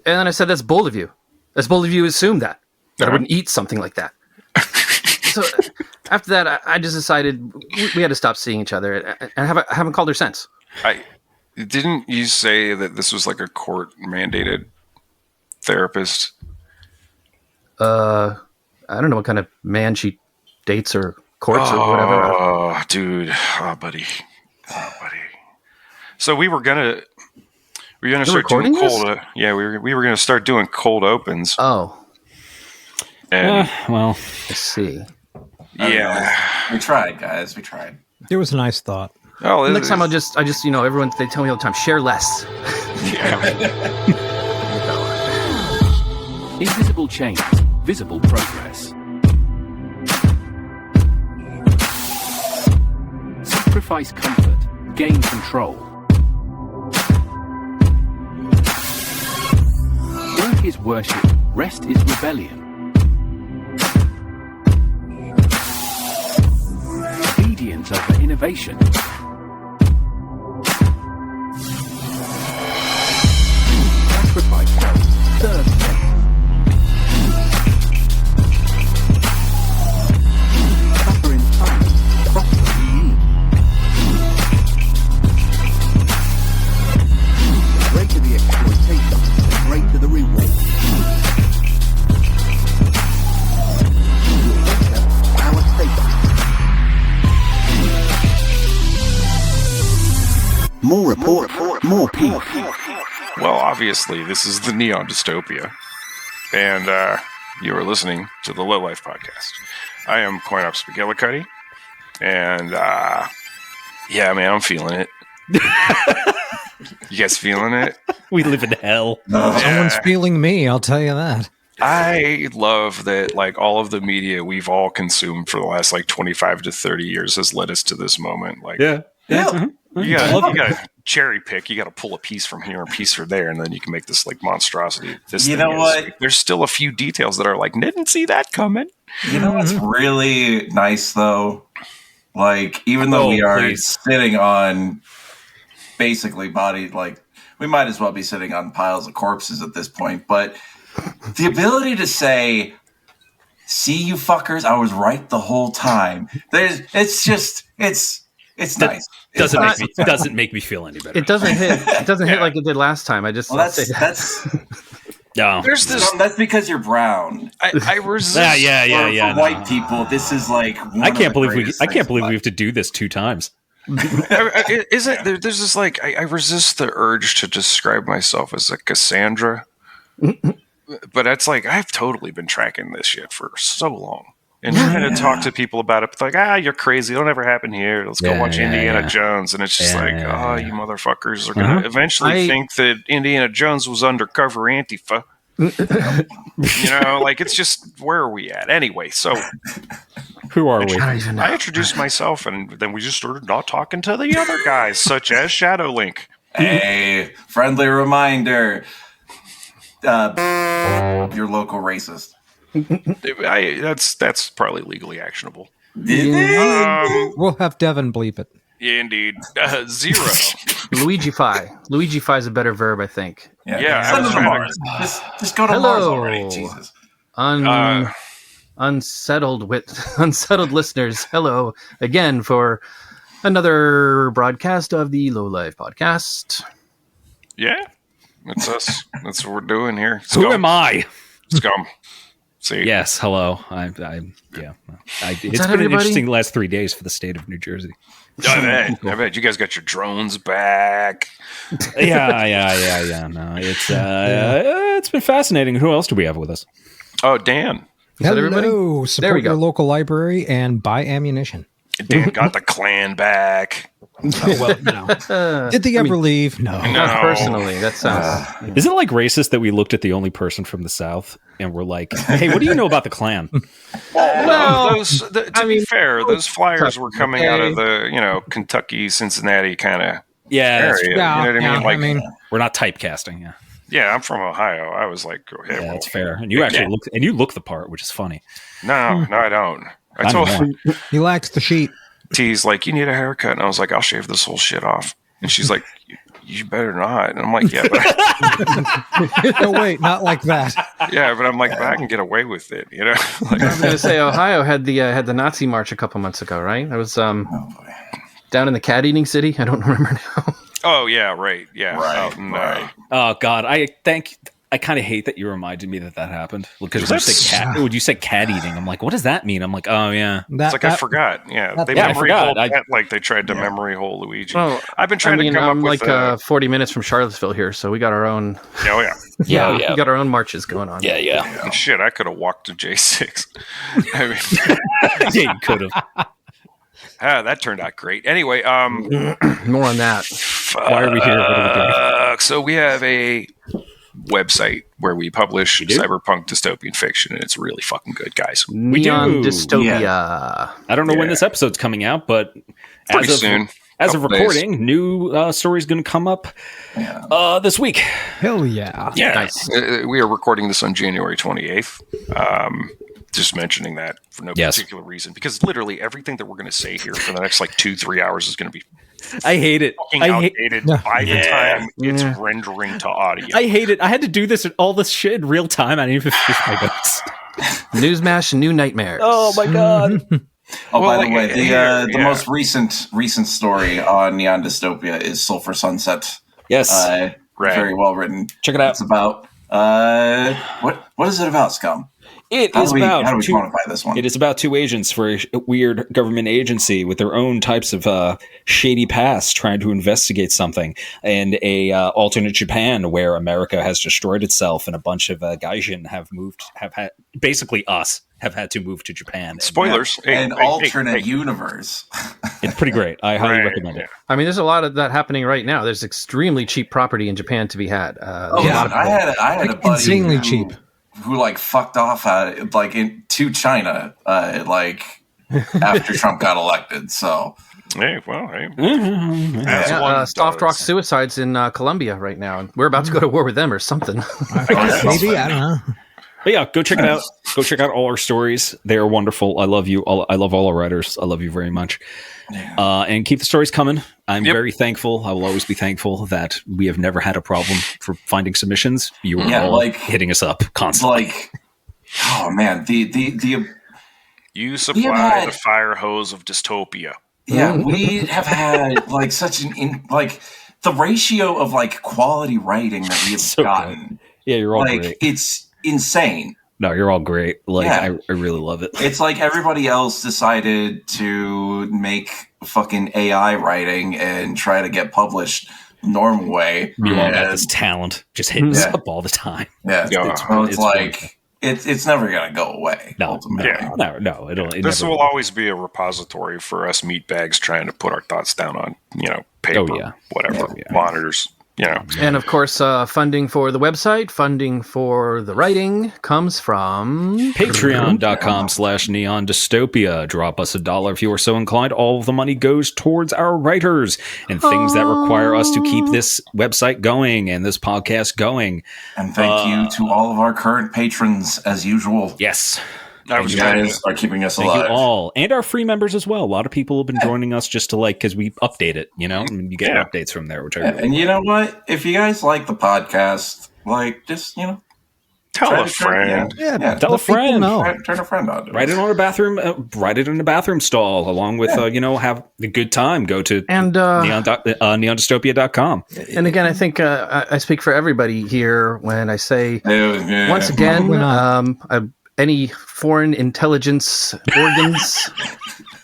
then I said, that's bold of you. That's bold of you to assume that I wouldn't eat something like that. So after that, I just decided we had to stop seeing each other, and I haven't called her since. Didn't you say that this was like a court-mandated therapist? I don't know what kind of man she dates or courts or whatever. Oh, dude. Oh, buddy. So we were gonna start doing cold. We were gonna start doing cold opens. Oh. And well, let's see. Yeah, we tried, guys. We tried. It was a nice thought. Oh, next time I just everyone, they tell me all the time, share less. Invisible change, visible progress. Sacrifice comfort, gain control. Work is worship, rest is rebellion. Obedience over innovation. Sacrifice goes, serve fate. Suffer in silence, prosper in need. The greater the exploitation, the greater the reward. Your better, our safety. More report, more peace. Well, obviously, this is the Neon Dystopia, and you are listening to the Low Life Podcast. I am CoinOps McGillicuddy, and yeah, man, I'm feeling it. You guys feeling it? We live in hell. Someone's feeling me, I'll tell you that. I love that, like, all of the media we've all consumed for the last, like, 25 to 30 years has led us to this moment. Like, yeah. Mm-hmm. You gotta cherry pick. You gotta pull a piece from here, a piece from there, and then you can make this like monstrosity. You know what? Like, there's still a few details that are like, didn't see that coming. You know what's really nice though? Like, even though we are sitting on basically body, like we might as well be sitting on piles of corpses at this point, but the ability to say, "See, you fuckers, I was right the whole time." It's nice. Doesn't make me feel any better. It doesn't hit. It doesn't hit like it did last time. I just that's no. There's this. That's because you're brown. I resist. Yeah. For white people, this is like. I can't believe we have to do this 2 times. Isn't there's this like I resist the urge to describe myself as a Cassandra, but it's like I've totally been tracking this shit for so long. And trying to talk to people about it, but like, you're crazy. It'll never happen here. Let's go watch Indiana Jones. And it's just you motherfuckers are going to eventually think that Indiana Jones was undercover Antifa. Like, it's just, where are we at? Anyway, so. Who are we? I introduced myself, and then we just started not talking to the other guys, such as Shadowlink. Hey, friendly reminder. Your local racist. That's probably legally actionable. We'll have Devin bleep it. Yeah, indeed. 0. Luigi-fi. Luigi-fi is a better verb, I think. Yeah. Just go to Mars already. Jesus. Unsettled listeners. Hello again for another broadcast of the Low Life Podcast. Yeah, that's us. That's what we're doing here. Who am I? Scum. See. Yes, hello. It's been an interesting last 3 days for the state of New Jersey. I bet you guys got your drones back. Yeah. No, it's been fascinating. Who else do we have with us? Oh, Dan. Hello. Support your local library and buy ammunition. Dan got the clan back. Did they ever leave? No. Not personally. That sounds. Is it like racist that we looked at the only person from the South and we're like, "Hey, what do you know about the Klan?" To be fair, those flyers were coming out of the Kentucky, Cincinnati kind of area. You know what I mean? We're not typecasting. Yeah. Yeah, I'm from Ohio. I was like, "Okay, that's fair." And you actually look the part, which is funny. No, I don't. I told him he lacks the sheet. T's like, "You need a haircut," and I was like, "I'll shave this whole shit off." And she's like, you better not. And I'm like, yeah, but No, wait, not like that. yeah, but I'm like, but I can get away with it, you know. Like, I was going to say Ohio had the Nazi march a couple months ago, right? That was down in the cat eating city. I don't remember now. oh yeah, right, yeah, Right. Oh God, I kind of hate that you reminded me that happened because when you say cat eating, I'm like, what does that mean? I'm like, oh yeah, it's like I forgot. Yeah, they I memory forgot. hole like they tried to memory hole Luigi. Well, I've been trying to come I'm up with like 40 minutes from Charlottesville here, so we got our own. oh yeah. yeah. We got our own marches going on. Yeah. And shit, I could have walked to J6. I mean, Yeah, you could have. that turned out great. Anyway, More on that. Why are we here? What are we doing? So we have a website where we publish do? cyberpunk dystopian fiction, and it's really fucking good, guys. Neon do. Dystopia. I don't know when this episode's coming out, but Pretty soon. As of Couple recording, new story's going to come up this week. Hell yeah. Yeah, Nice. We are recording this on January 28th. Just mentioning that for no particular reason, because literally everything that we're going to say here for the next like 2-3 hours is going to be I hate it. fucking outdated by the time it's Yeah. rendering to audio. I hate it. I had to do all this shit in real time. I didn't even finish my notes. NewsMash and NewNightmare. Oh my God. Oh, Well, by the way, here, the most recent story on Neon Dystopia is Sulphur Sunset. Yes. Right. Very well written. Check it out. It's about what is it about, Scum? It How is do we about quantify this one? It is about two agents for a weird government agency with their own types of shady past trying to investigate something, and a alternate Japan where America has destroyed itself and a bunch of gaijin have had to move to Japan. Spoilers. An alternate universe. It's pretty great. I highly recommend it. I mean, there's a lot of that happening right now. There's extremely cheap property in Japan to be had. I had a buddy Insanely cheap. who like fucked off to China after Trump got elected. So Hey, well, hey. Yeah, soft rock suicides in Colombia right now, and we're about to go to war with them or something. Maybe, I don't know. But yeah, go check it out. Go check out all our stories. They are wonderful. I love you. I love all our writers. I love you very much. And keep the stories coming. I'm very thankful. I will always be thankful that we have never had a problem for finding submissions. You are all hitting us up constantly. Oh man, You supply the fire hose of dystopia. Yeah, we have had such the ratio of quality writing that we have gotten. Good. Yeah, you're all great. It's insane. No, you're all great. I really love it. It's like everybody else decided to make fucking AI writing and try to get published the normal way. You all got this talent just hitting us up all the time. Yeah, it's never gonna go away. No, ultimately. no. This will always be a repository for us meatbags trying to put our thoughts down on paper, monitors. And of course, funding for the website, funding for the writing comes from Patreon.com/Neon Dystopia. Drop us $1 if you are so inclined. All of the money goes towards our writers and things that require us to keep this website going and this podcast going. And thank you to all of our current patrons as usual. Yes. You guys are keeping us alive. Thank you all. And our free members as well. A lot of people have been joining us just to because we update it, and you get updates from there, which I really And you know what? If you guys like the podcast, just, tell a friend. Tell a friend. Turn a friend on. Write it on a bathroom. Write it in a bathroom stall, along with have a good time. Go to neondystopia.com. And again, I think I speak for everybody here when I say once again, any foreign intelligence organs,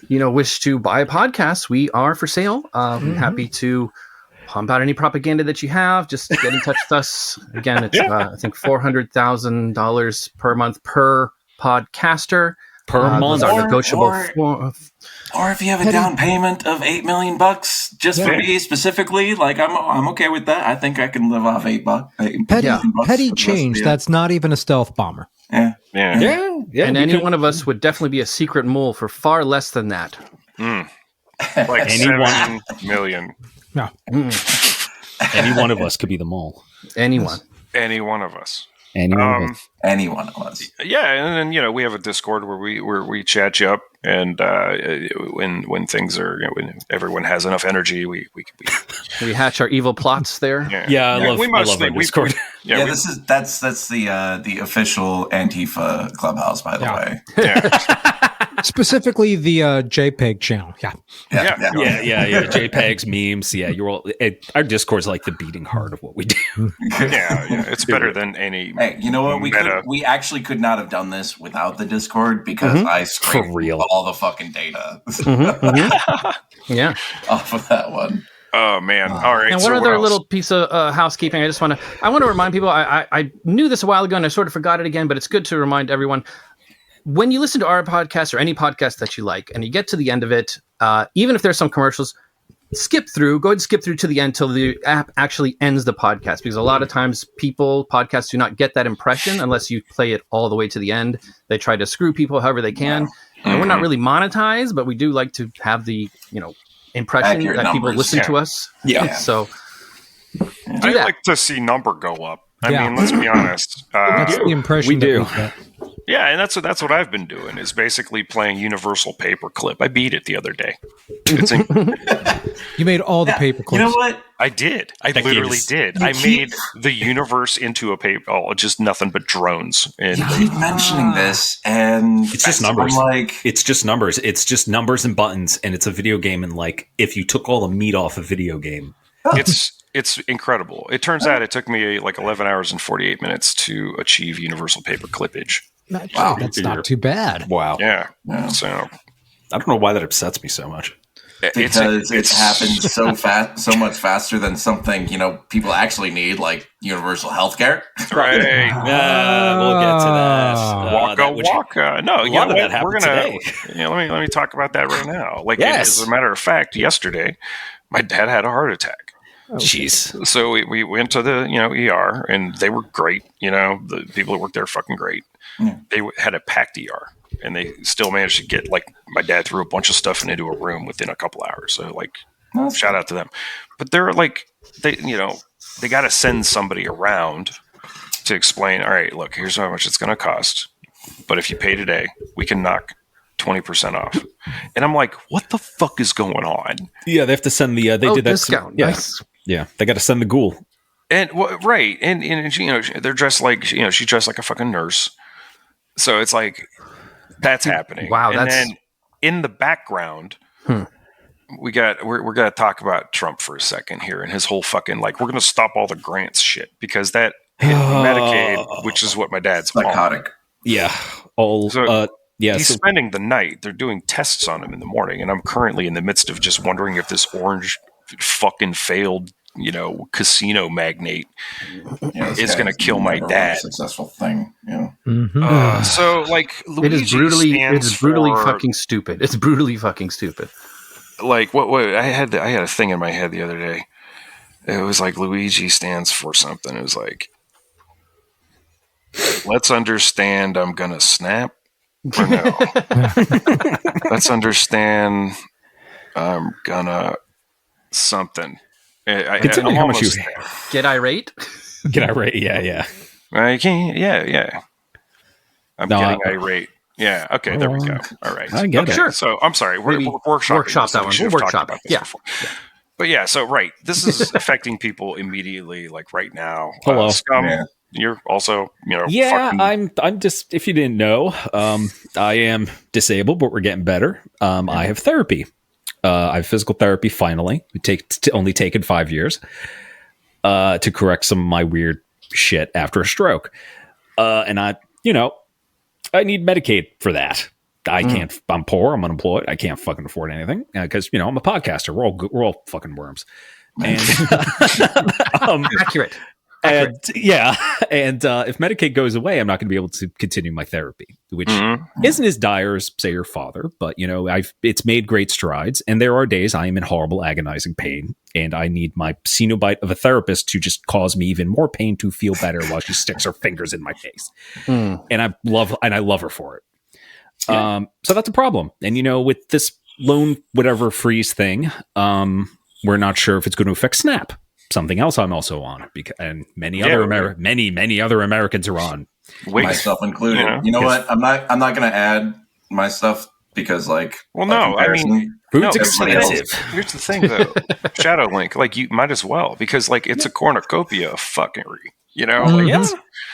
wish to buy a podcast, we are for sale. Happy to pump out any propaganda that you have. Just get in touch with us. Again, it's I think $400,000 per month per podcaster. Per month. Those are negotiable. Or if you have a down payment of $8 million just for me specifically, I'm okay with that. I think I can live off $8. Petty change. That's not even a stealth bomber. Yeah. And any one of us would definitely be a secret mole for far less than that. Like 7 million. No. Any one of us could be the mole. Anyone. Any one of us. Any one of us. Yeah, and then we have a Discord where we chat you up. And when things are, when everyone has enough energy, we hatch our evil plots there. I love our Discord. That's the official Antifa clubhouse, by the way. Yeah. Specifically the JPEG channel. Yeah. JPEGs, memes. Yeah, our Discord's like the beating heart of what we do. It's better than any. Hey, you know what? We actually could not have done this without the Discord because I scraped all the fucking data. Yeah, off of that one. Oh man! All right. And one other little piece of housekeeping. I want to remind people. I knew this a while ago and I sort of forgot it again, but it's good to remind everyone. When you listen to our podcast or any podcast that you like, and you get to the end of it, even if there's some commercials, go ahead and skip through to the end till the app actually ends the podcast. Because a lot of times podcasts do not get that impression unless you play it all the way to the end. They try to screw people however they can. And we're not really monetized, but we do like to have the, impression accurate that numbers. people listen to us. Yeah. So I like to see number go up. I mean, let's be honest. That's the impression we do. Yeah, and that's what I've been doing is basically playing Universal Paperclip. I beat it the other day. You made all the paper clips. You know what? I did. I literally did. I made the universe into a paper. Oh, just nothing but drones. And you keep mentioning this, and it's just numbers. It's just numbers. It's just numbers and buttons, and it's a video game. And if you took all the meat off a video game, It's incredible. It turns out it took me 11 hours and 48 minutes to achieve universal paper clippage. Wow, that's not too bad. Wow. Yeah. So I don't know why that upsets me so much. Because it happens so fast, so much faster than something people actually need, like universal healthcare. Right. We'll get to that. Waka. No, a lot of that happened today. Let me talk about that right now. As a matter of fact, yesterday, my dad had a heart attack. Jeez. So we went to the ER, and they were great. The people that worked there are fucking great. They had a packed ER, and they still managed to get my dad threw a bunch of stuff into a room within a couple hours. So shout out to them. But they're they got to send somebody around to explain. All right, look, here's how much it's going to cost. But if you pay today, we can knock 20% off. And I'm like, what the fuck is going on? Yeah, they have to send the. They did that discount. Nice. Yeah, they got to send the ghoul. And right, and they're dressed like she's dressed like a fucking nurse. So it's that's happening. Wow, and then in the background, we're gonna talk about Trump for a second here and his whole fucking we're gonna stop all the grants shit because that hit Medicaid, which is what my dad's psychotic. on. Yeah, he's spending the night. They're doing tests on him in the morning, and I'm currently in the midst of just wondering if this orange fucking failed casino magnate is going to kill my dad. Successful thing, so Luigi it is brutally fucking stupid. It's brutally fucking stupid. What I had a thing in my head the other day. It was Luigi stands for something. It was let's understand. I'm gonna snap. Or no. Let's understand. I'm gonna something. Considering how much you get irate. Get irate, yeah. I can't, yeah. I'm getting irate. Yeah. Okay. There we go. All right. I get it. Sure. So I'm sorry. We're workshop that one. We'll workshop it. Yeah. But yeah. So right, this is affecting people immediately. Right now. Hello. Scum, you're also Yeah. I'm just. If you didn't know, I am disabled, but we're getting better. I have therapy. I have physical therapy. Finally, it's only taken 5 years to correct some of my weird shit after a stroke. And I need Medicaid for that. I can't. I'm poor. I'm unemployed. I can't fucking afford anything because I'm a podcaster. We're all fucking worms. And accurate. And if Medicaid goes away, I'm not going to be able to continue my therapy, which isn't as dire as, say, your father. But it's made great strides, and there are days I am in horrible, agonizing pain, and I need my Cenobite of a therapist to just cause me even more pain to feel better while she sticks her fingers in my face. And I love her for it. So that's a problem. And with this loan whatever freeze thing, we're not sure if it's going to affect SNAP. Something else I'm also on, and many other Americans are on, myself included. You know what? I'm not going to add my stuff because like, well, no, I mean, food's expensive. Here's the thing, though, Shadow Link, like you might as well because like it's a cornucopia of fuckery, you know? Mm-hmm. Like, yeah,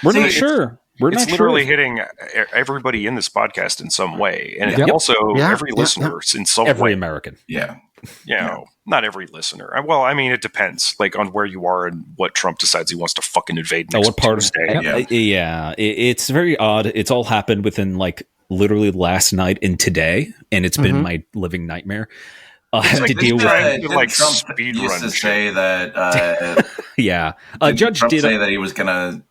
we're not sure. It's literally hitting everybody in this podcast in some way, and also every listener in some way. Every American, not every listener. Well, I mean, it depends, like on where you are and what Trump decides he wants to fucking invade next what part Tuesday. It's very odd. It's all happened within like literally last night and today, and it's been my living nightmare. I have to deal with like Trump used to say that. Judge Trump did say that he was gonna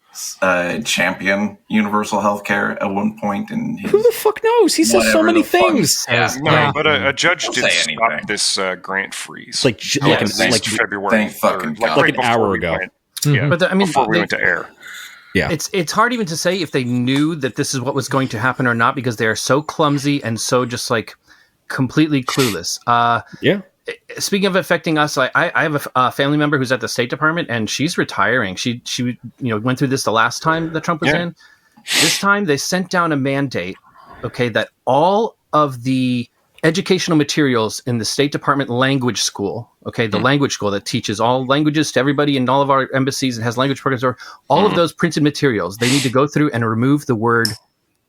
champion universal health care at one point, and who the fuck knows? He says so many things. But a judge did stop this grant freeze, like February, like an hour ago. Yeah, but I mean, before we went to air. Yeah, it's hard even to say if they knew that this is what was going to happen or not because they are so clumsy and so just like completely clueless. Speaking of affecting us, I have a family member who's at the State Department and she's retiring. She went through this the last time that Trump was in. This time they sent down a mandate, that all of the educational materials in the State Department language school, the language school that teaches all languages to everybody in all of our embassies and has language programs, or all of those printed materials, they need to go through and remove the word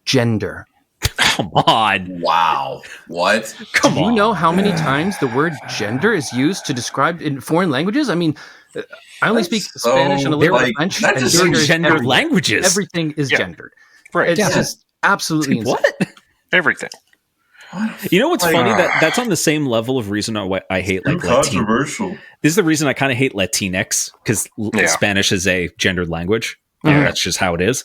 gender. Come on. Wow. What? Do you know how many times the word gender is used to describe in foreign languages? I mean, I only speak Spanish and a little bit of French. And gendered languages. Everything is gendered. Right. It's just absolutely insane. What? Everything. You know what's funny? That's on the same level of reason I hate like controversial. This is the reason I kind of hate Latinx, because Spanish is a gendered language. That's just how it is.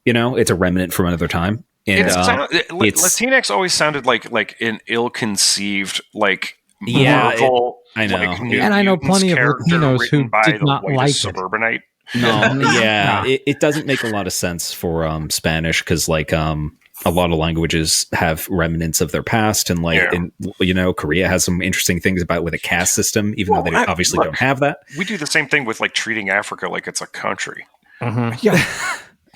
It's a remnant from another time. And Latinx always sounded like an ill-conceived, Marvel, I know, and I know plenty of Latinos who did not like suburbanite. No, it doesn't make a lot of sense for Spanish because a lot of languages have remnants of their past, and Korea has some interesting things about with a caste system, even though they obviously don't have that. We do the same thing with treating Africa like it's a country. Mm-hmm.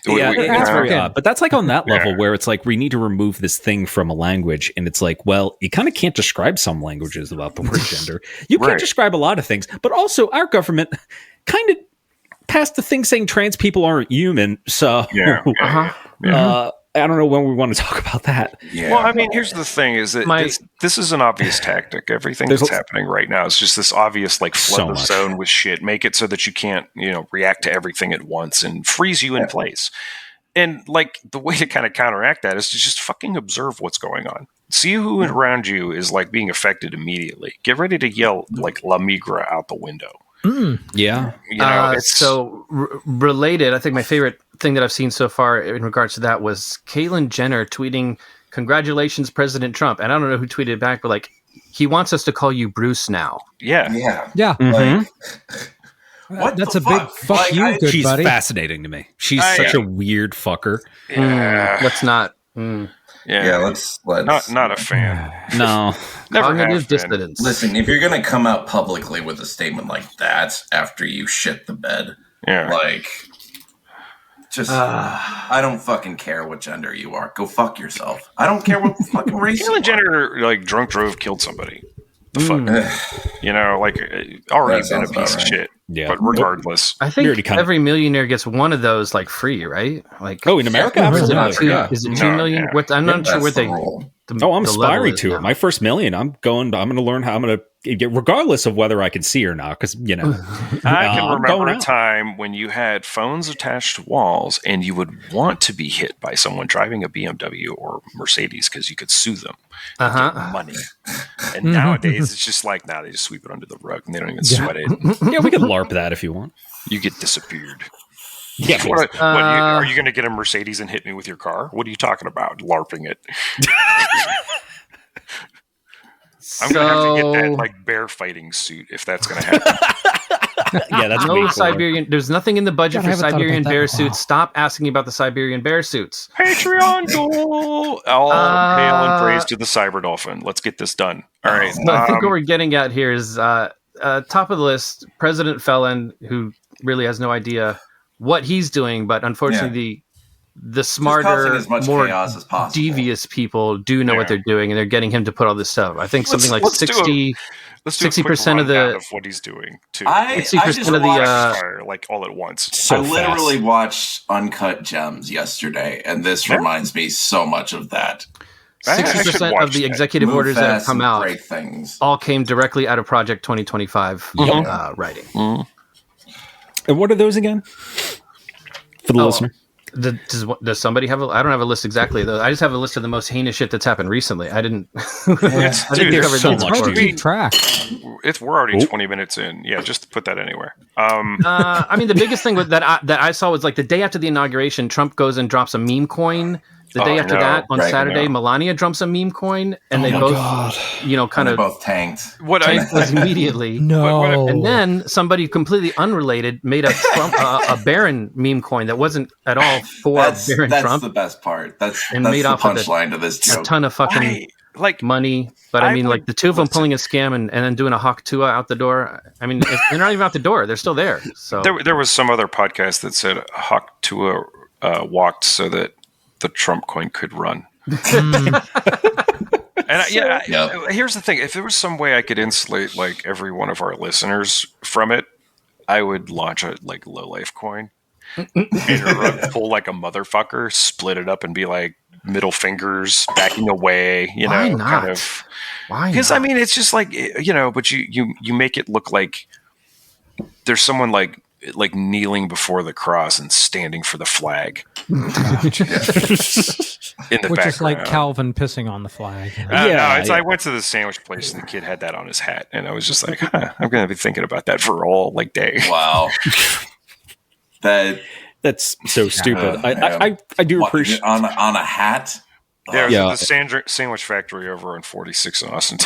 It's very odd, but that's on that level where it's we need to remove this thing from a language, and it's well, you kind of can't describe some languages without the word gender. You can't describe a lot of things, but also our government kind of passed the thing saying trans people aren't human. So I don't know when we want to talk about that. Well, I mean, here's the thing: is that this is an obvious tactic. Everything that's happening right now is just this obvious flood the zone with shit. Make it so that you can't, react to everything at once and freeze you in place. And the way to kind of counteract that is to just fucking observe what's going on. See who around you is being affected immediately. Get ready to yell La Migra out the window. Yeah. Related, I think my favorite thing that I've seen so far in regards to that was Caitlyn Jenner tweeting, "Congratulations, President Trump." And I don't know who tweeted it back, but he wants us to call you Bruce now. Yeah. What that's a big fuck you, good she's buddy. Fascinating to me. She's such a weird fucker. Let's not. Let's not a fan. No, never cognitive dissonance. Listen, if you're gonna come out publicly with a statement like that after you shit the bed, I don't fucking care what gender you are. Go fuck yourself. I don't care what fucking race you are. Caitlyn Jenner drunk drove, killed somebody. The fuck, already been a piece of shit. Yeah, but regardless, I think every millionaire gets one of those free, right? In America, absolutely. Is it 2 million? I'm not sure what they. I'm aspiring to it. My first $1 million. I'm going to learn how I'm going to get, regardless of whether I can see or not. Because I can remember a time when you had phones attached to walls, and you would want to be hit by someone driving a BMW or Mercedes because you could sue them. Get money. And nowadays it's just they just sweep it under the rug and they don't even sweat it. Yeah, we can LARP that if you want. You get disappeared. Yeah. Are you going to get a Mercedes and hit me with your car? What are you talking about? LARPing it. I'm going to have to get that bear fighting suit if that's going to happen. That's no Siberian. There's nothing in the budget for Siberian bear suits. Stop asking about the Siberian bear suits. Patreon goal. All hail and praise to the Cyber Dolphin. Let's get this done. All right. I think what we're getting at here is top of the list, President Felon, who really has no idea what he's doing, but unfortunately the smarter, as much more chaos as possible. devious people do know what they're doing, and they're getting him to put all this stuff. I think something like 60% of what he's doing too. 60% of the like all at once. So I literally watched Uncut Gems yesterday, and this reminds me so much of that. 60% of the executive orders that have come out all came directly out of Project 2025 writing. Mm-hmm. And what are those again? For the listener. Does somebody have I don't have a list exactly, though. I just have a list of the most heinous shit that's happened recently. I didn't. There's so much to keep track. We're already 20 minutes in. Yeah, just put that anywhere. I mean, the biggest thing that I saw was like the day after the inauguration, Trump goes and drops a meme coin. The day after that, on Saturday, Melania drops a meme coin, and they both, kind of both tanked. Tanked immediately. No, and then somebody completely unrelated made a Trump, a Barron meme coin that wasn't at all for Barron Trump. That's the best part. That's made the off punchline to this joke. A ton of fucking money, but I mean, like the two of them pulling a scam and then doing a Hawk Tua out the door. I mean, they're not even out the door; they're still there. So there was some other podcast that said Hawk Tua walked so that the Trump coin could run. And here's the thing: if there was some way I could insulate like every one of our listeners from it, I would launch a like low life coin, pull like a motherfucker, split it up, and be like middle fingers backing away. Why not? Kind of. Why? Because I mean, it's just like but you make it look like there's someone like kneeling before the cross and standing for the flag. In the Which background. is like Calvin pissing on the flag. I went to the sandwich place and the kid had that on his hat, and I was just like, I'm going to be thinking about that for all day. Wow. That's so stupid. I do appreciate on a hat. The sandwich factory over on 46 in Austin.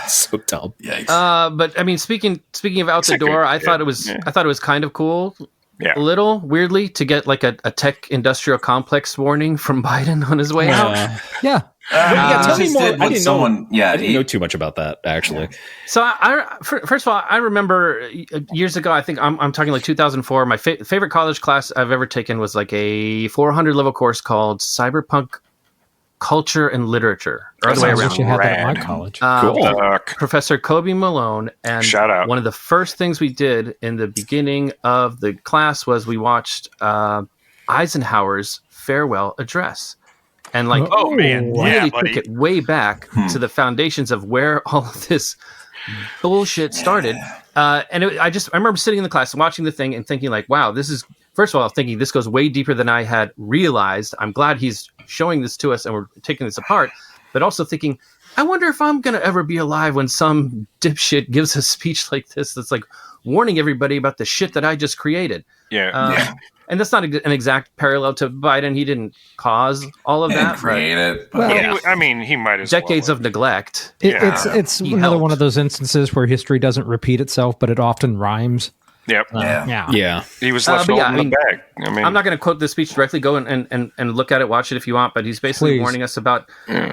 So dumb. Yikes. But I mean, speaking of out the door, I thought it was kind of cool. Yeah. A little weirdly to get like a tech industrial complex warning from Biden on his way out. Tell me more. I didn't know too much about that actually. So first of all, I remember years ago. I think I'm talking like 2004. My favorite college class I've ever taken was like a 400 level course called Cyberpunk Culture and Literature, or the way around. You had that at my college. Cool. Professor Kobe Malone, and shout out. One of the first things we did in the beginning of the class was we watched Eisenhower's farewell address, and like really took it way back to the foundations of where all of this bullshit started. And I remember sitting in the class and watching the thing and thinking like, wow, this is. First of all, thinking this goes way deeper than I had realized. I'm glad he's showing this to us and we're taking this apart. But also thinking, I wonder if I'm going to ever be alive when some dipshit gives a speech like this that's like warning everybody about the shit that I just created. And that's not an exact parallel to Biden. He didn't cause all of that. Create it. I mean, he might as decades of neglect. It's another one of those instances where history doesn't repeat itself, but it often rhymes. Yep. He was left holding the bag. I mean, I'm not going to quote the speech directly. Go and look at it, watch it if you want. But he's basically warning us about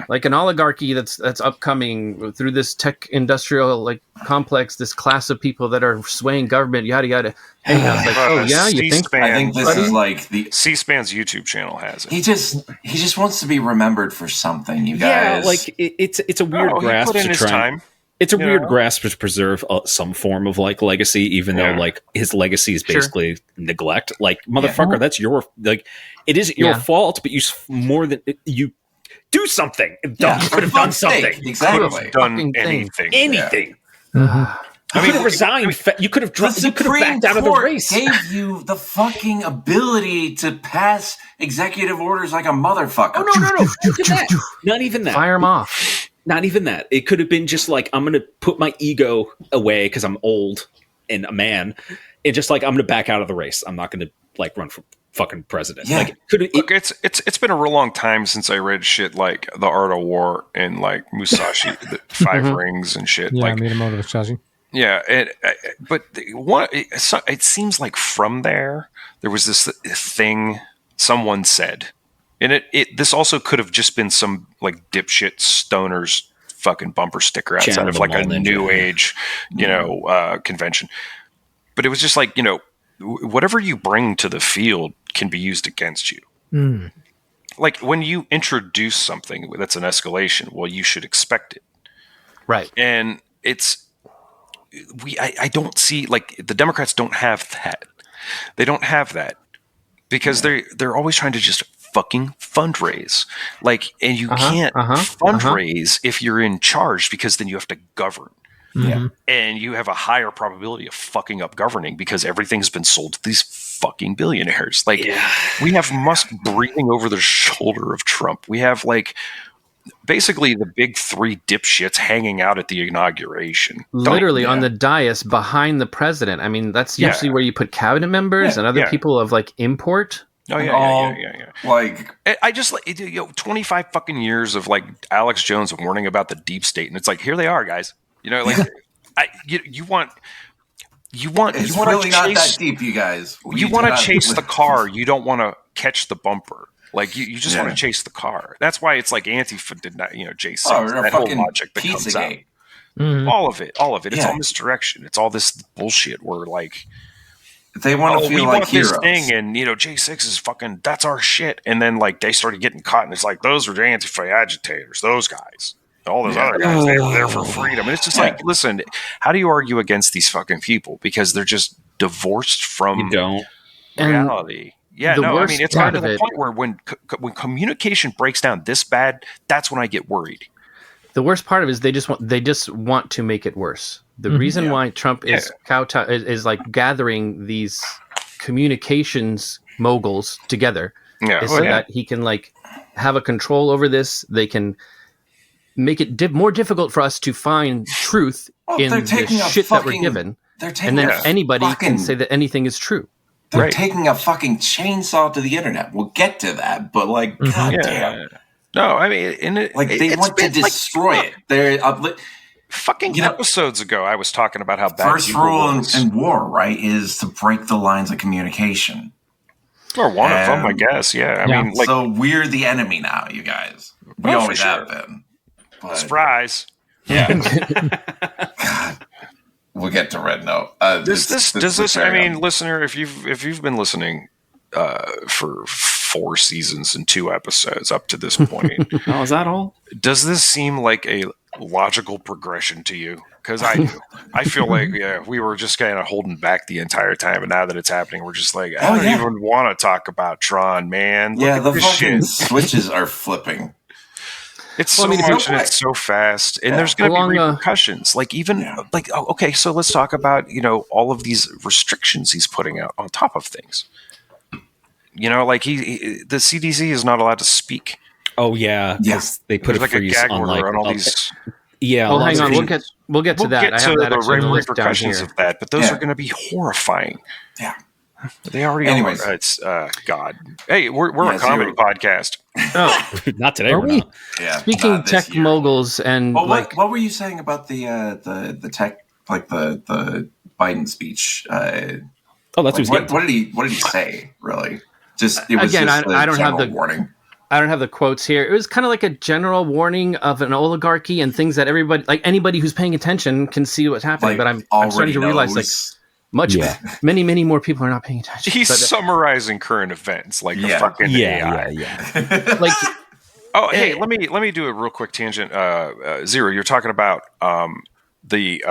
like an oligarchy that's upcoming through this tech industrial like complex. This class of people that are swaying government. Yada yada. And I was like, you think? I think this is like the C-SPAN's YouTube channel has it. He just wants to be remembered for something. You guys, like it's a weird grasp to try. It's a weird grasp to preserve some form of like legacy, even though like his legacy is basically neglect. Like motherfucker, that's your like. It isn't your fault, but you more than you do something. You could have done something. Exactly. Could have done anything. Anything. Yeah. You could have resigned. You could have dropped. You could have backed out of the race. Gave you the fucking ability to pass executive orders like a motherfucker. Oh no! Not even that. Fire him off. Not even that. It could have been just like, I'm going to put my ego away because I'm old and a man, and just like I'm going to back out of the race. I'm not going to like run for fucking president. Yeah. Like, look, it's been a real long time since I read shit like The Art of War and like Musashi, the Five Rings and shit. Yeah, like Minamoto Musashi. Yeah, but it seems like from there was this thing someone said. And this also could have just been some like dipshit stoners fucking bumper sticker outside of like a new age, convention. But it was just like, whatever you bring to the field can be used against you. Like when you introduce something that's an escalation, well, you should expect it. Right. And I don't see, like, the Democrats don't have that. They don't have that because they're always trying to just fucking fundraise. Like, and you can't fundraise if you're in charge, because then you have to govern. Yeah. And you have a higher probability of fucking up governing because everything's been sold to these fucking billionaires. Like, we have Musk breathing over the shoulder of Trump. We have, like, basically the big three dipshits hanging out at the inauguration. Literally on the dais behind the president. I mean, that's usually where you put cabinet members and other people of, like, import. Oh, yeah. Like, I just, like, 25 fucking years of, like, Alex Jones warning about the deep state, and it's like, here they are, guys. You know, like, you want it's really not that deep, you guys. You want to chase the car. You don't want to catch the bumper. Like, you just want to chase the car. That's why it's like Antifa did not, J6. That whole logic that comes out. All of it. It's all misdirection. It's all this bullshit where, like, they want to feel like heroes. This thing, and J6 is fucking, that's our shit. And then, like, they started getting caught, and it's like, those are the Antifa agitators. Those guys. All those other guys, they were there for freedom. And it's just like, listen, how do you argue against these fucking people? Because they're just divorced from reality. It's gotten to the point where when communication breaks down this bad, that's when I get worried. The worst part of it is they just want to make it worse. The reason why Trump is like gathering these communications moguls together is so that he can, like, have a control over this. They can make it more difficult for us to find truth in the shit that we're given. And then anybody can say that anything is true. They're taking a fucking chainsaw to the internet. We'll get to that, but, like, goddamn. No, I mean, they want to destroy it. They're episodes ago, I was talking about how bad first rule in war, right, is to break the lines of communication. Or one of them, I guess. Yeah, I mean, like, so we're the enemy now, you guys. We always have been. But, surprise! Yeah. God, we'll get to Red Note. Does this? I mean, listener, if you've been listening for 4 seasons and 2 episodes up to this point, is that all? Does this seem like a logical progression to you? Because I do. I feel like we were just kind of holding back the entire time, and now that it's happening, we're just like, I don't even want to talk about Tron, man. Look at the fucking switches are flipping. It's so much and it's so fast, and there's going to be repercussions. Like, even okay, so let's talk about all of these restrictions he's putting out on top of things. Like the CDC is not allowed to speak. Oh yeah, they put like a gag order on all these. Yeah. Oh, hang on, we'll get to that. I have that the repercussions of that, but those are going to be horrifying. Yeah. They already are. It's God. Hey, we're a comedy podcast. Oh, not today. We're not. Yeah. Speaking tech moguls and what were you saying about the tech, like the Biden speech? That's what did he say? Really? I don't have the warning. I don't have the quotes here. It was kind of like a general warning of an oligarchy and things that anybody who's paying attention can see what's happening. But I'm starting to realize many, many more people are not paying attention. He's summarizing current events like a fucking AI. Like, hey, let me do a real quick tangent. Zero, you're talking about the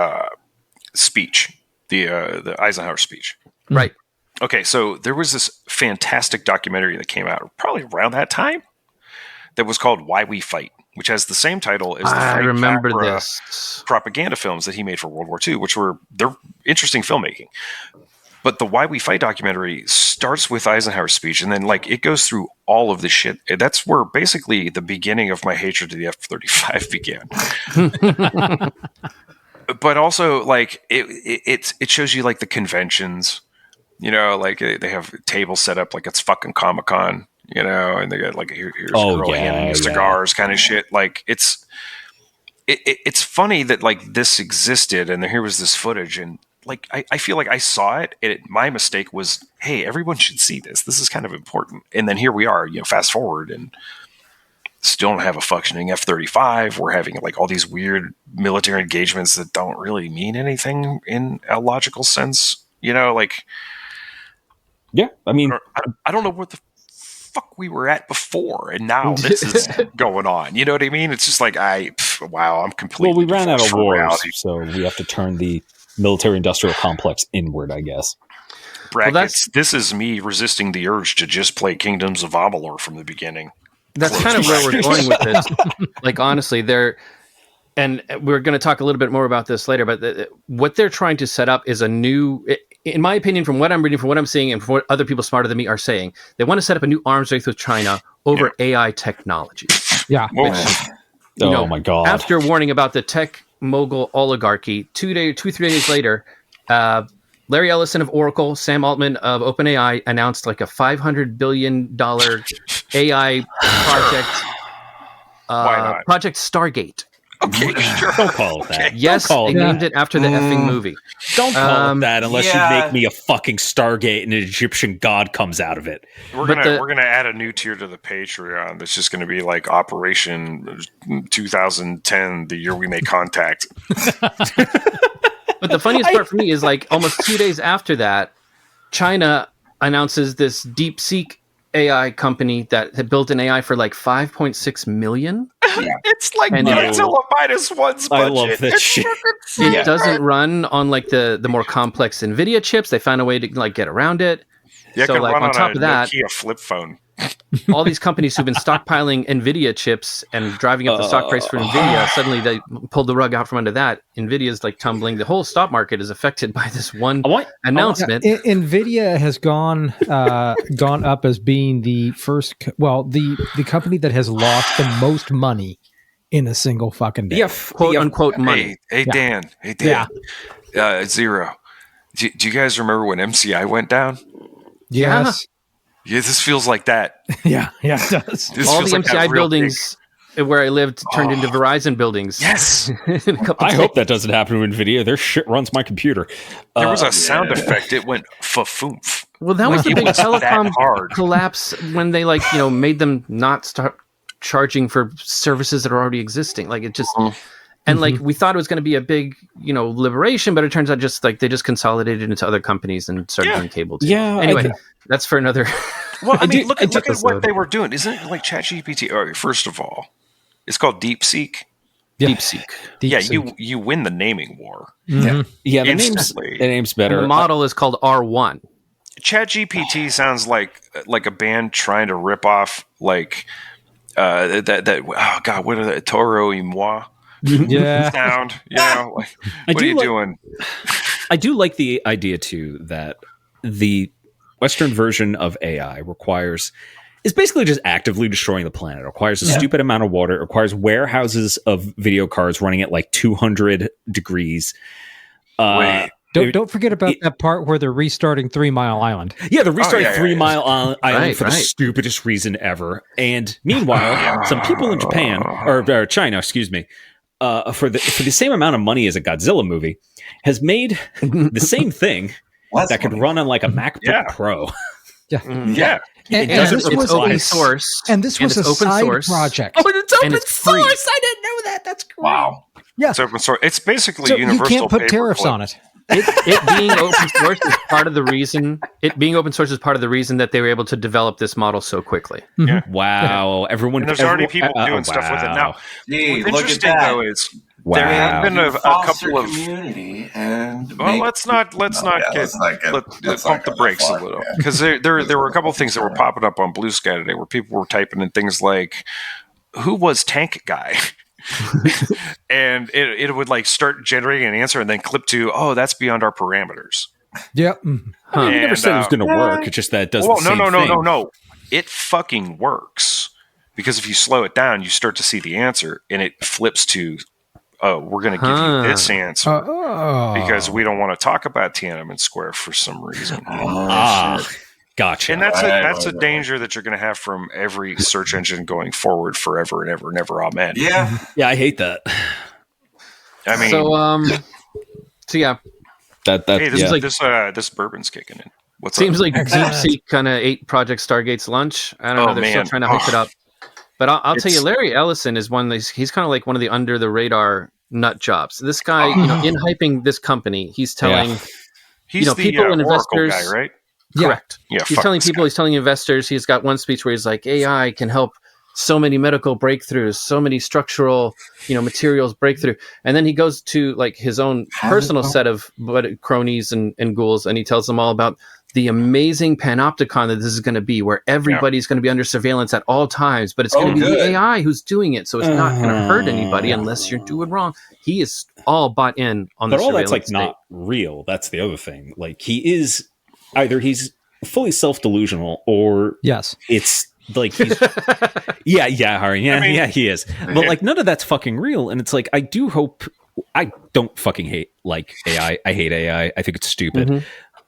speech, the Eisenhower speech, right? Okay, so there was this fantastic documentary that came out probably around that time that was called "Why We Fight," which has the same title as the Frank Capra propaganda films that he made for World War II, they're interesting filmmaking. But the "Why We Fight" documentary starts with Eisenhower's speech, and then it goes through all of this shit. That's where basically the beginning of my hatred of the F-35 began. But also, it shows you the conventions. They have tables set up like it's fucking Comic-Con, and they got here's a girl handing cigars kind of shit. It's funny that this existed, and here was this footage, and I feel like I saw it. My mistake was, hey, everyone should see this. This is kind of important. And then here we are, fast forward, and still don't have a functioning F-35. We're having all these weird military engagements that don't really mean anything in a logical sense. Yeah, I mean, I don't know what the fuck we were at before, and now this is going on. You know what I mean? It's just like wow, I'm completely. Well, we ran out of wars, reality. so we have to turn the military-industrial complex inward, I guess. Brackets. This is me resisting the urge to just play Kingdoms of Amalur from the beginning. That's kind of where we're going with this. Like, honestly, and we're going to talk a little bit more about this later, but what they're trying to set up is a new, in my opinion, from what I'm reading, from what I'm seeing, and from what other people smarter than me are saying, they want to set up a new arms race with China over AI technology. Yeah. Which, oh my God. After warning about the tech mogul oligarchy, 3 days later, Larry Ellison of Oracle, Sam Altman of OpenAI announced like a $500 billion AI project, Project Stargate. Okay, sure. Don't call it that. Yes, they named it after the effing movie. Don't call it that unless you make me a fucking Stargate and an Egyptian god comes out of it. We're gonna add a new tier to the Patreon that's just gonna be like Operation 2010, the year we make contact. But the funniest part for me is like almost 2 days after that, China announces this DeepSeek AI company that had built an AI for like 5.6 million. It's like Godzilla minus one's budget. I love that shit. It doesn't run on like the more complex NVIDIA chips. They found a way to like get around it. Yeah, so like on top of that, Nokia flip phone. all these companies who've been stockpiling NVIDIA chips and driving up the stock price for NVIDIA, suddenly they pulled the rug out from under that. NVIDIA's like tumbling. The whole stock market is affected by this one announcement. NVIDIA has gone up as being the first, the company that has lost the most money in a single fucking day. Yeah, quote unquote money. Hey, Dan. Zero. Do you guys remember when MCI went down? Yes. Yeah, this feels like that. Yeah, it does. All the MCI buildings where I lived turned into Verizon buildings. Yes. I hope that doesn't happen to NVIDIA. Their shit runs my computer. There was a sound effect. It went fa-foomf. Well, that was the big telecom collapse when they made them not start charging for services that are already existing. Like it just... And like we thought it was going to be a big, liberation, but it turns out just like they just consolidated into other companies and started doing cable too. Yeah. Anyway, that's for another. Well, I mean, look at what they were doing. Isn't it like ChatGPT? All right, first of all, it's called DeepSeek. Yeah. DeepSeek. Yeah, you win the naming war. Mm-hmm. Yeah, the name's better. And the model is called R1. ChatGPT sounds like a band trying to rip off like that. Oh God, what are they? Toro y Moi. Yeah. Sound, like, what are you doing? I do like the idea too that the Western version of AI is basically just actively destroying the planet. It requires a stupid amount of water. It requires warehouses of video cards running at like 200 degrees. Don't forget about that part where they're restarting 3 Mile Island. Yeah, they're restarting 3 Mile Island for the stupidest reason ever. And meanwhile, some people in Japan or China, excuse me, for the same amount of money as a Godzilla movie, has made the same thing that could run on like a MacBook Pro. Yeah. And it's open source. And this was a side project. Oh, it's open free. source. I didn't know that. That's great. Wow. Yeah. It's open source. It's basically so universal. You can't put tariffs on it. It being open source is part of the reason. It being open source is part of the reason that they were able to develop this model so quickly. Yeah. Wow. And there's already people doing stuff with it now. Gee, what's look interesting at that. though is there have been a couple of community and let's not pump the brakes a little because there were a couple of things that were popping up on Blue Sky today where people were typing in things like who was Tank Guy. And it would like start generating an answer and then clip to that's beyond our parameters. Yep. You never said it was going to work. It's just that it does the same thing. No. It fucking works because if you slow it down, you start to see the answer and it flips to, we're going to give you this answer because we don't want to talk about Tiananmen Square for some reason. Gotcha. And that's a danger that you're going to have from every search engine going forward forever and ever and ever. Amen. Yeah. Yeah, I hate that. I mean, so yeah. This bourbon's kicking in. Seems like DeepSeek kind of ate Project Stargate's lunch. I don't know. They're still trying to hook it up. But I'll tell you, Larry Ellison is he's kind of like one of the under the radar nut jobs. This guy, in hyping this company, he's telling he's the people and Oracle investors, guy, right? Correct. Yeah, he's telling people, he's telling investors. He's got one speech where he's like, AI can help so many medical breakthroughs, so many structural, materials breakthrough. And then he goes to like his own personal set of cronies and ghouls, and he tells them all about the amazing panopticon that this is going to be, where everybody's going to be under surveillance at all times, but it's going to be the AI who's doing it. So it's not going to hurt anybody unless you're doing wrong. He is all bought in on the surveillance. But all that's like not real. That's the other thing. Like he's fully self-delusional, or it's like he's Harry. He is. But like none of that's fucking real. And it's like I don't fucking hate like AI. I hate AI. I think it's stupid. Mm-hmm.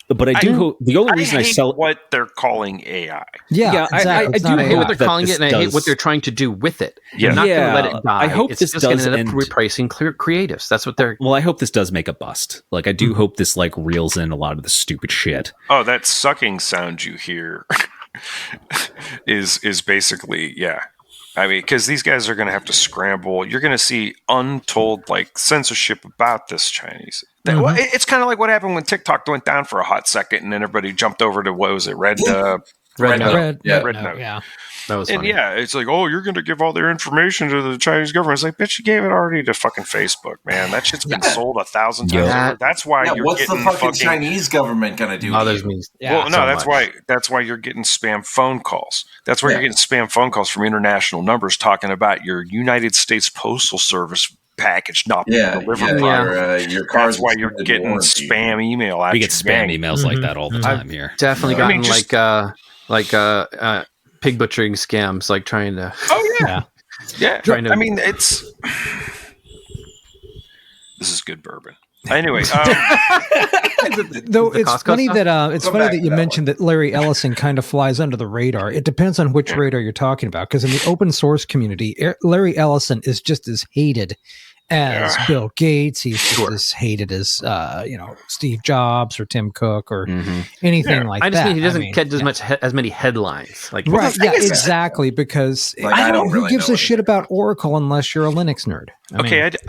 But I do hope the only reason I sell what they're calling AI. Yeah, I do hate what they're calling it, and I hate what they're trying to do with it. Yeah, I'm not going to let it die. I hope it's this just going to end up repricing creatives. That's what they're. Well, I hope this does make a bust. Like I do hope this like reels in a lot of the stupid shit. Oh, that sucking sound you hear is basically I mean, because these guys are going to have to scramble. You're going to see untold like censorship about this Chinese. Well, it's kind of like what happened when TikTok went down for a hot second, and then everybody jumped over to what was it, Red Note. Yeah, that was funny. And it's like, oh, you're going to give all their information to the Chinese government. It's like, bitch, you gave it already to fucking Facebook, man. That shit's been sold 1,000 times over. That's why you're what's getting the fucking Chinese government going to do? That's why you're getting spam phone calls. That's why you're getting spam phone calls from international numbers talking about your United States Postal Service package not being delivered. Your car's that's why you're getting spam email. We get spam emails like that all the time here. Definitely gotten pig butchering scams, like trying to. Oh yeah. Trying to. I mean, this is good bourbon. Anyway, though it's funny that you mentioned that Larry Ellison kind of flies under the radar. It depends on which radar you're talking about, because in the open source community, Larry Ellison is just as hated as Bill Gates. He's just as hated as Steve Jobs or Tim Cook or anything like that. I just mean he doesn't get as many headlines. Like exactly, because who gives a shit about Oracle unless you're a Linux nerd?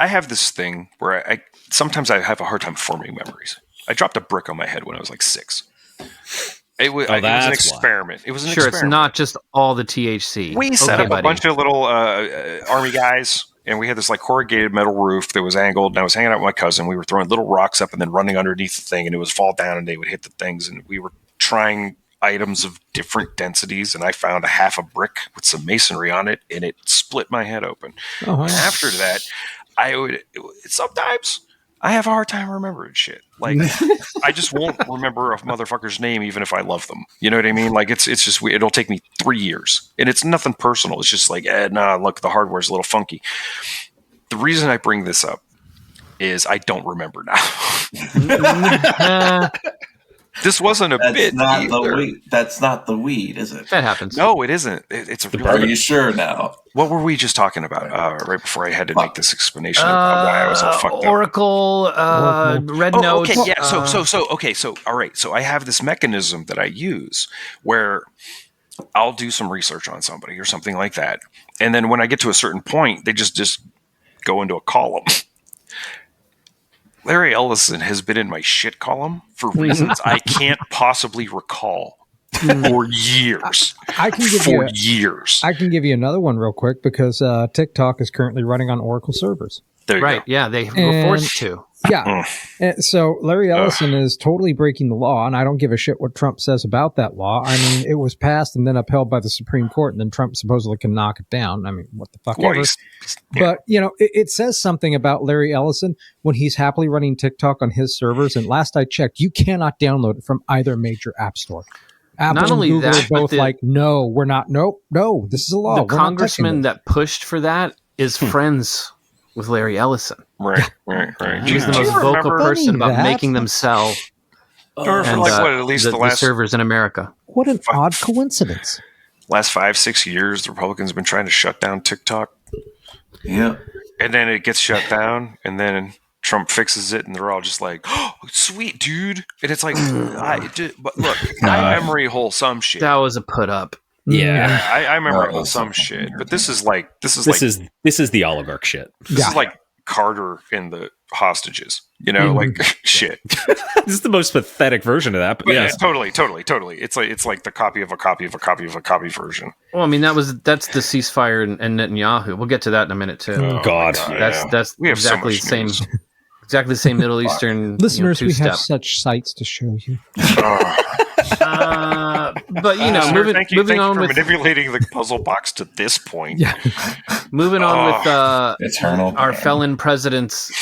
I have this thing where sometimes I have a hard time forming memories. I dropped a brick on my head when I was like 6. It was an experiment. It was an experiment. It's not just all the THC. We set up a bunch of little army guys, and we had this like corrugated metal roof that was angled, and I was hanging out with my cousin. We were throwing little rocks up and then running underneath the thing, and it would fall down, and they would hit the things, and we were trying items of different densities, and I found a half a brick with some masonry on it, and it split my head open. And after that, sometimes I have a hard time remembering shit. Like, I just won't remember a motherfucker's name even if I love them. You know what I mean? Like, it's just, it'll take me 3 years. And it's nothing personal. It's just like, look, the hardware's a little funky. The reason I bring this up is I don't remember now. This wasn't a bit either. That's not the weed, is it? That happens. No, it isn't. It's a Are you sure now? What were we just talking about right before I had to make this explanation about why I was all fucked Oracle, up? Red Note. Okay, yeah. So all right. So I have this mechanism that I use where I'll do some research on somebody or something like that, and then when I get to a certain point, they just go into a column. Larry Ellison has been in my shit column for reasons I can't possibly recall for years. I can give you another one real quick, because TikTok is currently running on Oracle servers. There you go. Yeah, they were forced to. Yeah. So Larry Ellison is totally breaking the law, and I don't give a shit what Trump says about that law. I mean, it was passed and then upheld by the Supreme Court, and then Trump supposedly can knock it down. I mean, what the fuck ever. But, it says something about Larry Ellison when he's happily running TikTok on his servers, and last I checked, you cannot download it from either major app store. Apple not only and Google that, are both like, no, we're not. No, this is a law. The congressman that pushed for that is friends with Larry Ellison. Right. He's the most vocal person about making them sell. At least the last servers in America. What an odd coincidence. Last 5-6 years, the Republicans have been trying to shut down TikTok. Yeah. And then it gets shut down, and then Trump fixes it, and they're all just like, "Oh, sweet dude!" And it's like, but look, I memory hole some shit. That was a put up. Yeah, I remember some shit, but this is the oligarch shit. This is like Carter in the hostages. You know, like shit. This is the most pathetic version of that. But yeah, totally. It's like the copy of a copy of a copy of a copy version. Well, I mean, that's the ceasefire and Netanyahu. We'll get to that in a minute too. Oh, God. That's we have exactly so much the same. Exactly the same Middle Eastern listeners. We two-step. have such sights to show you. But moving on with manipulating the puzzle box to this point. Yeah. Moving on with Eternal our pain. felon president's,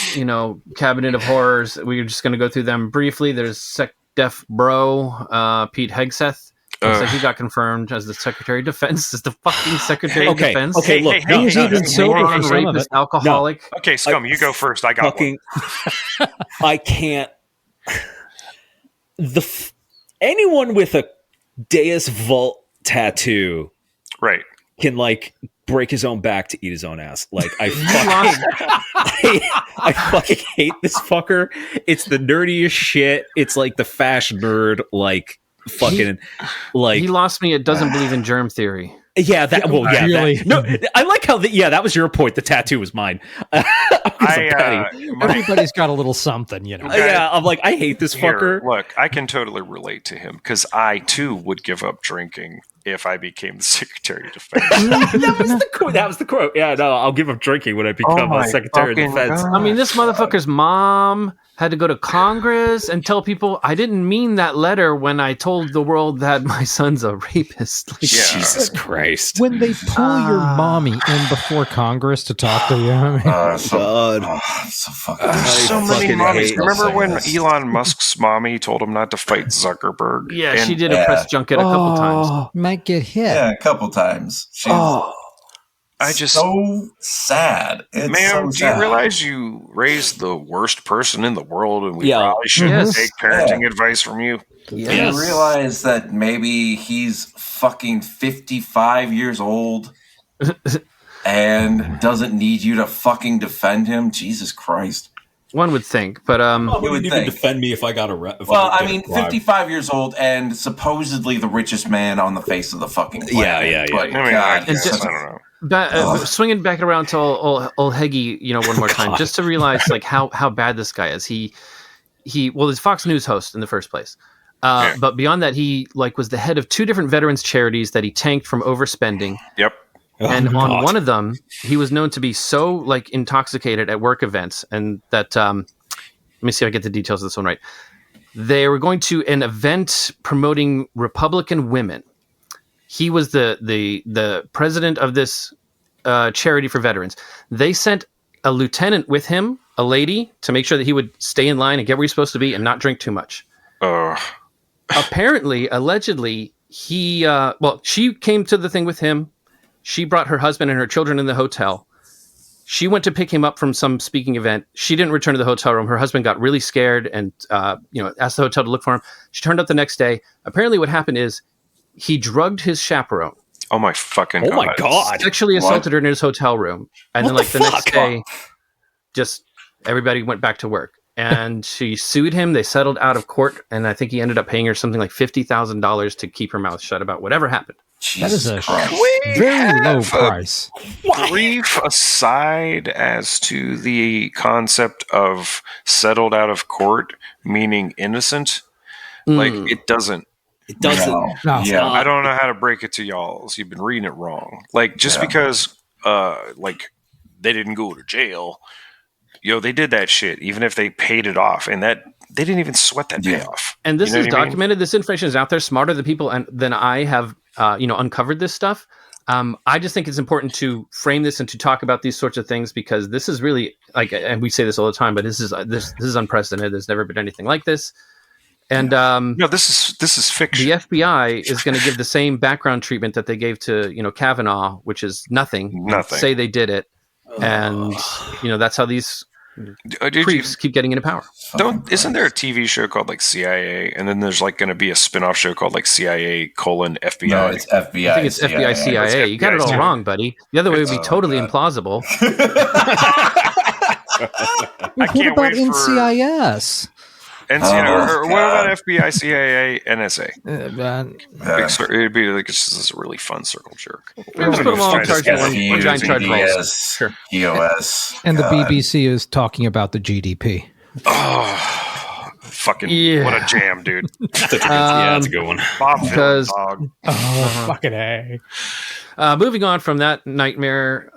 cabinet of horrors. We're just going to go through them briefly. There's SecDef Bro, Pete Hegseth. Looks like he got confirmed as the Secretary of Defense. As the fucking Secretary of Defense. Okay, look. He's even sober for some of it. Alcoholic. No. Okay, Scum, you go first. I got one. I can't. Anyone with a Deus Vult tattoo, right, can break his own back to eat his own ass. Like I fucking hate this fucker. It's the nerdiest shit. It's like the fashion nerd. He lost me. It doesn't believe in germ theory. Yeah, that. Well, yeah. Really? No, I like how. That was your point. The tattoo was mine. Everybody's got a little something, Okay. Yeah, I'm like, I hate this fucker. Look, I can totally relate to him because I too would give up drinking if I became the Secretary of Defense. That was the quote. Yeah, no, I'll give up drinking when I become a Secretary of Defense. I mean, this motherfucker's mom had to go to Congress and tell people, I didn't mean that letter when I told the world that my son's a rapist. Jesus Christ. When they pull your mommy in before Congress to talk to you. So fucking. There's so many mommies. Remember when Elon Musk's mommy told him not to fight Zuckerberg? Yeah, she did a press junket a couple times. Might get hit. Yeah, a couple times. So sad. It's ma'am, so do you sad. realize you raised the worst person in the world and we probably shouldn't take parenting advice from you? Do you realize that maybe he's fucking 55 years old and doesn't need you to fucking defend him? Jesus Christ. One would think, but you would even defend me if I got a. 55 years old and supposedly the richest man on the face of the fucking planet. Yeah. But, I don't know. Swinging back around to old Heggie, one more time, just to realize how bad this guy is. He's Fox News host in the first place, but beyond that, he was the head of two different veterans charities that he tanked from overspending. Yep. And on one of them, he was known to be so intoxicated at work events, and that let me see if I get the details of this one right. They were going to an event promoting Republican women. He was the president of this charity for veterans. They sent a lieutenant with him, a lady, to make sure that he would stay in line and get where he's supposed to be and not drink too much. Apparently, allegedly, she came to the thing with him. She brought her husband and her children in the hotel. She went to pick him up from some speaking event. She didn't return to the hotel room. Her husband got really scared and asked the hotel to look for him. She turned up the next day. Apparently, what happened is he drugged his chaperone. Oh my fucking God. Oh my God. Sexually assaulted her in his hotel room. And then the next day, just everybody went back to work. And she sued him. They settled out of court. And I think he ended up paying her something like $50,000 to keep her mouth shut about whatever happened. Jesus that is Christ. very low price. Brief aside as to the concept of settled out of court, meaning innocent. It doesn't. It doesn't. No. Yeah. I don't know how to break it to y'all. So you've been reading it wrong. Because they didn't go to jail, they did that shit, even if they paid it off, and that they didn't even sweat that payoff. And this is documented. This information is out there. Smarter than people than I have, uncovered this stuff. I just think it's important to frame this and to talk about these sorts of things because this is really and we say this all the time, but this is unprecedented. There's never been anything like this. And no, this is fiction. The FBI is going to give the same background treatment that they gave to Kavanaugh, which is nothing. Say they did it, and that's how these creeps keep getting into power. Isn't there a TV show called CIA, and then there's going to be a spin-off show called CIA: FBI? No, it's FBI. I think it's FBI CIA. You got it all wrong, buddy. The other way would be totally implausible. What about NCIS? or what about FBI, CIA, NSA? It'd be like it's just a really fun circle jerk. Just put them all in charge of one giant charge rolls. Sure. EOS. And the BBC is talking about the GDP. Oh, fucking what a jam, dude. That's a good one. Because fucking A. Moving on from that nightmare,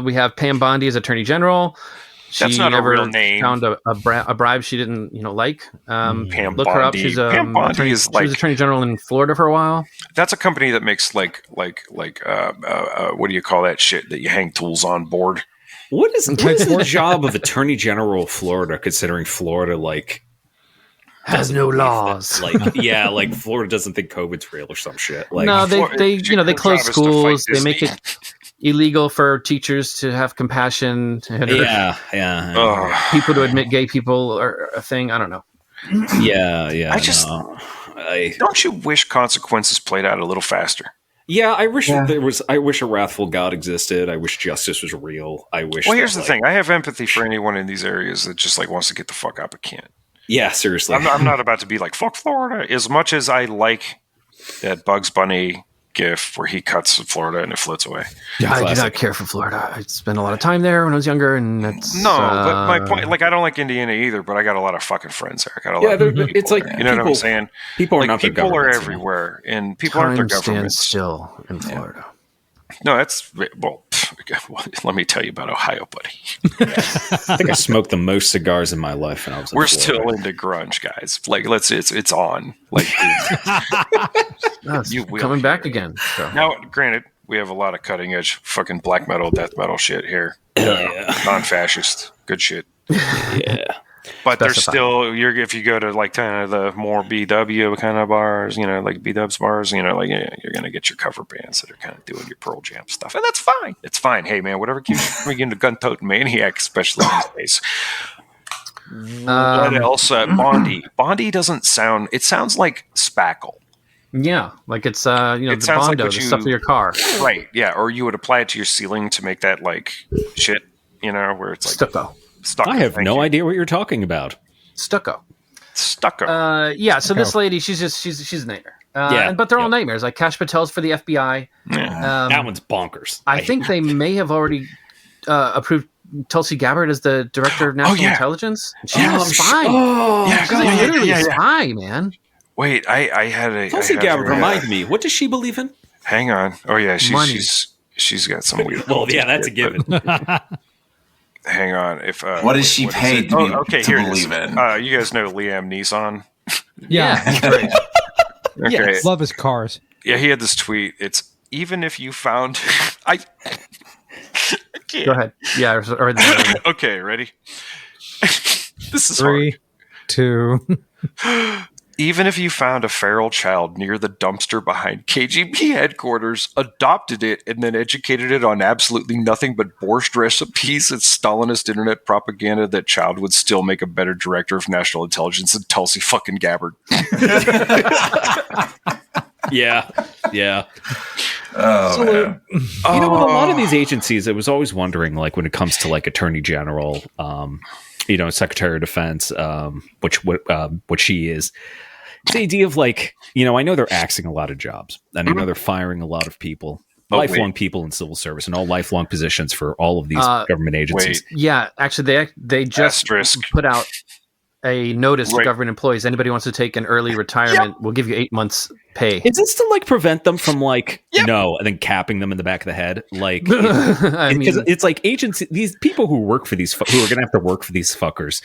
we have Pam Bondi as Attorney General. That's not a real name. Found a bribe she didn't, like. Pam Look her up. Bondi. She's Pam Bondi is she was Attorney General in Florida for a while. That's a company that makes what do you call that shit that you hang tools on board? What is the job of Attorney General of Florida? Considering Florida has no laws. Like Florida doesn't think COVID's real or some shit. Like, no, they close schools. They make it illegal for teachers to have compassion. People to admit gay people are a thing. I don't know. Yeah. Don't you wish consequences played out a little faster? Yeah, I wish I wish a wrathful God existed. I wish justice was real. I wish. Well, here's the thing. I have empathy for anyone in these areas that just wants to get the fuck out but can't. Yeah, seriously. I'm not about to be like, fuck Florida. As much as I like that Bugs Bunny gif where he cuts Florida and it floats away. Yeah, I do not care for Florida. I spent a lot of time there when I was younger, and that's but my point, I don't like Indiana either, but I got a lot of fucking friends there. I got a lot of people it's like there. You know what I'm saying? People are not their people are governments, everywhere, and people aren't their governments. Still in Florida. No, that's let me tell you about Ohio, buddy. I think I smoked the most cigars in my life, and we're still into grunge, guys. It's on. You coming back again. So. Now, granted, we have a lot of cutting edge fucking black metal, death metal shit here. Non-fascist, good shit. Yeah. But there's still if you go to kind of the more BW kind of bars, like B-dubs bars, you're gonna get your cover bands that are kind of doing your Pearl Jam stuff, and that's fine. It's fine. Hey man, whatever keeps me into gun-toting maniac, especially these days. What else? Bondi doesn't sound. It sounds like spackle. Yeah, like it's the Bondo, the stuff for your car, right? Yeah, or you would apply it to your ceiling to make that shit, where it's stucco. I have no idea what you're talking about. Stucco. Yeah. So this lady, she's a nightmare. But they're all nightmares. Like Kash Patel's for the FBI. Yeah. That one's bonkers. I think they may have already approved Tulsi Gabbard as the director of national intelligence. She's a spy. She's literally a spy, man. Wait, I had a Tulsi Gabbard. Remind me, what does she believe in? Hang on. Oh yeah, she's got some weird. Well, yeah, that's a given. Hang on. What is she paid to believe in? You guys know Liam Neeson? Yeah. Okay. Yeah, love his cars. Yeah, he had this tweet. It's even if you found I can't. Go ahead. Yeah. Okay, ready? This is 3, hard. 2. Even if you found a feral child near the dumpster behind KGB headquarters, adopted it, and then educated it on absolutely nothing but borscht recipes and Stalinist internet propaganda, that child would still make a better director of national intelligence than Tulsi fucking Gabbard. Yeah. Oh, man. With a lot of these agencies, I was always wondering, when it comes to Attorney General, Secretary of Defense, what she is. The idea of I know they're axing a lot of jobs, and I know they're firing a lot of people, lifelong people in civil service, and all lifelong positions for all of these government agencies. Yeah, actually, they just put out a notice to government employees. Anybody wants to take an early retirement, we'll give you 8 months pay. Is this to prevent them from no, and then capping them in the back of the head? It's agency. These people who work for who are going to have to work for these fuckers.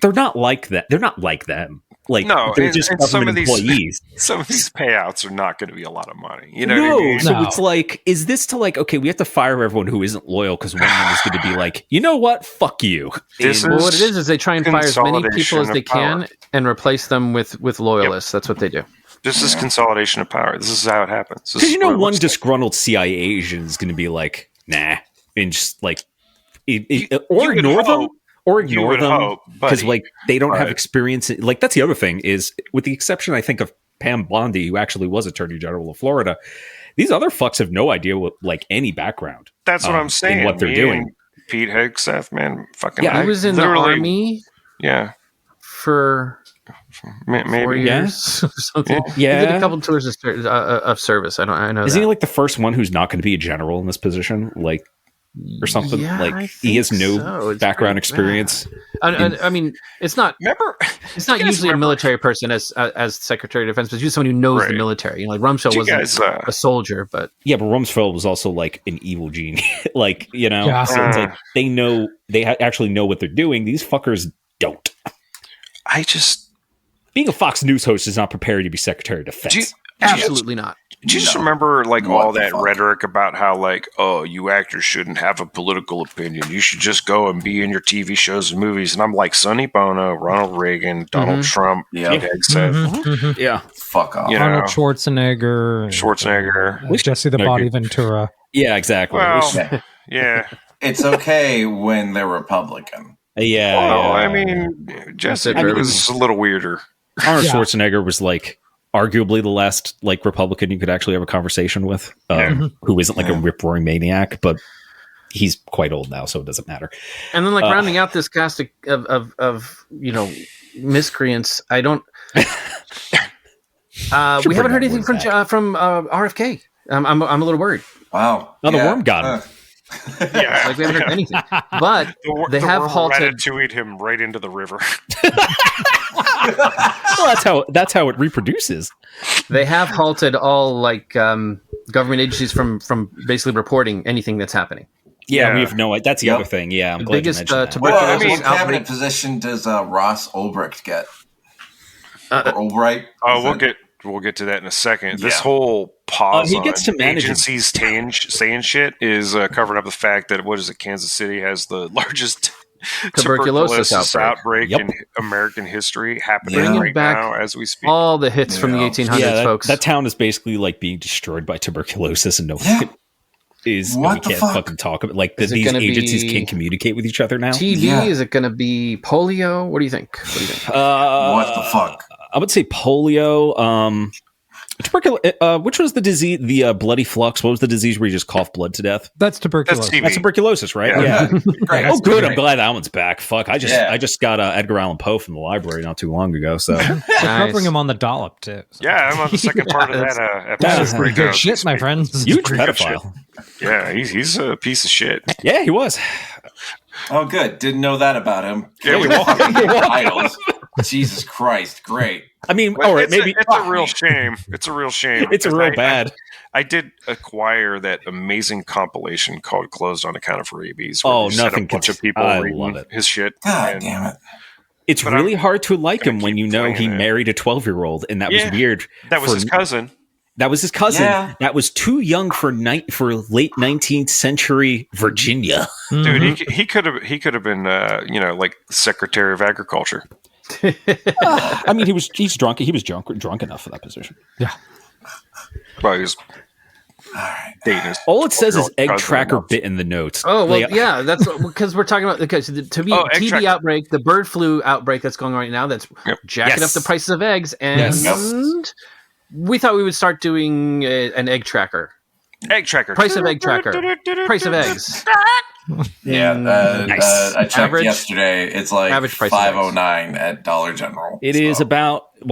They're not like that. They're not like them. No, they're just government employees. Some of these payouts are not going to be a lot of money. You know what I mean? So it's is this to okay, we have to fire everyone who isn't loyal because one of them is going to be you know what? Fuck you. What it is they try and fire as many people as they can and replace them with loyalists. That's what they do. This is consolidation of power. This is how it happens. Because one disgruntled CIA agent is going to be nah, and just or ignore them. Or ignore them because they don't have experience. That's the other thing is, with the exception, I think, of Pam Bondi, who actually was Attorney General of Florida, these other fucks have no idea what any background. That's what I'm saying. What they're doing. Pete Hegseth, man, fucking. Yeah, I was in the Army. Yeah. For Maybe. 4 years or something. Yeah. He did a couple tours of service. I know. Isn't he like the first one who's not going to be a general in this position? Like, or something? Yeah, like, he has no background experience. I mean, it's not. Remember, it's not usually a military person as Secretary of Defense, but usually someone who knows the military. You know, like Rumsfeld wasn't a soldier, but yeah, but Rumsfeld was also like an evil genius. Like, you know, Yeah. so it's like they actually know what they're doing. These fuckers don't. Being a Fox News host is not prepared to be Secretary of Defense. absolutely not. Do you just remember like all that rhetoric about how like, oh, you actors shouldn't have a political opinion. You should just go and be in your TV shows and movies. And I'm like, Sonny Bono, Ronald Reagan, Donald Trump, Hegseth. Yeah. Fuck off. Arnold Schwarzenegger. Jesse the Body Ventura. Yeah, exactly. Well, yeah. It's okay when they're Republican. Yeah. Well, I mean, Jesse was a little weirder. Arnold Schwarzenegger was like arguably the last like Republican you could actually have a conversation with, who isn't like a rip-roaring maniac, but he's quite old now, so it doesn't matter. And then like rounding out this cast of you know, miscreants, I don't. We haven't heard anything from RFK. I'm a little worried. Wow. Oh, the worm got him. Yeah, like we haven't heard anything, but they have halted. Ratatouille'd him right into the river. Well, that's how it reproduces. They have halted all like government agencies from basically reporting anything that's happening. Yeah, we have no. That's the other thing. Yeah, I'm glad you mentioned that. What cabinet position does Ross Ulbricht get? Or Albright? Oh, we'll get to that in a second. Yeah. This whole pause he gets to manage agencies saying shit is covering up the fact that Kansas City has the largest tuberculosis outbreak in American history happening right now as we speak. All the hits from the 1800s, folks. That town is basically like being destroyed by tuberculosis, and we can't fucking talk about like these agencies can't communicate with each other now. TB? Is it going to be polio? What do you think? What the fuck? I would say polio. Which was the disease? The bloody flux. What was the disease where you just cough blood to death? That's tuberculosis. That's tuberculosis, right? Yeah. Great. Oh, good. I'm glad that one's back. Fuck. I just got Edgar Allan Poe from the library not too long ago. So covering him on the dollop too. So. Yeah, I'm on the second part of that episode. That's pretty good shit, my friend. Huge pedophile. Yeah, he's a piece of shit. Yeah, he was. Oh, good. Didn't know that about him. Yeah, we walked. Jesus Christ, great. I mean, it's a real shame. It's a real shame. It's a real bad. I did acquire that amazing compilation called "Closed on Account of Rabies." Nothing! A bunch of people reading his shit. God damn it! It's really hard to like him when you know he married a 12-year-old, and that was weird. That was his cousin. That was his cousin. Yeah. That was too young for late 19th century Virginia. Dude, he could have been like Secretary of Agriculture. I mean, he's drunk. He was drunk enough for that position. Yeah. Well, he was all it says is egg tracker bit in the notes. Oh, well, yeah, that's because we're talking about the TB outbreak, the bird flu outbreak that's going on right now that's jacking up the prices of eggs. And we thought we would start doing an egg tracker. Egg tracker. Price of egg tracker. Price of eggs. Nice. I checked yesterday. It's like $5.09 at Dollar General. It is about at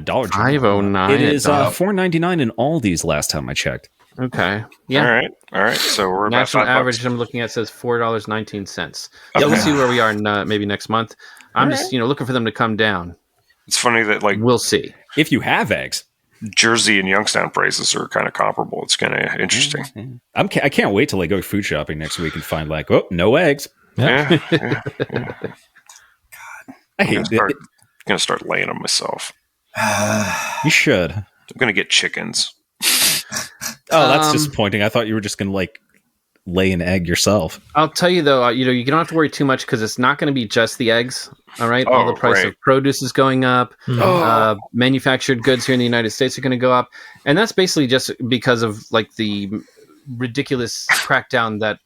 Dollar General. $5.09. It is $4.99 in Aldi's last time I checked. Okay. Yeah. All right. So we're about national $5. Average. I'm looking at says $4.19. Okay. We'll see where we are in maybe next month. I'm just looking for them to come down. It's funny that we'll see if you have eggs. Jersey and Youngstown prices are kind of comparable. It's kind of interesting. I can't wait till I go food shopping next week and find no eggs. Yeah. God, I hate it. I'm gonna start laying them myself. You should. I'm gonna get chickens. Oh, that's disappointing. I thought you were just gonna lay an egg yourself. I'll tell you though, you don't have to worry too much because it's not going to be just the eggs. All right, all the price of produce is going up. Manufactured goods here in the United States are going to go up, and that's basically just because of the ridiculous crackdown that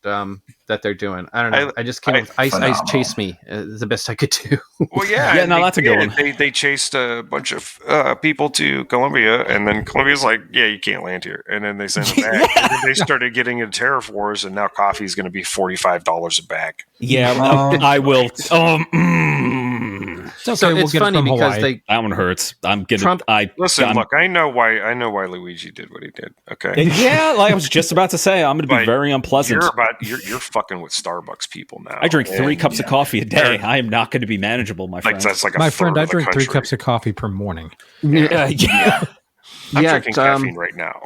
they're doing. I don't know. I just came up with Ice Chase Me. The best I could do. Well, yeah. Yeah, no, that's a good one. They chased a bunch of people to Colombia, and then Colombia's like, yeah, you can't land here. And then they sent them back. And then they started getting into tariff wars, and now coffee is going to be $45 a bag. Yeah, I will. It's So okay. it's funny because they that one hurts. I'm getting. Trump- Look, I know why Luigi did what he did. Okay. Yeah, like I was just about to say, I'm going to be But very unpleasant. You're fucking with Starbucks people now. I drink 3 cups of coffee a day. They're- I am not going to be manageable, my friend. That's like a My third friend, I of the drink 3 country. cups of coffee per morning. Yeah. I'm Yeah, drinking caffeine right now.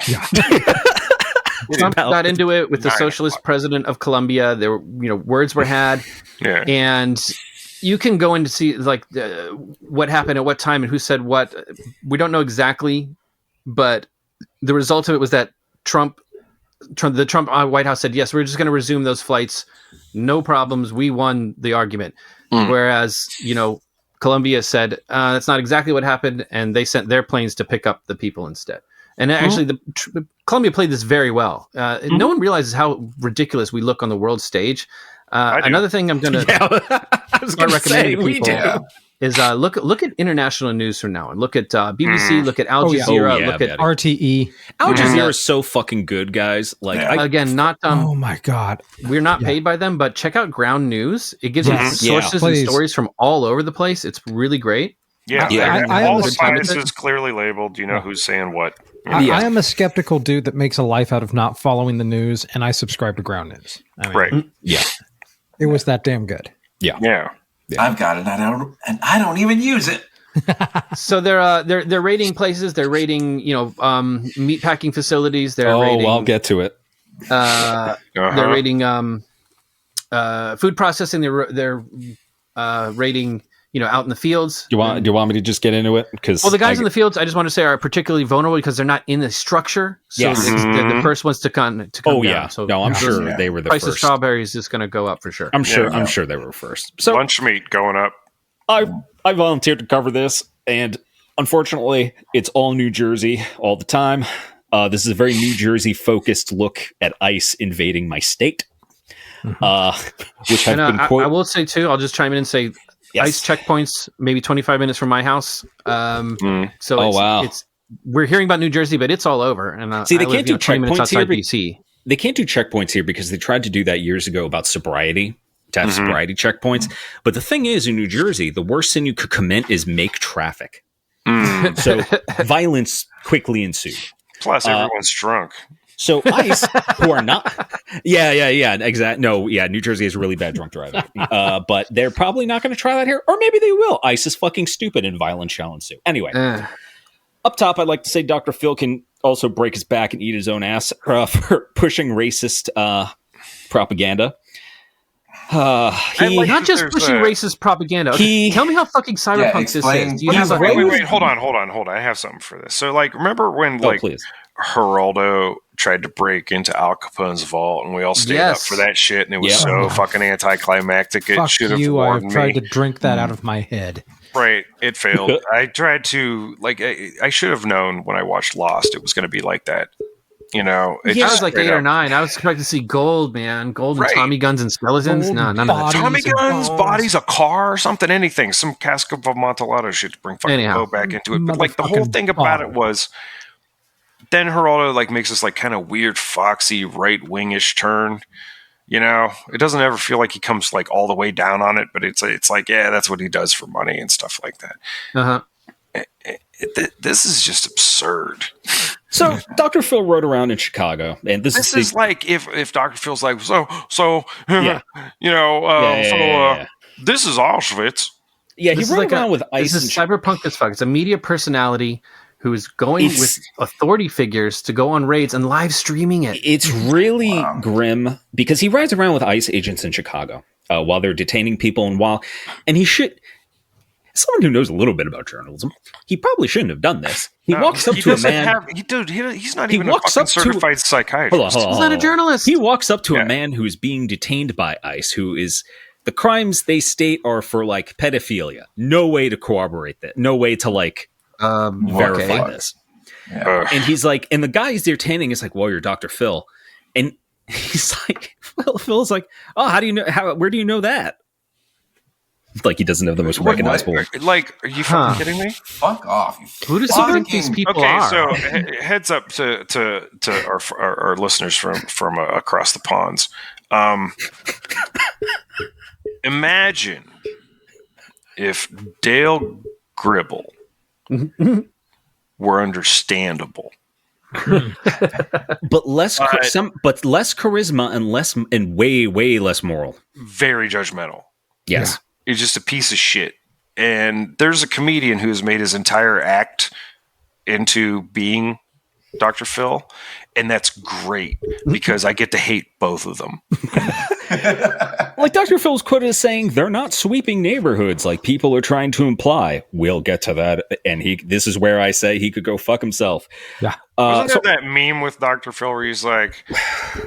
Trump got into it with the 9 socialist o'clock. president of Colombia. There were, words were had, Yeah. and you can go in to see like what happened at what time and who said what. We don't know exactly, but the result of it was that the Trump White House said, yes, we're just going to resume those flights. No problems. We won the argument. Whereas, Colombia said, that's not exactly what happened. And they sent their planes to pick up the people instead. And actually, Colombia played this very well. No one realizes how ridiculous we look on the world stage. Another thing I'm going to start recommending to people is look at international news from now on. Look at BBC, look at Al Jazeera, look at RTE. Al Jazeera is so fucking good, guys. Like, not Oh my God. we're not paid by them, but check out Ground News. It gives you sources and please. stories from all over the place. It's really great. Yeah. I all am the a- bias is clearly labeled. You know who's saying what. I am a skeptical dude that makes a life out of not following the news, and I subscribe to Ground News. I mean, Right. yeah. It was that damn good. Yeah. I've got it, and I don't even use it. So they're raiding places. They're raiding meat packing facilities. They're raiding. I'll get to it. They're raiding food processing. They're raiding out in the fields. Do you want me to just get into it? Because the guys in the fields, I just want to say, are particularly vulnerable because they're not in the structure. So Yes. the first ones to come Oh down. yeah. So No, I'm sure they were the price of first. strawberries is going to go up for sure. I'm sure they were first. So Lunch meat going up. I volunteered to cover this, and unfortunately, it's all New Jersey all the time. This is a very New Jersey focused look at ICE invading my state, which has been I will say too. I'll just chime in and say, ICE checkpoints maybe 25 minutes from my house. So we're hearing about New Jersey, but it's all over. And see, they can't do 20 minutes checkpoints outside here. DC. They can't do checkpoints here because they tried to do that years ago about sobriety. To have sobriety checkpoints. But the thing is, in New Jersey, the worst sin you could commit is make traffic. So violence quickly ensued. Plus, everyone's drunk. So ICE, who are not... Yeah, exactly. No, New Jersey is really bad drunk driving. But they're probably not going to try that here. Or maybe they will. ICE is fucking stupid and violence shall ensue. Anyway, up top, I'd like to say Dr. Phil can also break his back and eat his own ass for pushing racist propaganda. Not just pushing racist propaganda. Okay, tell me how fucking cyberpunk this is. Wait, hold on. I have something for this. So, remember when, Geraldo tried to break into Al Capone's vault, and we all stayed up for that shit, and it was so fucking anticlimactic. It should have warned me. I've tried to drink that out of my head. Right, it failed. I tried to, I should have known when I watched Lost it was going to be like that. I was like 8 or 9. I was expecting to see gold, man. Gold and Tommy guns and skeletons. No, none of that. Tommy guns, bodies, a car, something, anything. Some cask of Amontillado shit to bring fucking Poe back into it. But the whole thing about it was, then Geraldo makes this kind of weird, foxy, right-wingish turn. It doesn't ever feel like he comes all the way down on it, but it's that's what he does for money and stuff like that. This is just absurd. So Dr. Phil rode around in Chicago, and this is if Dr. Phil's this is Auschwitz. Yeah, he rode around with ICE. This is cyberpunk as fuck. It's a media personality who is going with authority figures to go on raids and live streaming it. It's really grim because he rides around with ICE agents in Chicago while they're detaining people, and he should. Someone who knows a little bit about journalism, he probably shouldn't have done this. He walks up to a man. He's not even a fucking certified psychiatrist. He's not a journalist. He walks up to a man who is being detained by ICE, who is the crimes they state are for pedophilia. No way to corroborate that. No way to verify this. Yeah. And he's and the guy he's detaining is well, you're Dr. Phil, and he's Phil's oh, how do you know? Where do you know that? He doesn't have the most recognizable. Are you fucking kidding me? Fuck off! Who does he think these people are? So heads up to our listeners from across the ponds. Imagine if Dale Gribble were understandable, but less charisma and way less moral. Very judgmental. Yes. He's just a piece of shit. And there's a comedian who's made his entire act into being Dr. Phil, and that's great because I get to hate both of them. Like Dr. Phil's quoted as saying, "They're not sweeping neighborhoods like people are trying to imply." We'll get to that, and this is where I say he could go fuck himself. Yeah. Wasn't there that meme with Dr. Phil where he's like,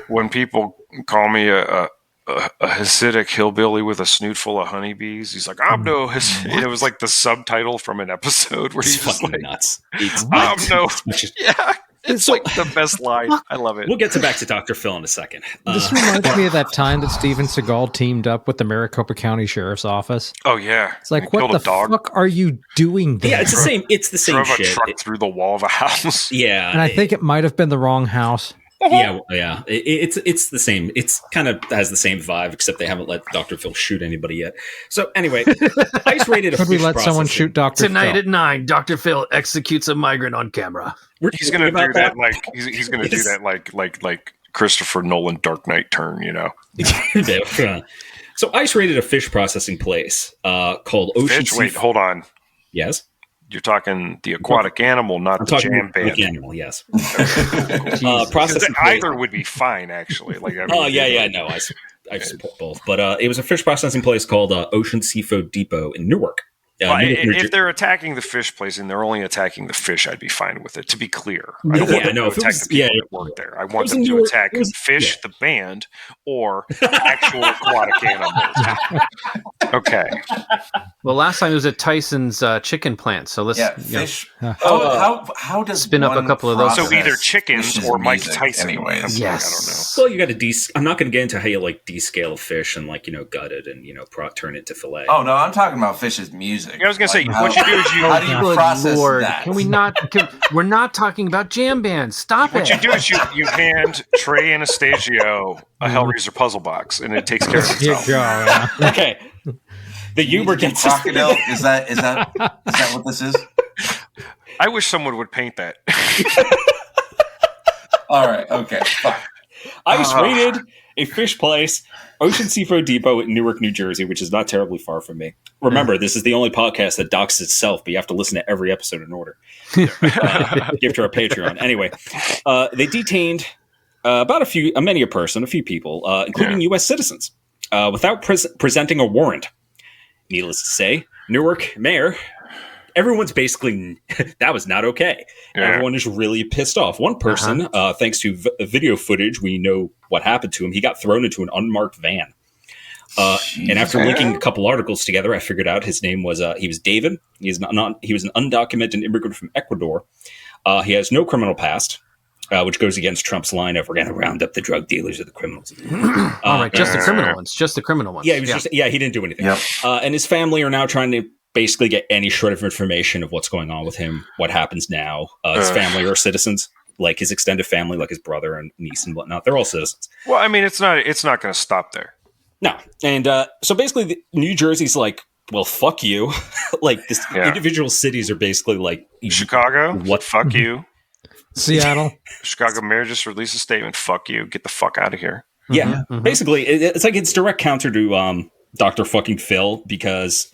when people call me a Hasidic hillbilly with a snoot full of honeybees, he's like, "I'm no Hasidic." It was like the subtitle from an episode where he's just fucking like, nuts. "I'm no." Yeah. It's like the best line. I love it. We'll get back to Dr. Phil in a second. This reminds me of that time that Steven Seagal teamed up with the Maricopa County Sheriff's Office. Oh yeah, it's like, what the fuck are you doing there? Yeah, it's the same. It's the same drove shit. A truck through the wall of a house. Yeah, and I think it might have been the wrong house. Yeah. It's the same. It's kind of has the same vibe, except they haven't let Dr. Phil shoot anybody yet. So anyway, ICE raided a Could we let someone shoot Dr. Tonight Phil? at 9, Dr. Phil executes a migrant on camera. He's going to do that like he's going to do that like Christopher Nolan Dark Knight turn, you know. So ICE raided a fish processing place called Ocean. Wait, hold on. Yes. You're talking the aquatic animal, not the jam band. Animal, yes. Either would be fine, actually. Like, no, I support both. But it was a fish processing place called Ocean Seafood Depot in Newark. If they're attacking the fish place and they're only attacking the fish, I'd be fine with it. To be clear, I don't want them to attack the people that work there. I want them to attack fish, the band, or actual aquatic animals. Okay. Well, last time it was at Tyson's chicken plant, so let's fish. How does spin up a couple of those? So either chickens or Mike Tyson. Anyways, yes. I don't know. Well, you got to I'm not going to get into how you descale a fish and gut it and turn it to fillet. Oh no, I'm talking about fish's music. I was going to say, what you do is how do you process that? Can we not? We're not talking about jam bands. Stop it. What you do is you hand Trey Anastasio a Hellraiser puzzle box, and it takes care of itself. Okay. The Uber gets crocodile. Is that what this is? I wish someone would paint that. All right. Okay. Fine. ICE raided a fish place, Ocean Seafood Depot in Newark, New Jersey, which is not terribly far from me. Remember, this is the only podcast that docs itself, but you have to listen to every episode in order. Give to our Patreon. Anyway, they detained about a few people, including U.S. citizens, without presenting a warrant. Needless to say, Newark mayor, everyone's basically, that was not okay. Yeah. Everyone is really pissed off. One person, thanks to video footage, we know what happened to him. He got thrown into an unmarked van. And after linking a couple articles together, I figured out his name was, he was David. He was an undocumented immigrant from Ecuador. He has no criminal past, which goes against Trump's line of, we're going to round up the drug dealers or the criminals. All right, just the criminal ones. Just the criminal ones. Yeah, he didn't do anything. Yep. And his family are now trying to basically get any shred of information of what's going on with him, what happens now. His family are citizens, like his extended family, like his brother and niece and whatnot. They're all citizens. Well, I mean, it's not going to stop there. No. And so basically New Jersey's like, well, fuck you. Like this individual cities are basically like Chicago, what? Fuck you. Seattle. Chicago mayor just released a statement. Fuck you. Get the fuck out of here. Yeah. Mm-hmm. Basically, it's like it's direct counter to Dr. fucking Phil because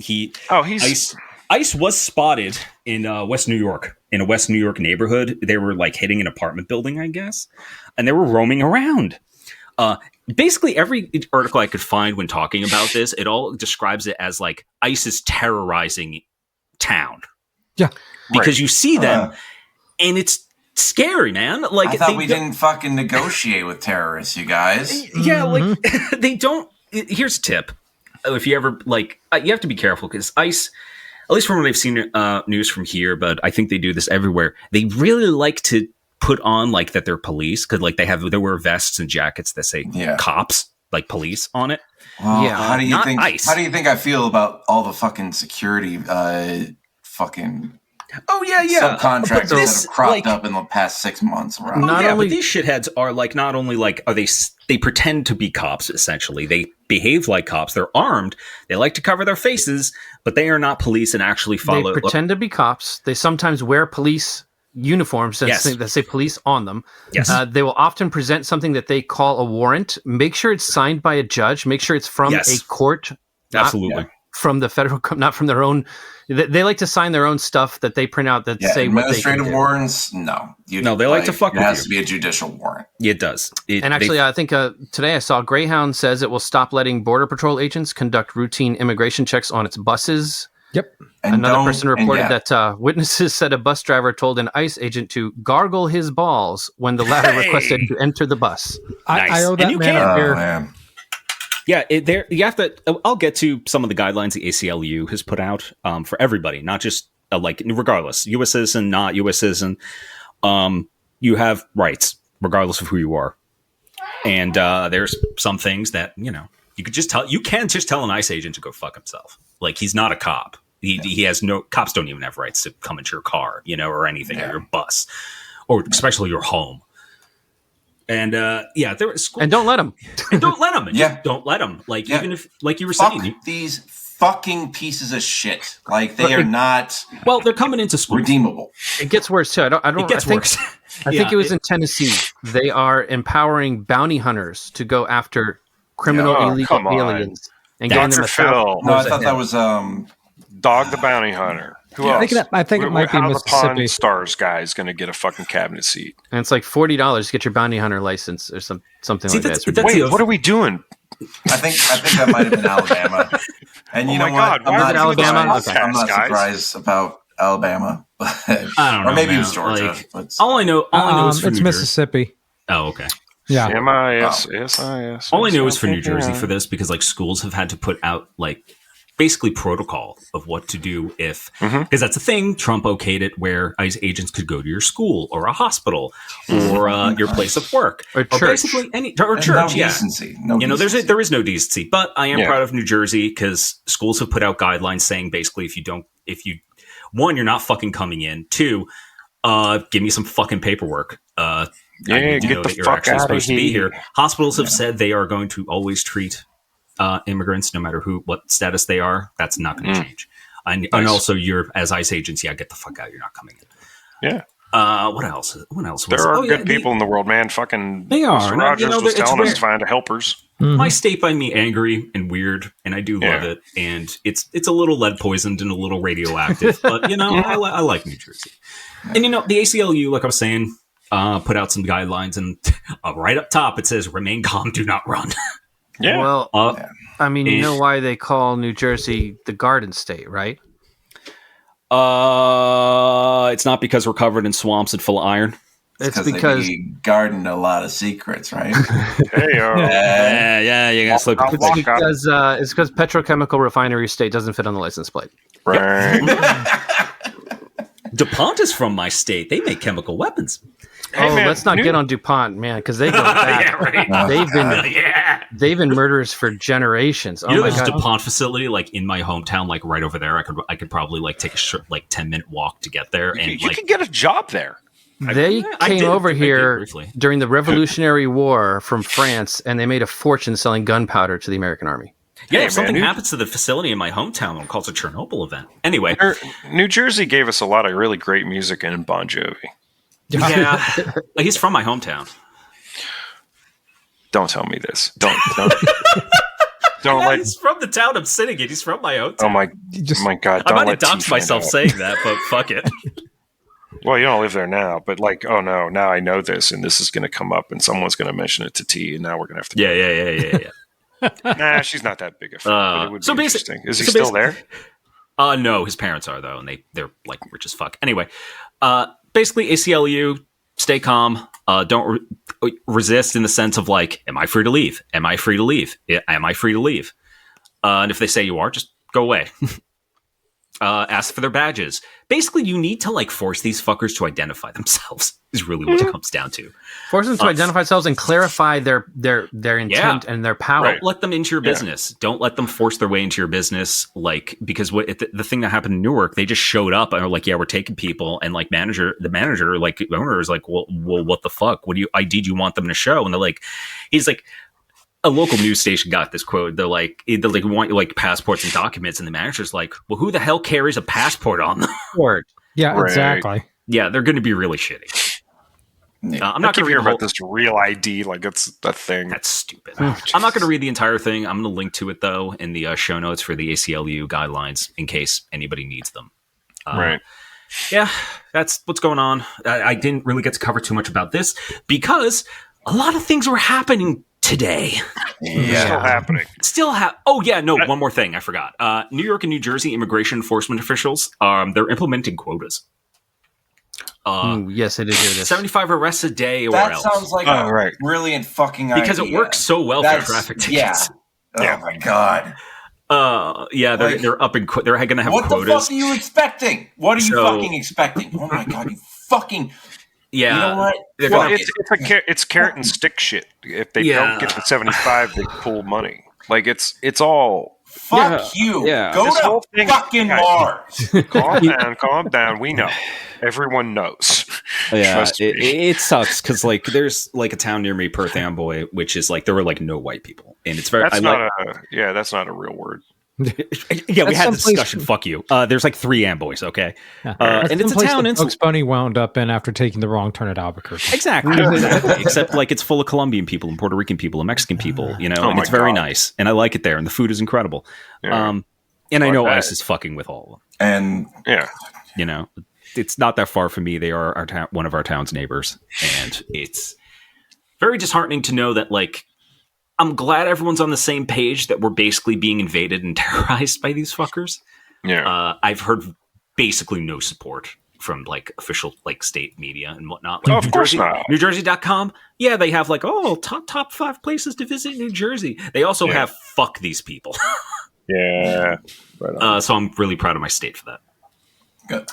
ICE was spotted in West New York, in a West New York neighborhood. They were like hitting an apartment building, I guess, and they were roaming around. Basically, every article I could find when talking about this, it all describes it as like ICE is terrorizing town. Yeah, because you see them, and it's scary, man. Like I thought we didn't fucking negotiate with terrorists, you guys. Yeah, like they don't. Here's a tip: if you ever you have to be careful because ICE, at least from what I've seen news from here, but I think they do this everywhere. They really like to put on like that they're police because like they wear vests and jackets that say cops, like police on it. Well, how do you think? ICE. How do you think I feel about all the fucking security fucking? Oh yeah. Subcontractors that have cropped up in the past 6 months around. But these shitheads are like not only like are they pretend to be cops essentially. They behave like cops. They're armed. They like to cover their faces, but they are not police and actually follow. They pretend to be cops. They sometimes wear police uniforms that say police on them. Yes. They will often present something that they call a warrant. Make sure it's signed by a judge. Make sure it's from a court. Absolutely. From the federal, not from their own. They like to sign their own stuff that they print out that say what they can do. Administrative warrants, no. They like to fuck with you. It has to be a judicial warrant. It does. And actually, I think today I saw Greyhound says it will stop letting Border Patrol agents conduct routine immigration checks on its buses. Yep. And another person reported that witnesses said a bus driver told an ICE agent to gargle his balls when the latter requested to enter the bus. Nice. I owe that man a beer. Man. Yeah, you have to. I'll get to some of the guidelines the ACLU has put out for everybody, not just regardless, U.S. citizen, not U.S. citizen. You have rights regardless of who you are, and there's some things that you could just tell. You can just tell an ICE agent to go fuck himself. Like he's not a cop. He has no. Cops don't even have rights to come into your car, or anything, or your bus, or especially your home. And there was school. And don't let them. And don't let them. And just don't let them. Like even if, like you were saying, these fucking pieces of shit. Like they are not. Well, they're coming into school. Redeemable. It gets worse too. It gets worse. I think it was in Tennessee. They are empowering bounty hunters to go after criminal illegal aliens and getting them a Phil. No, I thought that was Dog the Bounty Hunter. Who else? I think it might be Mississippi. How the Pawn Stars guy is going to get a fucking cabinet seat. And it's like $40 to get your bounty hunter license or something like that. Wait, what are we doing? I think that might have been Alabama. And you know what? I'm not surprised about Alabama. I don't know. Or maybe it was Georgia. All I know is it's Mississippi. Oh, okay. Yeah. MISSIS. All I know is for New Jersey for this because schools have had to put out basically protocol of what to do if, because that's a thing. Trump okayed it where ICE agents could go to your school or a hospital or your place of work or church, basically or church. No decency. No decency. There is no decency, but I am proud of New Jersey because schools have put out guidelines saying basically one, you're not fucking coming in. Two, give me some fucking paperwork. Get the fuck out of here. Hospitals have said they are going to always treat immigrants, no matter what status they are. That's not going to change. And also, you're as ICE agents, get the fuck out. You're not coming in. Yeah. What else? There are good people in the world, man. Fucking they are. Mr. Rogers was telling us to find helpers. My state by me angry and weird, and I do love it. And it's a little lead poisoned and a little radioactive, but I like New Jersey. And the ACLU, like I was saying, put out some guidelines, and right up top it says "Remain calm, do not run." Yeah. Well, I mean, you know why they call New Jersey the Garden State, right? It's not because we're covered in swamps and full of iron. It's because they garden a lot of secrets, right? Yeah, you gotta slip. It's because petrochemical refinery state doesn't fit on the license plate. Right. DuPont is from my state. They make chemical weapons. Let's not get on DuPont, man, because they go back. They've been murderers for generations. There's a DuPont facility in my hometown, right over there. I could probably take a short 10-minute walk to get there. And you could get a job there. They came over here during the Revolutionary War from France, and they made a fortune selling gunpowder to the American army. Yeah, if something happens to the facility in my hometown, we'll call it a Chernobyl event. Anyway. New Jersey gave us a lot of really great music in Bon Jovi. Yeah. He's from my hometown. Don't tell me this. Don't he's from the town I'm sitting in. He's from my hometown. Oh my God. I might have doxed myself saying that, but fuck it. Well, you don't live there now, but now I know this, and this is going to come up, and someone's going to mention it to T, and now we're going to have to. Yeah. Nah, she's not that big a fan. But it would be interesting. Is he still there? No, his parents are though, and they're rich as fuck. Anyway, basically ACLU, stay calm. Don't resist in the sense of am I free to leave? Am I free to leave? Am I free to leave? And if they say you are, just go away. Ask for their badges. Basically, you need to force these fuckers to identify themselves. Is really what it comes down to. Force them to identify themselves and clarify their intent and their power. Don't let them into your business. Don't let them force their way into your business. Because the thing that happened in Newark, they just showed up and were like, "Yeah, we're taking people." And the manager, the owner is like, "Well, what the fuck? What ID do you want them to show?" And they're like, he's like, a local news station got this quote. They're like, we want like passports and documents, and the manager's like, well, who the hell carries a passport on them? Yeah, Right. exactly. Yeah, they're going to be really shitty. I'm not going to hear read about this real ID like it's a thing. That's stupid. I'm not going to read the entire thing. I'm going to link to it though in the show notes for the ACLU guidelines in case anybody needs them. Right. Yeah, that's what's going on. I didn't really get to cover too much about this because a lot of things were happening today. Still happening. Oh yeah, no. One more thing I forgot. New York and New Jersey immigration enforcement officials, they're implementing quotas. Yes, it is. 75 arrests a day or That else. sounds like a brilliant fucking idea. Because it works so well for traffic tickets. Yeah. Oh my god. They're up in. They're going to have what quotas. What the fuck are you expecting? What are you fucking expecting? Oh my god, you fucking. Yeah. You know what? Well, it's carrot and stick shit. If they don't get to 75, they pull money. Like it's all. Fuck you. Yeah. Go to fucking Mars. Calm down. We know. Everyone knows. Yeah, it sucks because like there's like a town near me, Perth Amboy, which is like there were like no white people, and it's very. That's not a real word. Yeah, we had this discussion. Fuck you. There's like 3 Amboys, okay, and it's a town. That Bugs Bunny wound up in after taking the wrong turn at Albuquerque. Exactly. Except like it's full of Colombian people and Puerto Rican people and Mexican people, you know, and it's very nice, and I like it there, and the food is incredible. Yeah. And I know ICE is fucking with all of them, And you know. It's not that far from me. They are one of our town's neighbors, and it's very disheartening to know that. Like, I'm glad everyone's on the same page that we're basically being invaded and terrorized by these fuckers. Yeah, I've heard basically no support from like official like state media and whatnot. Like, of course not. NewJersey.com. Yeah, they have like top 5 places to visit in New Jersey. They also have fuck these people. Yeah, right so I'm really proud of my state for that. good.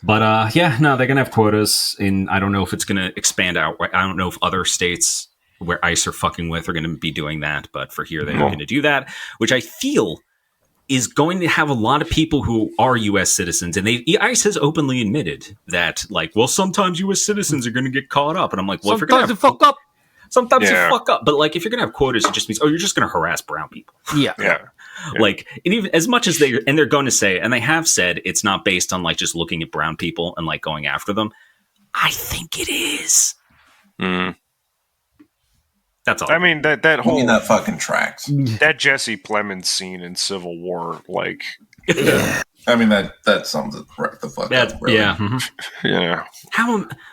But they're going to have quotas, and I don't know if it's going to expand out. I don't know if other states where ICE are fucking with are going to be doing that, but for here, they're going to do that, which I feel is going to have a lot of people who are U.S. citizens, and ICE has openly admitted that, like, well, sometimes U.S. citizens are going to get caught up, and I'm like, well, Sometimes you fuck up. Sometimes you fuck up, but like if you're going to have quotas, it just means you're just going to harass brown people. Yeah. Like, and even as much as they're going to say, and they have said, it's not based on like just looking at brown people and like going after them. I think it is. That's all. I mean that whole that fucking tracks. That Jesse Plemons scene in Civil War, like. I mean that sums it right the fuck up. Really. Yeah. Yeah.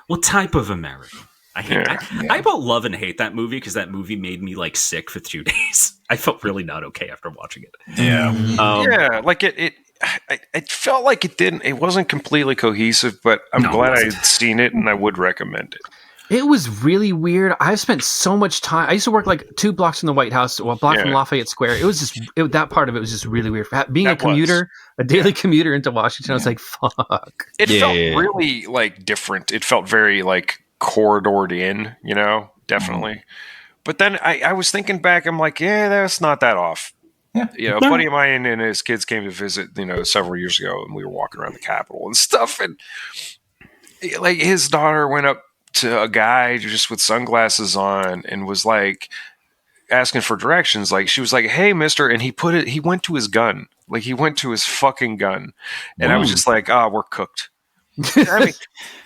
What type of America? I both love and hate that movie because that movie made me like sick for 2 days. I felt really not okay after watching it. Yeah. Like it felt like it wasn't completely cohesive, but I'm glad I'd seen it and I would recommend it. It was really weird. I've spent so much time. I used to work like 2 blocks from the White House, a block from Lafayette Square. It was just that part of it was just really weird. Being a commuter, a daily commuter into Washington, I was like, fuck. It felt really like different. It felt very like corridored in, you know, definitely. But then I was thinking back, I'm like, that's not that off. Yeah. You know, a buddy of mine and his kids came to visit, you know, several years ago, and we were walking around the Capitol and stuff, and like his daughter went up to a guy just with sunglasses on and was like asking for directions. Like she was like, "Hey, mister," and he went to his gun. Like he went to his fucking gun. And I was just like, we're cooked. I mean,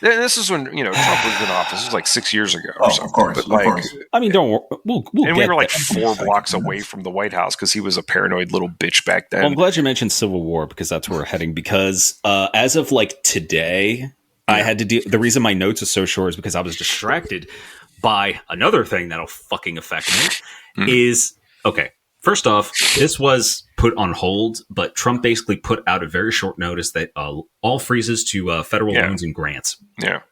this is when, you know, Trump was in office. This was like 6 years ago or something. Of course, but like, I mean, don't worry. We'll and we were like that. 4 blocks away from the White House because he was a paranoid little bitch back then. Well, I'm glad you mentioned Civil War because that's where we're heading. Because as of like today, I had to deal. The reason my notes are so short is because I was distracted by another thing that'll fucking affect me. Is okay. First off, this was put on hold, but Trump basically put out a very short notice that all freezes to federal loans and grants. Yeah.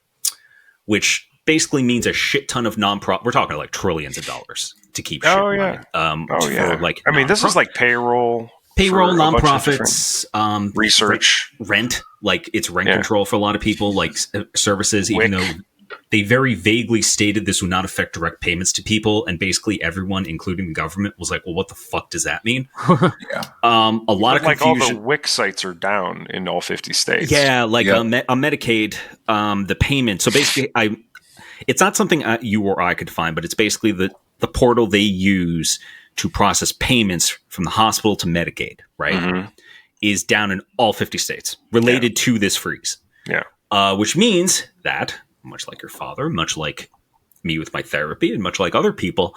Which basically means a shit ton of nonprofit. We're talking like trillions of dollars to keep shit running. Like, I mean, this is like payroll, nonprofits, research, rent. Like it's rent control for a lot of people, like services, even though they very vaguely stated this would not affect direct payments to people. And basically everyone, including the government, was like, well, what the fuck does that mean? A lot of confusion. Like all the WIC sites are down in all 50 states. Yeah, like on Medicaid, the payment. So basically, it's not something you or I could find, but it's basically the the portal they use to process payments from the hospital to Medicaid, right, is down in all 50 states related to this freeze. Yeah. Which means that, much like your father, much like me with my therapy, and much like other people,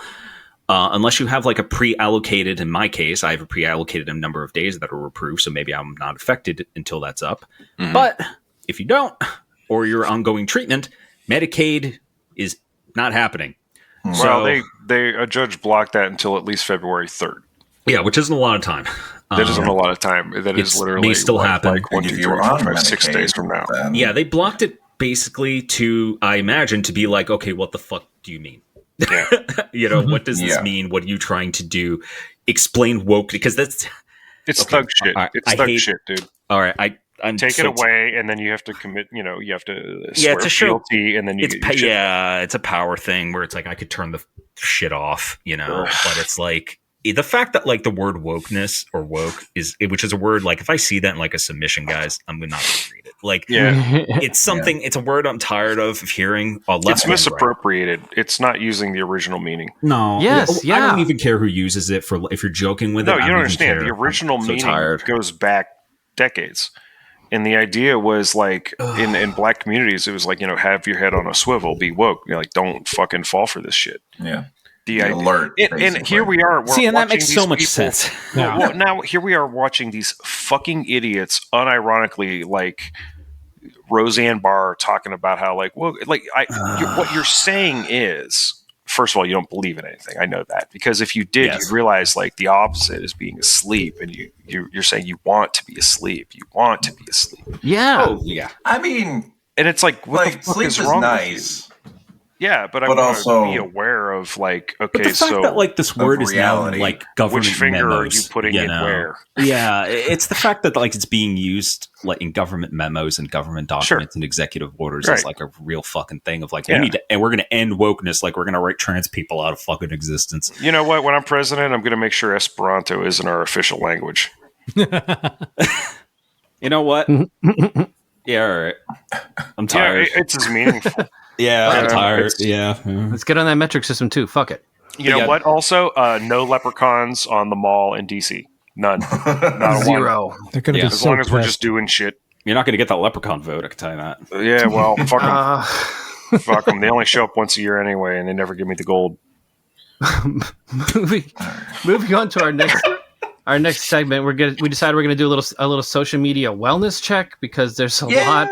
unless you have like a pre-allocated, in my case, I have a pre-allocated number of days that are approved, so maybe I'm not affected until that's up. But if you don't, or your ongoing treatment, Medicaid is not happening. Well, a judge blocked that until at least February 3rd. Yeah, which isn't a lot of time. That isn't a lot of time. That is literally may still happen. Like 1, 2, 3, 4, 5, 6 days from now. Yeah, they blocked it basically to, I imagine, to be like, okay, what the fuck do you mean? Yeah. What does this mean? What are you trying to do? Explain woke, because it's thug shit. It's thug shit, dude. All right, I'm take it away, and then you have to commit. You have to swear it's a fealty, and then you it's a power thing where it's like I could turn the shit off, but it's like the fact that like the word wokeness or woke which is a word, like if I see that in like a submission, guys, I'm not gonna read it. Like, it's something. It's a word I'm tired of hearing. It's misappropriated. Right. It's not using the original meaning. No. Yes. I don't even care who uses it for. If you're joking with it, no, you don't understand. The original meaning goes back decades, and the idea was like in black communities, it was like have your head on a swivel, be woke. Like, don't fucking fall for this shit. Yeah. The alert, and here we are. See, and that makes so much sense. Now here we are watching these fucking idiots, unironically, like Roseanne Barr talking about how what you're saying is, first of all, you don't believe in anything. I know that, because if you did, you'd realize like the opposite is being asleep, and you're saying you want to be asleep. You want to be asleep. Yeah. Oh, yeah. I mean, and it's like, what the fuck sleep is wrong nice. With you? Yeah, but I want to be aware of like, okay, but the fact that like this word is now in, like government which finger memos, are you putting in where? Yeah, it's the fact that like it's being used like in government memos and government documents and executive orders as like a real fucking thing of like we need to, and we're going to end wokeness, like we're going to write trans people out of fucking existence. You know what? When I'm president, I'm going to make sure Esperanto isn't our official language. You know what? Yeah, all right. I'm tired. Yeah, it's as meaningful. Yeah, I'm tired. Yeah. Let's get on that metric system too. Fuck it. You know what? Also, no leprechauns on the mall in DC. None. Not Zero. They're going to be as long as we're just doing shit. You're not going to get that leprechaun vote, I can tell you that. Yeah, well, fuck them. Fuck them. They only show up once a year anyway, and they never give me the gold. Moving on to our next segment, we decided we're gonna do a little social media wellness check, because there's a lot.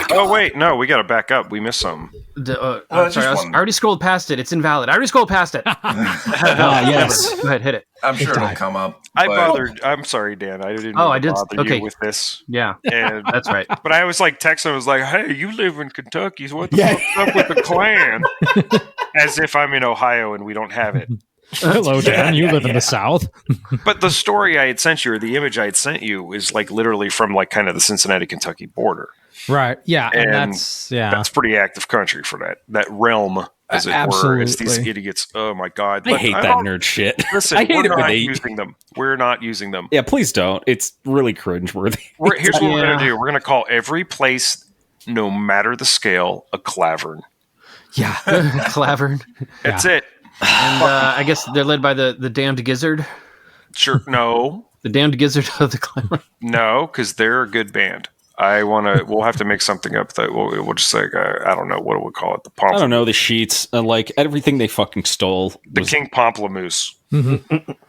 Oh wait, no, we got to back up. We missed some. Sorry, I already scrolled past it. It's invalid. I already scrolled past it. Yes. Go ahead, hit it. I'm sure it'll come up. I'm sorry, Dan. I didn't. Bother you with this. Yeah, and that's right. But I was like texting. I was like, "Hey, you live in Kentucky. So what the fuck's up with the Klan?" As if I'm in Ohio and we don't have it. Hello, Dan. You live in the South. But the story I had sent you, or the image I had sent you, is like literally from like kind of the Cincinnati-Kentucky border. Right. Yeah. And that's pretty active country for that realm, as it were. It's these idiots. Oh my God. I hate that nerd shit. Listen, we're not using them. We're not using them. Yeah, please don't. It's really cringeworthy. Here's what we're going to do. We're going to call every place, no matter the scale, a clavern. Yeah. Clavern. That's it. And I guess they're led by the damned gizzard. Sure. No. The damned gizzard of the clavern. No, because they're a good band. We'll have to make something up that we'll just like, I don't know, what do we call it? I don't know, the sheets, like everything they fucking stole. The King Pomplamoose,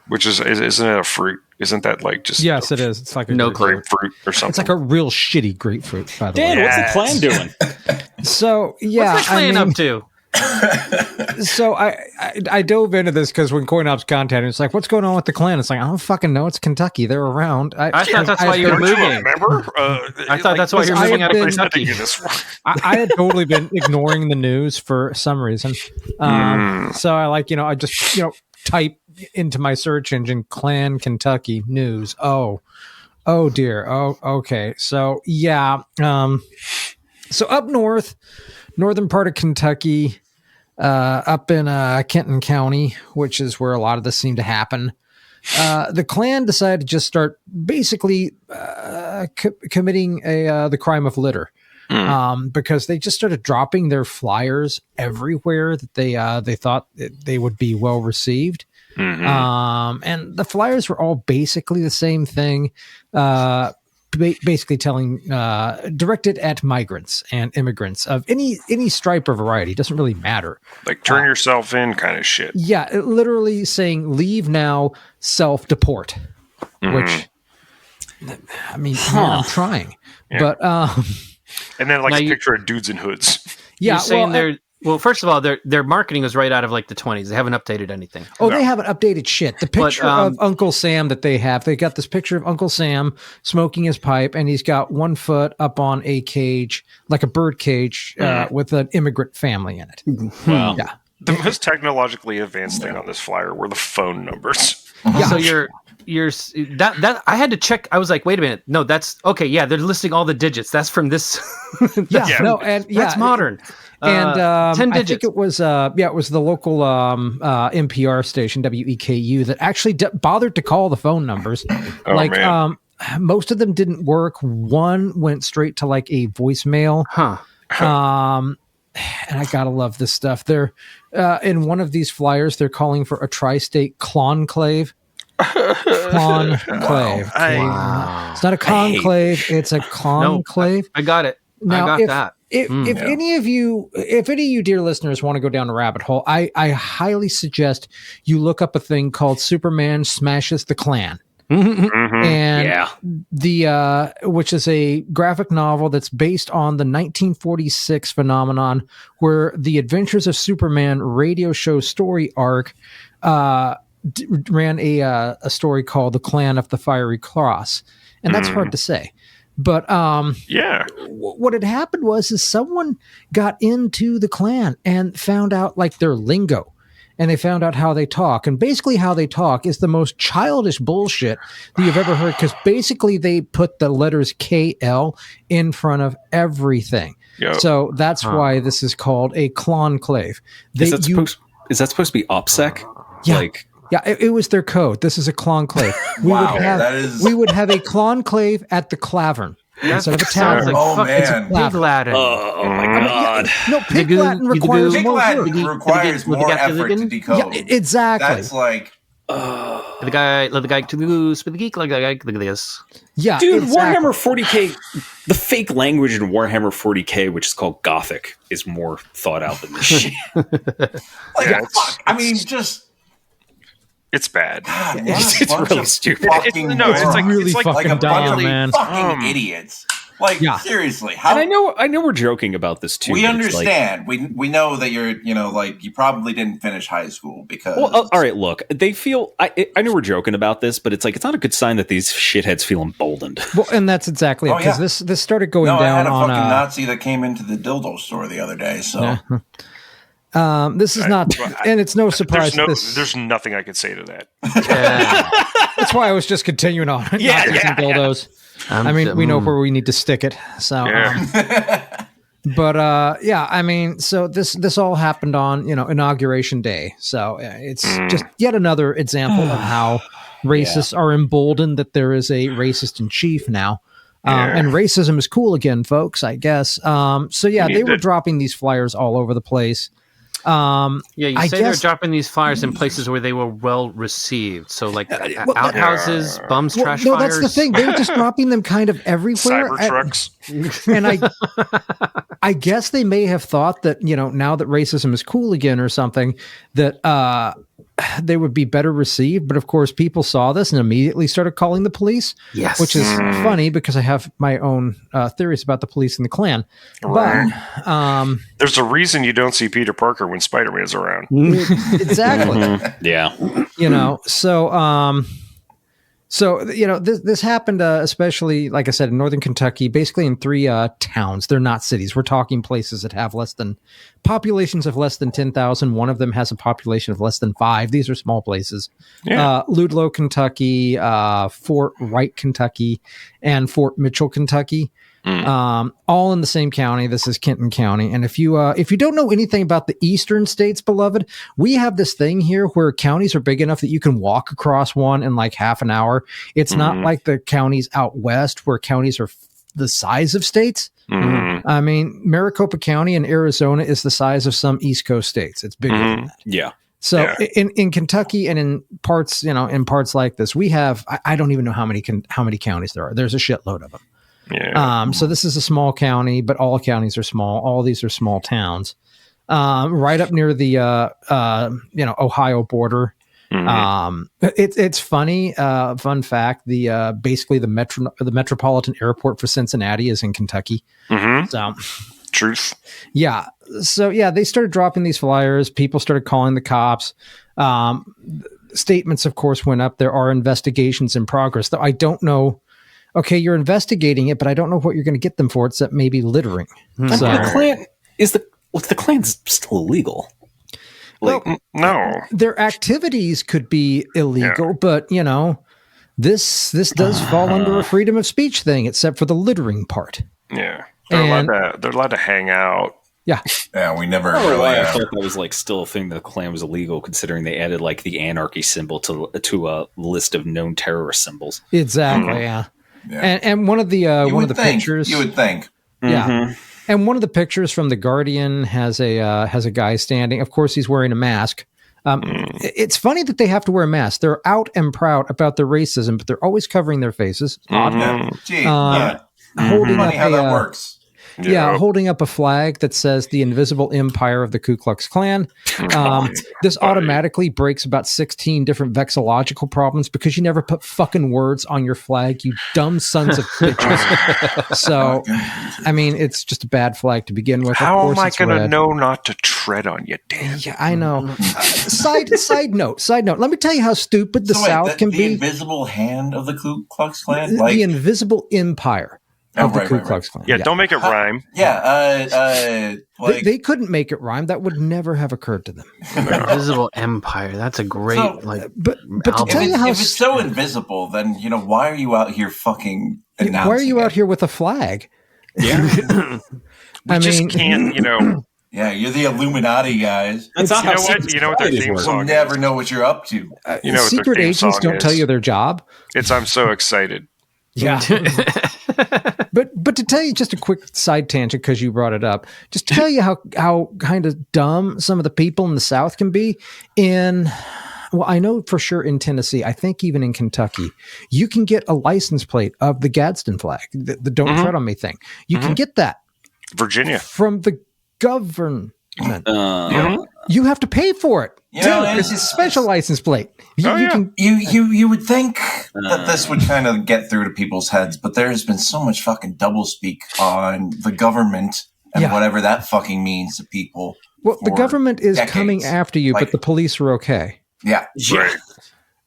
which isn't it a fruit? Isn't that like just? Yes, it is. It's like a grapefruit or something. It's like a real shitty grapefruit, by the way. Dan, what's the Klan doing? So, yeah. What's the Klan up to? So I dove into this because when CoinOps contacted, it's like, what's going on with the Klan? It's like, I don't fucking know. It's Kentucky. They're around. I thought that's why you were moving. Remember? I thought that's why you're moving out of Kentucky. I had totally been ignoring the news for some reason. So I just type into my search engine Klan Kentucky news. Oh dear. Oh, okay. So yeah. So up northern part of Kentucky, up in Kenton County, which is where a lot of this seemed to happen. The Klan decided to just start basically committing the crime of litter. because they just started dropping their flyers everywhere that they thought they would be well received. And the flyers were all basically the same thing, basically telling, directed at migrants and immigrants of any stripe or variety. Doesn't really matter. Like turn yourself in kind of shit. Yeah, literally saying leave now, self-deport, which, I mean, I'm trying. Yeah. But, and then like Now a picture of dudes in hoods. yeah, You're saying well, first of all, their marketing is right out of like the 20s. They haven't updated anything. they haven't updated shit. The picture of Uncle Sam that they got this picture of Uncle Sam smoking his pipe, and he's got one foot up on a cage, like a bird cage, with an immigrant family in it. Wow. Yeah. The most technologically advanced thing on this flyer were the phone numbers. Yeah. So that I had to check. I was like, wait a minute. No, that's okay. Yeah, they're listing all the digits. That's from this. That's modern. And 10 digits. I think it was the local NPR station WEKU that actually bothered to call the phone numbers. Man. Most of them didn't work. One went straight to like a voicemail. And I gotta love this stuff. They're in one of these flyers. They're calling for a tri-state conclave. Conclave. Wow. It's not a conclave. It's a conclave. I got it. Now, I got that. If any of you dear listeners want to go down a rabbit hole, I highly suggest you look up a thing called Superman Smashes the Klan. And the which is a graphic novel that's based on the 1946 phenomenon where the Adventures of Superman radio show story arc ran a story called The Clan of the Fiery Cross, and that's hard to say. But what had happened was someone got into the Klan and found out like their lingo. And they found out how they talk. And basically how they talk is the most childish bullshit that you've ever heard, because basically they put the letters KL in front of everything. Yep. So that's why this is called a conclave. Is that supposed to be OPSEC? Yeah, it was their code. This is a conclave. We would have a conclave at the Clavern. Instead of a tavern. Pig Latin. Oh my god. No, Pig Latin requires more effort to decode. Yeah, exactly. That's like let the guy to loose with the geek like that. Look at this. Yeah, dude. Exactly. Warhammer 40k, the fake language in Warhammer 40k, which is called Gothic, is more thought out than this shit. It's bad. God, it's really stupid. It's like a fucking dumb, bunch man. of fucking idiots. Like seriously, how? And I know we're joking about this too. We understand. We know that you're you probably didn't finish high school because. Well, all right. Look, they feel. I know we're joking about this, but it's like it's not a good sign that these shitheads feel emboldened. Well, and that's exactly it, because this started going down. I had a on fucking Nazi that came into the dildo store the other day. So. This is not, and it's no surprise. There's nothing I could say to that. That's why I was just continuing on. Dildos. I mean, we know where we need to stick it. So, but I mean, so this all happened on Inauguration Day. So it's just yet another example of how racists are emboldened that there is a racist in chief now. And racism is cool again, folks, I guess. They were dropping these flyers all over the place. You say they're dropping these flyers in places where they were well received. So, like outhouses, bums, trash fires. No, that's the thing. They were just dropping them kind of everywhere. Cybertrucks. And I guess they may have thought that now that racism is cool again or something, that they would be better received. But of course, people saw this and immediately started calling the police. Yes, which is funny because I have my own theories about the police and the Klan. Right. But there's a reason you don't see Peter Parker when Spider-Man's around. Exactly. Yeah. So this happened, especially, like I said, in northern Kentucky, basically in 3 towns. They're not cities. We're talking places that have populations of less than 10,000. One of them has a population of less than 5. These are small places. Yeah. Ludlow, Kentucky, Fort Wright, Kentucky, and Fort Mitchell, Kentucky. All in the same county. This is Kenton County. And if you don't know anything about the eastern states, beloved, we have this thing here where counties are big enough that you can walk across one in like half an hour. It's not like the counties out west where counties are the size of states. Mhm. I mean, Maricopa County in Arizona is the size of some East Coast states. It's bigger than that. Yeah. So Yeah. in Kentucky and in parts, in parts like this, we have, I don't even know how many counties there are. There's a shitload of them. Yeah. So this is a small county, but all counties are small. All these are small towns. Right up near the Ohio border. Mhm. It's funny. Fun fact: basically the metropolitan airport for Cincinnati is in Kentucky. Mhm. So Truth. yeah. So yeah, they started dropping these flyers. People started calling the cops. Statements, of course, went up. There are investigations in progress. Though I don't know. Okay, you're investigating it, but I don't know what you're going to get them for, except maybe littering. So, The Klan's still illegal. well, No. their activities could be illegal, but this does fall under a freedom of speech thing, except for the littering part. Yeah. And- They're allowed to hang out. Yeah, Yeah, we never I don't know really. why I thought that was like still a thing that the Klan was illegal, considering they added like the anarchy symbol to a list of known terrorist symbols. exactly. Yeah, Yeah. and one of the You would think. pictures, You would think. yeah, and one of the pictures from the Guardian has a guy standing. Of course, he's wearing a mask. It's funny that they have to wear a mask. They're out and proud about their racism, but they're always covering their faces. Odd. Yeah. Gee, Holding funny up how that a, works. Yeah, holding up a flag that says the invisible empire of the Ku Klux Klan. This automatically breaks about 16 different vexillological problems because you never put fucking words on your flag, you dumb sons of bitches. So, I mean, it's just a bad flag to begin with. How of course am I it's going to red. know not to tread on you, Dan? Yeah, I know. Side note. Let me tell you how stupid the So wait, South can the be. invisible hand of the Ku Klux Klan? The invisible empire of the Ku Klux Klan. Yeah, don't make it rhyme. Yeah, They couldn't make it rhyme. That would never have occurred to them. Invisible Empire. That's a great So, But to album. tell you how if it's so invisible, then why are you out here fucking announcing why are you it? out here with a flag? Yeah. We just can't, Yeah, you're the Illuminati guys. That's not You how know what? You know what their societies theme work. song You'll never know what you're up to. You know what their secret theme agents song don't tell is? you their job. It's I'm so excited. Yeah. But to tell you just a quick side tangent because you brought it up, just to tell you how kind of dumb some of the people in the South can be well, I know for sure in Tennessee, I think even in Kentucky, you can get a license plate of the Gadsden flag, the Don't Tread on Me thing. You can get that Virginia. from the government. Yeah. You have to pay for it. You know, too. It's a special license plate. You yeah. can You would think that this would kind of get through to people's heads, but there's been so much fucking doublespeak on the government and whatever that fucking means to people. Well, the for government is decades. coming after you, Like- but the police are okay. Yeah, Right.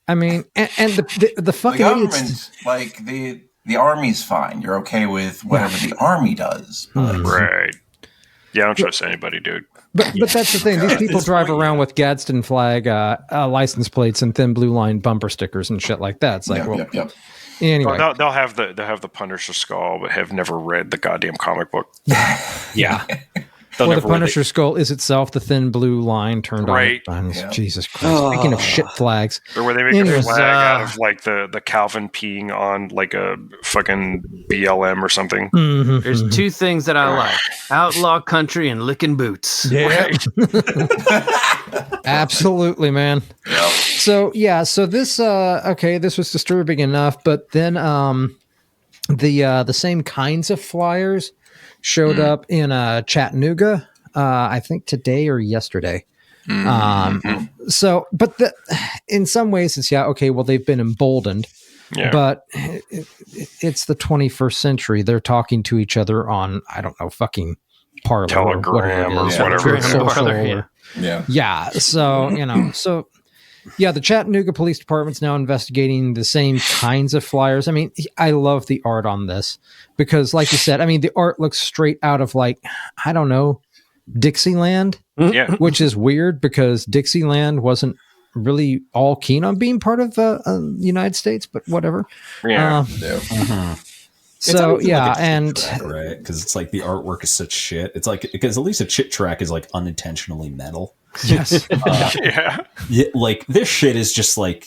I mean, and the the fucking idiots. government, like the army's fine. You're okay with whatever the army does. But Right. Yeah, I don't trust anybody, dude. But that's the thing. These people This drive point, around with Gadsden flag license plates and thin blue line bumper stickers and shit like that. It's like, yep. anyway. They'll have the Punisher skull, but have never read the goddamn comic book. Yeah. Or the Punisher skull is itself the thin blue line turned Right. on. Jesus Christ. Speaking of shit flags. Or where they make Anyways, a flag out of like the Calvin peeing on like a fucking BLM or something. There's two things that I like: outlaw country and licking boots. Yeah. Absolutely, man. Yep. So this this was disturbing enough, but then the same kinds of flyers showed up in Chattanooga, I think today or yesterday. So, but in some ways it's well, they've been emboldened, but it's the 21st century. They're talking to each other on, I don't know, fucking Parler Telegram or whatever. social. Yeah. So, the Chattanooga Police Department's now investigating the same kinds of flyers. I mean, I love the art on this because, like you said, I mean, the art looks straight out of I don't know, Dixieland, which is weird because Dixieland wasn't really all keen on being part of the United States, but whatever. Yeah. So and right, because it's like the artwork is such shit. It's like because at least a chit track is like unintentionally metal. Yes. Yeah. Like this shit is just like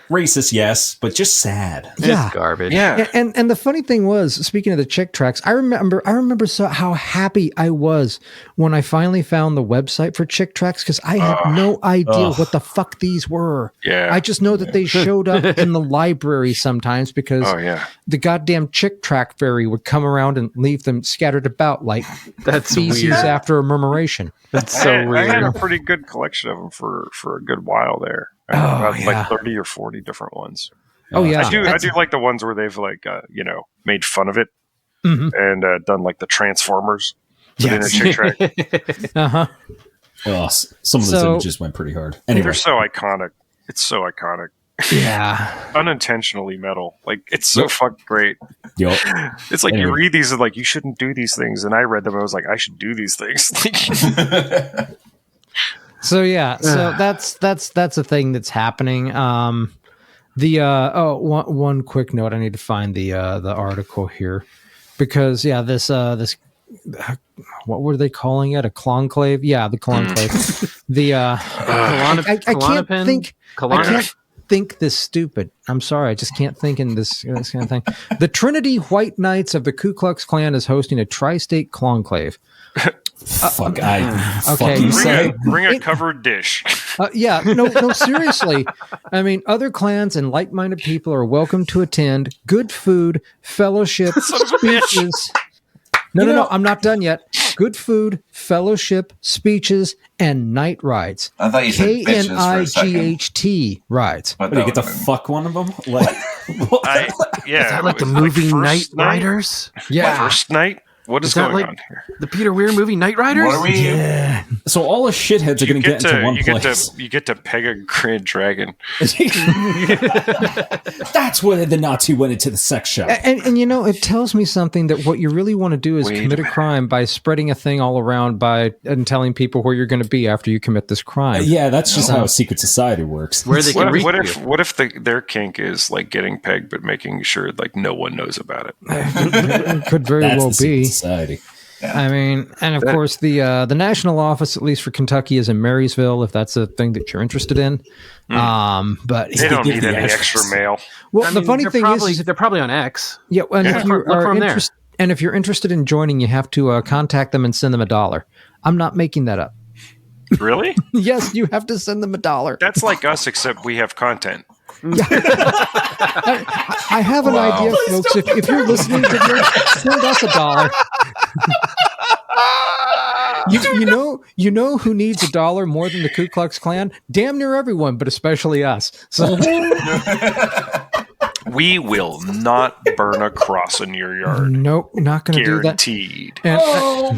racist, yes, but just sad. It's garbage. Yeah. And the funny thing was, speaking of the chick tracks, I remember how happy I was when I finally found the website for chick tracks, because I had no idea what the fuck these were. Yeah. I just know that they showed up in the library sometimes because the goddamn chick track fairy would come around and leave them scattered about like feces weird. after a murmuration. That's so weird. I had a pretty good collection of them for a good while there. I had like 30 or 40 different ones. Oh yeah, I do like the ones where they've like made fun of it and done like the Transformers. Yes. Chick track. Uh-huh. Oh, some of those images went pretty hard. Anyway, They're so iconic. It's so iconic. Yeah. Unintentionally metal. Like it's so fucking great. Yup. It's like you read these and like you shouldn't do these things, and I read them. I was like, I should do these things. So that's a thing that's happening. One quick note. I need to find the article here because this what were they calling it? A conclave? Yeah, the conclave. I can't think. I can't think this stupid. I'm sorry, I just can't think in this kind of thing. The Trinity White Knights of the Ku Klux Klan is hosting a tri-state conclave. Fuck, okay. Bring a covered dish. No, seriously. I mean, other clans and like-minded people are welcome to attend. Good food, fellowship, speeches. No, I'm not done yet. Good food, fellowship, speeches, and night rides. I thought you said bitches for a second. KNIGHT rides. What, do you get to fuck one of them? Like, Is that like the movie Night Riders? Yeah. First night? What is going on here? The Peter Weir movie Night Riders? What are we? Yeah. so all the shitheads are going to get into one place. You get to peg a grand dragon. That's where the Nazi went into the sex shop. And it tells me something that what you really want to do is commit a crime by spreading a thing all around and telling people where you're going to be after you commit this crime. Yeah, that's just how a secret society works. Where they can reach what if their kink is like getting pegged but making sure like no one knows about it? It could very well be. Society. Yeah. I mean, and of course, the national office, at least for Kentucky, is in Marysville. If that's a thing that you're interested in, but they don't need any extra mail. Well, the funny thing is they're probably on X. Yeah, and if you're interested in joining, you have to contact them and send them $1. I'm not making that up. Really? Yes, you have to send them $1. That's like us, except we have content. Yeah. I have an idea, folks. If you're listening to this, send us $1. You know who needs $1 more than the Ku Klux Klan? Damn near everyone, but especially us. So we will not burn a cross in your yard. Nope, not going to do that. Guaranteed.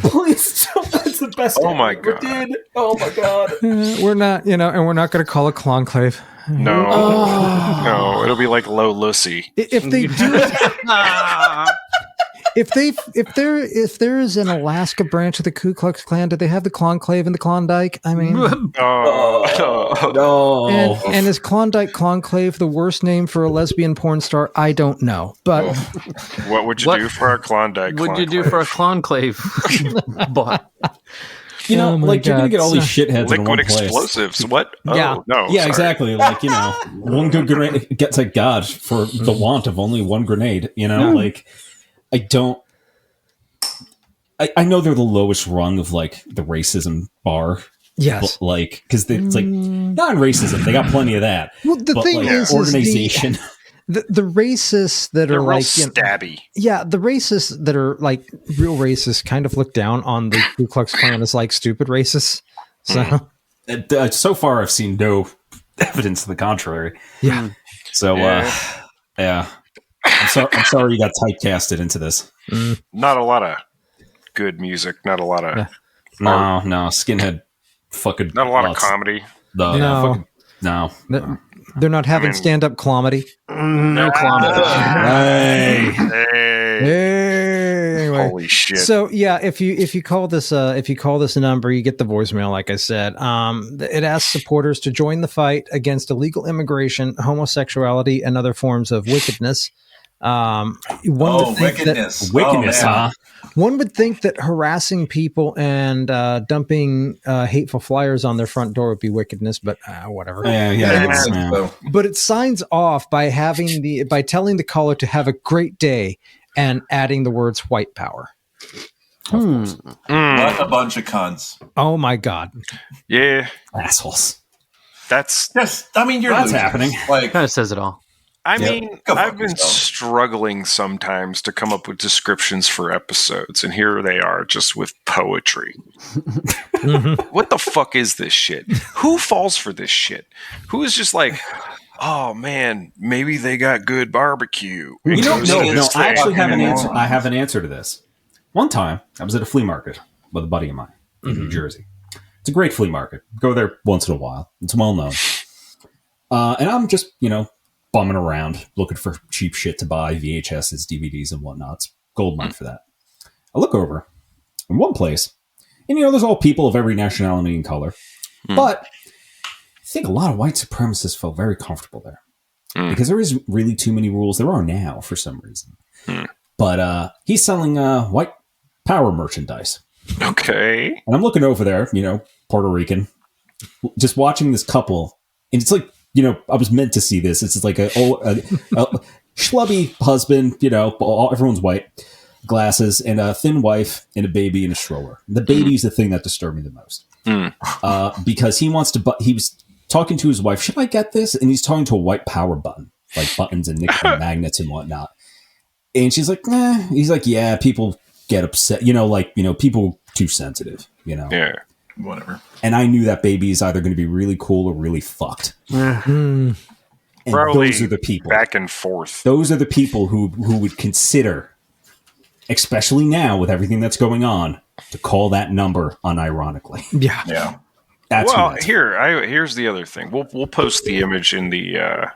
Please! That's the best. Oh my god! Oh my god! We're not, and we're not going to call it conclave. No, no, it'll be like low Lucy. If they do, if there is an Alaska branch of the Ku Klux Klan, do they have the Conclave in the Klondike? I mean, no. And is Klondike Conclave the worst name for a lesbian porn star? I don't know, but what would you do for a Klondike? What would you do for a conclave? But you're going to get all these shitheads in one liquid place. Explosives. What? Yeah. Oh, no. Yeah, sorry. exactly. Like, one good grenade gets a god for the want of only one grenade. Like, I know they're the lowest rung of like the racism bar. Yes. But, like, because it's like non-racism. They got plenty of that. Well, the thing is organization. The racists that They're are real like stabby. the racists that are like real racists kind of look down on the Ku Klux Klan as like stupid racists. So so far, I've seen no evidence to the contrary. Yeah. So yeah. I'm sorry you got typecasted into this. Not a lot of good music. Not a lot of no skinhead fucking. Not a lot of comedy. No. They're not having stand-up comedy. No comedy. Hey. Anyway. Holy shit! So yeah, if you call this number, you get the voicemail. Like I said, it asks supporters to join the fight against illegal immigration, homosexuality, and other forms of wickedness. Wickedness. Wickedness, huh? One would think that harassing people and dumping hateful flyers on their front door would be wickedness, but whatever. Yeah. But it signs off by by telling the caller to have a great day and adding the words white power. What a bunch of cunts. Oh my God. Yeah. Assholes. That's happening. Kind of says it all. I mean, I've been struggling sometimes to come up with descriptions for episodes, and here they are just with poetry. What the fuck is this shit? Who falls for this shit? Who is just like, oh man, maybe they got good barbecue? No. I actually have an answer. I have an answer to this. One time, I was at a flea market with a buddy of mine in New Jersey. It's a great flea market. Go there once in a while. It's well known. And I'm just, bumming around looking for cheap shit to buy, VHSs, DVDs, and whatnot. It's goldmine for that. I look over in one place, and there's all people of every nationality and color. But I think a lot of white supremacists felt very comfortable there because there isn't really too many rules. There are now for some reason. But he's selling white power merchandise. Okay. And I'm looking over there, Puerto Rican, just watching this couple, and it's like, I was meant to see this. It's like a schlubby husband, everyone's white, glasses, and a thin wife and a baby in a stroller. The baby's the thing that disturbed me the most. Because he wants to, he was talking to his wife, should I get this? And he's talking to a white power button, like buttons and nickel magnets and whatnot. And she's like, nah. He's like, yeah, people get upset, people too sensitive, Yeah. Whatever. And I knew that baby is either going to be really cool or really fucked. And Probably those are the people. Back and forth. Those are the people who would consider, especially now with everything that's going on, to call that number unironically. Yeah. That's here's the other thing. We'll post the image in the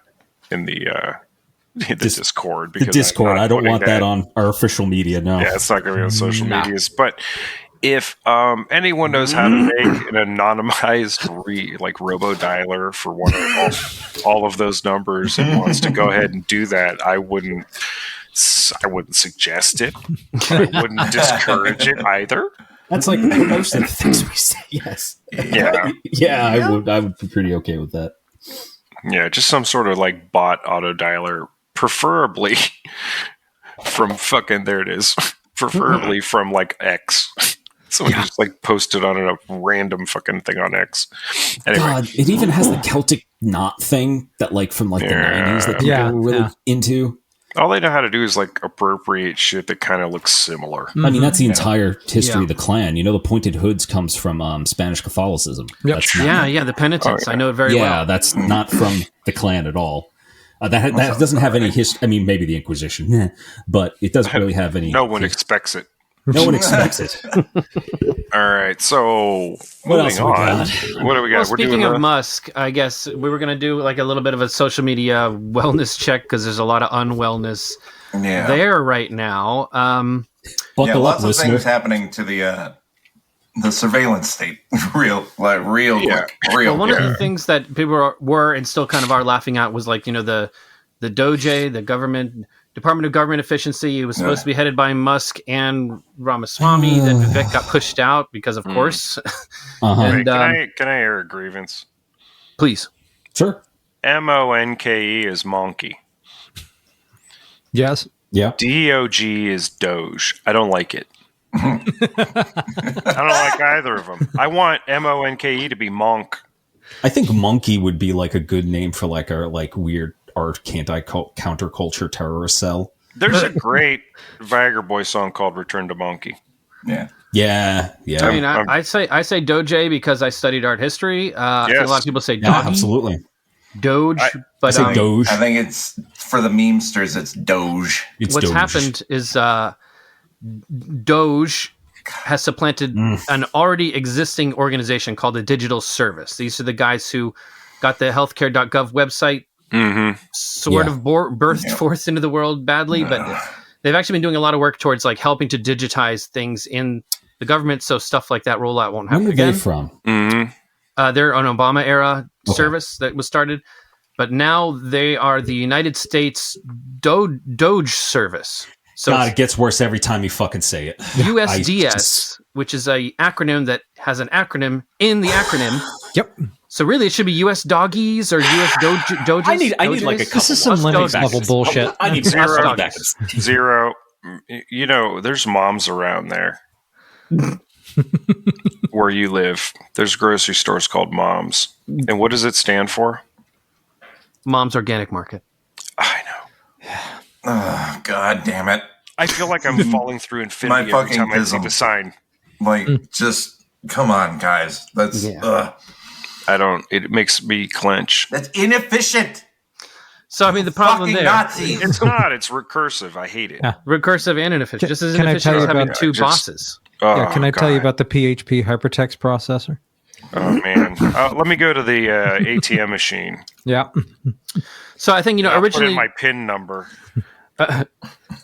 Discord. Because the Discord. I don't want that on our official media. No. Yeah, it's not going to be on social medias. But if anyone knows how to make an anonymized robo dialer for one of all of those numbers and wants to go ahead and do that, I wouldn't suggest it. I wouldn't discourage it either. That's like most of the things we say. Yes. Yeah. I would be pretty okay with that. Yeah, just some sort of bot auto dialer, preferably from preferably from X. Someone just posted on a random fucking thing on X. Anyway. God, it even has the Celtic knot thing that from the 90s that people were really into. All they know how to do is appropriate shit that kind of looks similar. I mean, that's the entire history of the Klan. The pointed hoods comes from Spanish Catholicism. Yep. The penitents. I know it very well. Yeah, that's not from the Klan at all. That doesn't have any history. I mean, maybe the Inquisition, but it doesn't really have any. No one expects it. No one expects it. All right, so moving on. What do we got? Well, speaking of Musk, I guess we were going to do a little bit of a social media wellness check because there's a lot of unwellness there right now. Lots of things happening to the surveillance state. Real. Well, one of the things that people were and still kind of are laughing at was the DOJ, the government. Department of Government Efficiency. It was supposed to be headed by Musk and Ramaswamy. Then Vivek got pushed out because, of course. And, can I air a grievance? Please. Sure. MONKE is Monkey. Yes. Yeah. DOG is Doge. I don't like it. I don't like either of them. I want MONKE to be Monk. I think Monkey would be a good name for our weird art counterculture terrorist cell. There's a great Viagra Boy song called "Return to Monkey." Yeah. I mean, I say Doge because I studied art history. I think a lot of people say Doge. Yeah, absolutely. Doge, I say Doge. I think it's for the memesters. It's Doge. What's happened is Doge has supplanted an already existing organization called the Digital Service. These are the guys who got the healthcare.gov website. Sort of birthed forth into the world badly, but they've actually been doing a lot of work towards helping to digitize things in the government, so stuff like that rollout won't happen again. Where are they from? They're an Obama era service that was started. but now they are the United States Doge Service. So God, it gets worse every time you fucking say it. USDS, which is a acronym that has an acronym in the acronym. Yep. So really, it should be U.S. Doggies or U.S. Doges. I need like a couple. This is some Linux level bullshit. I need Zero. zero. There's moms around there. Where you live, there's grocery stores called Moms. And what does it stand for? Mom's Organic Market. I know. Oh, God damn it. I feel like I'm falling through infinity every time I see the sign. Like, just, come on, guys. That's, it makes me clench. That's inefficient. So, I mean, the problem there... Nazis. It's not. It's recursive. I hate it. Yeah. Recursive and inefficient. Just as Can I inefficient tell as you having about- two bosses. Can I tell you about the PHP hypertext processor? Oh, man. Let me go to the ATM machine. Yeah. So I think, I'll originally... put in my PIN number.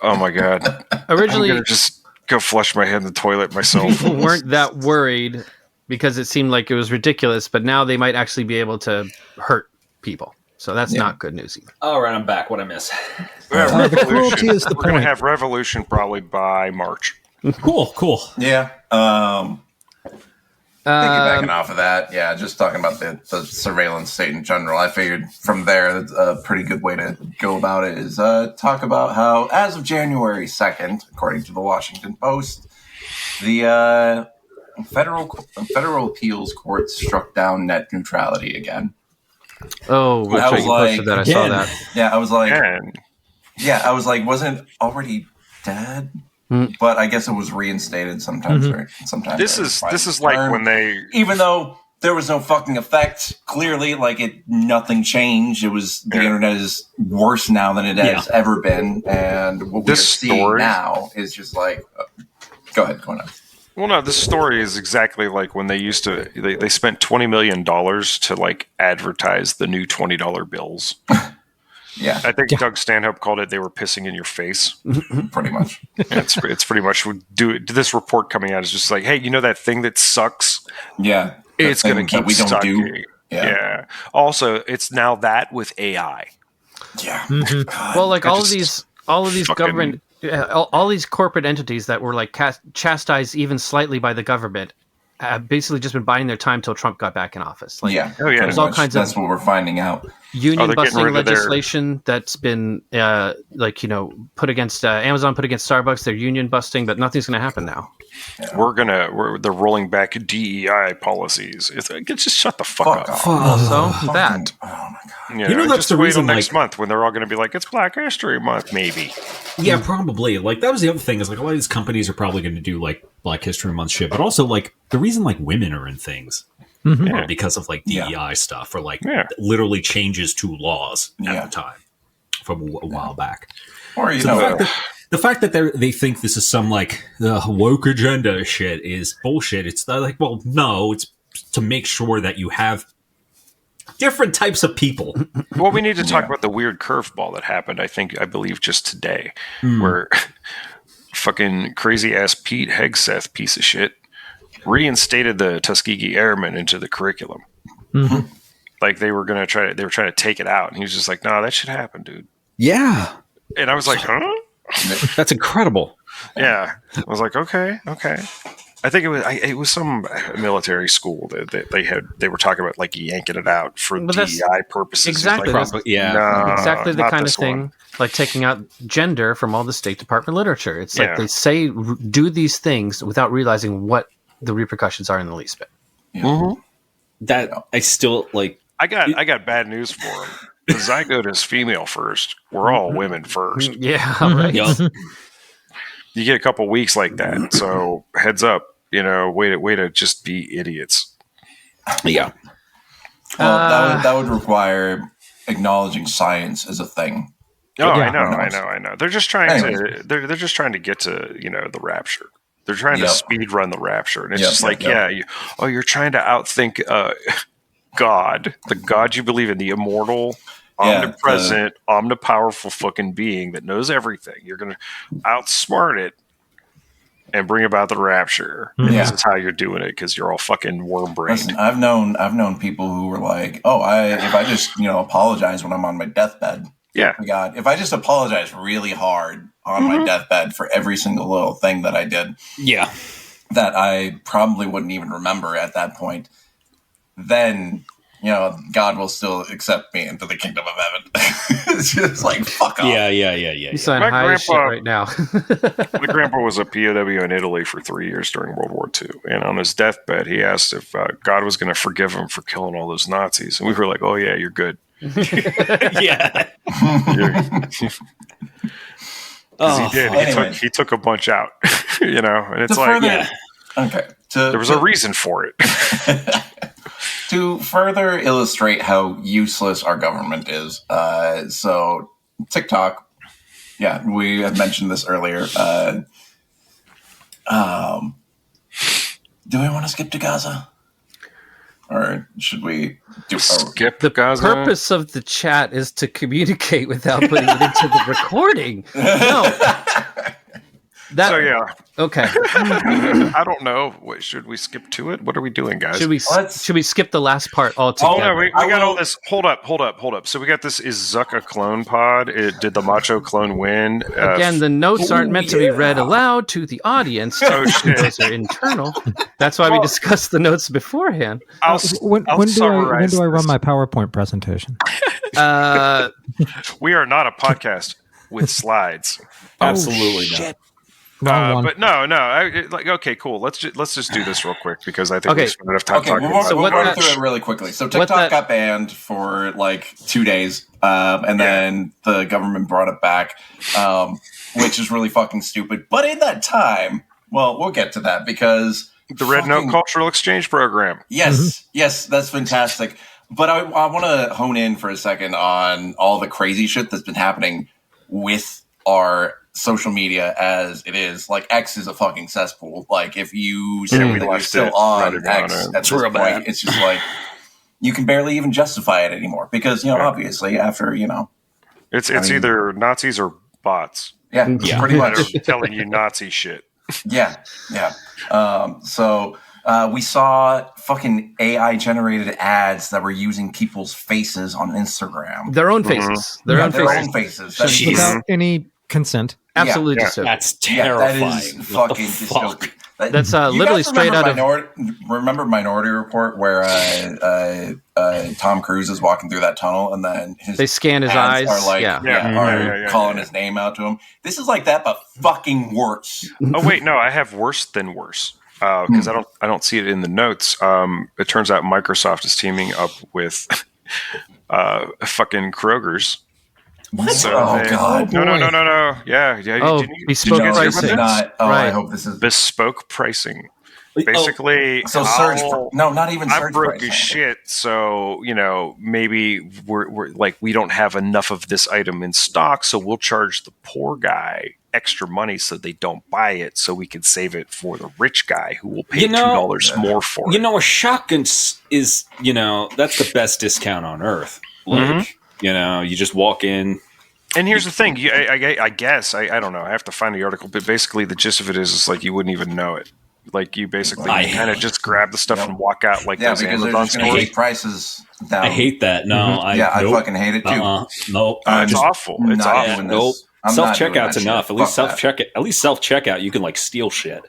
Oh, my God. Originally... I'm going to just go flush my head in the toilet myself. People weren't that worried because it seemed like it was ridiculous, but now they might actually be able to hurt people. So that's not good news either. All right, I'm back. What I miss? The cruelty is the We're going point. to have Revolution probably by March. Cool. Yeah. Piggybacking off of that, just talking about the surveillance state in general, I figured from there a pretty good way to go about it is talk about how, as of January 2nd, according to the Washington Post, the federal appeals court struck down net neutrality again. Oh, which I was you posted that. I saw that. Yeah, I was like, wasn't it already dead? But I guess it was reinstated sometimes. Right? Sometimes This is like when they, even though there was no fucking effect, clearly, nothing changed. It was the internet is worse now than it has ever been, and what we're seeing now is just like, go ahead, go on. Well, no, this story is exactly like when they used to. They spent $20 million to advertise the new $20 bills. Yeah, I think Doug Stanhope called it. They were pissing in your face. Pretty much. It's pretty much this report coming out is just like, hey, that thing that sucks. Yeah, it's going to keep we don't sucking. do. Yeah. Also, it's now that with AI. Yeah. Well, all of these government, all these corporate entities that were chastised even slightly by the government have basically just been biding their time till Trump got back in office. There's all kinds That's what we're finding out. Union busting legislation that's been put against Amazon, put against Starbucks. They're union busting, but nothing's going to happen now. Yeah. They're rolling back DEI policies. It's just shut the fuck up. Also, that. Oh my god. Yeah, that's just the wait reason. Till next month when they're all going to be like, it's Black History Month, maybe. Yeah, probably. That was the other thing is a lot of these companies are probably going to do Black History Month shit, but also the reason women are in things. Or because of DEI stuff or literally changes to laws at the time from a while back. Or the fact that they think this is some woke agenda shit is bullshit. It's well, no, it's to make sure that you have different types of people. Well, we need to talk about the weird curveball that happened. I believe just today, where fucking crazy ass Pete Hegseth piece of shit reinstated the Tuskegee Airmen into the curriculum. They were trying to take it out, and he was just like, "No, that should happen, dude." Yeah, and I was like, "Huh?" That's incredible. Yeah, I was like, "Okay." I think it was some military school that they were talking about yanking it out for DEI purposes. Exactly, exactly the kind of thing taking out gender from all the State Department literature. It's they say do these things without realizing what the repercussions are in the least bit. That I still I got bad news for him. The zygote is female first. We're all women first. Yeah, right. You get a couple weeks like that, so heads up. Way to just be idiots. Yeah. Well, that would require acknowledging science as a thing. Oh, yeah. I know. They're just trying to. They're just trying to get to the rapture. They're trying to speed run the rapture, and it's you're trying to outthink God, the God you believe in, the immortal, omnipresent, omnipowerful fucking being that knows everything. You're going to outsmart it and bring about the rapture. Yeah. And this is how you're doing it because you're all fucking worm-brained. Listen, I've known people who were like, "Oh, if I just apologize when I'm on my deathbed, Yeah. oh my God, if I just apologize really hard on my deathbed for every single little thing that I did, that I probably wouldn't even remember at that point, then." God will still accept me into the kingdom of heaven. It's just like, fuck off. Yeah. You sound high as shit right now. My grandpa was a POW in Italy for 3 years during World War II. And on his deathbed, he asked if God was going to forgive him for killing all those Nazis. And we were like, oh, yeah, you're good. Yeah. Because he did. Anyway. He took a bunch out. And it's Okay. There was a reason for it. To further illustrate how useless our government is, so TikTok, we had mentioned this earlier. Do we want to skip to Gaza? Or should we skip the Gaza? The purpose of the chat is to communicate without putting it into the recording. No. Okay. I don't know. Should we skip to it? What are we doing, guys? Should we skip the last part altogether? Oh no, we got all this. Hold up. So we got this. Is Zuck a clone pod? Did the macho clone win? Again, the notes aren't meant to be read aloud to the audience. Those are internal. That's why we discussed the notes beforehand. When do I run my PowerPoint presentation? We are not a podcast with slides. Absolutely not. But no. Okay, cool. Let's just do this real quick because I think we spent enough time talking. We'll run through it really quickly. So TikTok got banned for 2 days, and then the government brought it back, which is really fucking stupid. But in that time, we'll get to that because the Red Note Cultural Exchange Program. Yes, that's fantastic. But I want to hone in for a second on all the crazy shit that's been happening with our social media as it is. X is a fucking cesspool. If you say that you're still on X at this point, it's just you can barely even justify it anymore because obviously after it's either Nazis or bots. Yeah. Pretty much telling you Nazi shit. Yeah. So we saw fucking AI generated ads that were using people's faces on Instagram. Their own faces. Their own faces. Without any consent. Absolutely dystopian. That's terrifying. That is fucking dystopian. That's literally straight out of... Remember Minority Report where Tom Cruise is walking through that tunnel and then they scan his eyes are calling his name out to him. This is like that, but fucking worse. Oh wait, no, I have worse than worse because I don't see it in the notes. It turns out Microsoft is teaming up with fucking Kroger's. What? So God! No. Yeah. Oh, bespoke pricing. I hope this is bespoke pricing. Basically, surge. Not even surge. I'm broke pricing. as shit, so maybe we're we don't have enough of this item in stock, so we'll charge the poor guy extra money so they don't buy it, so we can save it for the rich guy who will pay $2 more for it. A shotgun is that's the best discount on earth. You just walk in. And here's the thing. I guess, I don't know. I have to find the article. But basically, the gist of it is you wouldn't even know it. You basically kind of just grab the stuff and walk out those Amazon stores. Prices down. I hate that. No, I fucking hate it too. Nope. It's awful. It's awful. Nope. Self-checkout's enough. At least self-checkout, you can steal shit.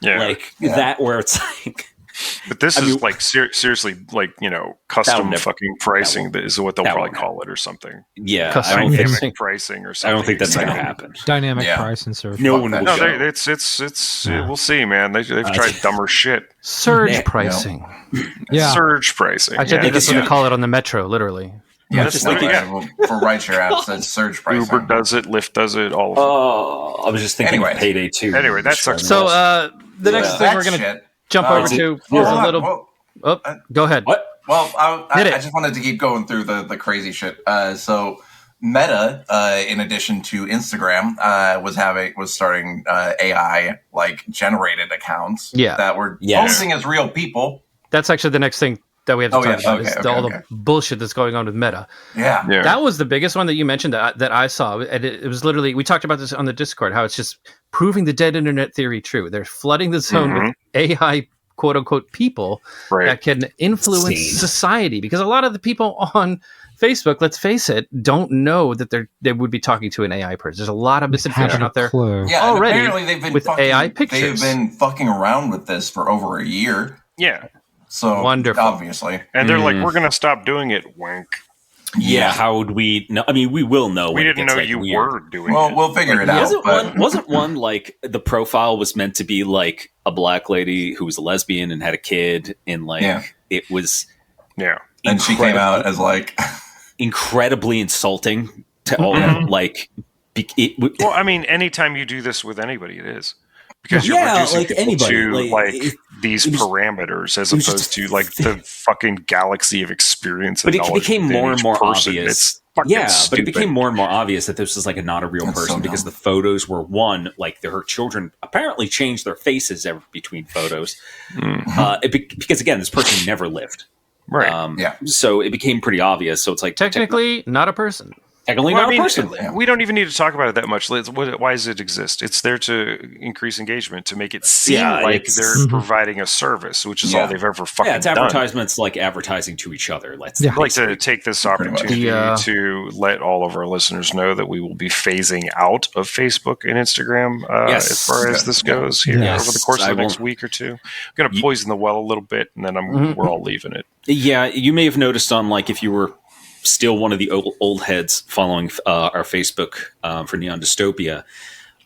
Yeah. That where it's But this is seriously custom fucking pricing is what they'll probably call it or something. Yeah, custom dynamic pricing or something. I don't think that's going to happen. Dynamic price and surge. No one will. No, it's we'll see, man. They've tried dumber shit. Surge pricing. Yeah, surge pricing. I think that's what they call it on the metro, literally. Yeah, just for rideshare apps, that's surge pricing. Uber does it, Lyft does it, all of them. Oh, I was just thinking of Payday 2. Anyway, that sucks. So the next thing we're going to jump over to is a little... go ahead. What? Well, I just wanted to keep going through the crazy shit. So Meta, in addition to Instagram, was starting AI generated accounts that were posing as real people. That's actually the next thing that we have to talk about. Is all the bullshit that's going on with Meta. Yeah. That was the biggest one that you mentioned that I saw. And it was literally, we talked about this on the Discord, how it's just proving the dead internet theory true. They're flooding the zone with AI, quote unquote, people that can influence society. Because a lot of the people on Facebook, let's face it, don't know that they would be talking to an AI person. There's a lot of misinformation out there already. Apparently they've been with AI pictures. They've been fucking around with this for over a year. Yeah. So wonderful. Obviously. And they're like, we're going to stop doing it, wink. Yeah, how would we know? I mean, we will know. We didn't know you were doing it. Well, we'll figure it out. Wasn't one like the profile was meant to be like a black lady who was a lesbian and had a kid, and like it was, and she came out as like incredibly insulting to all like. Well, I mean, anytime you do this with anybody, it is. Because you're reducing people to these parameters as opposed to like the fucking galaxy of experience. But it became more and more obvious. But it became more and more obvious that this was like not a real person because the photos were like her children apparently changed their faces between photos. Because again, this person never lived. Right. So it became pretty obvious. So it's like technically not a person. Not a person. We don't even need to talk about it that much. Why does it exist? It's there to increase engagement, to make it seem like they're providing a service, which is all they've ever fucking done. It's advertisements like advertising to each other. I'd like to take this opportunity to let all of our listeners know that we will be phasing out of Facebook and Instagram as far as this goes here over the course of the next week or two. I'm going to poison the well a little bit, and then we're all leaving it. Yeah, you may have noticed on like if you were still one of the old heads following our Facebook for Neon Dystopia,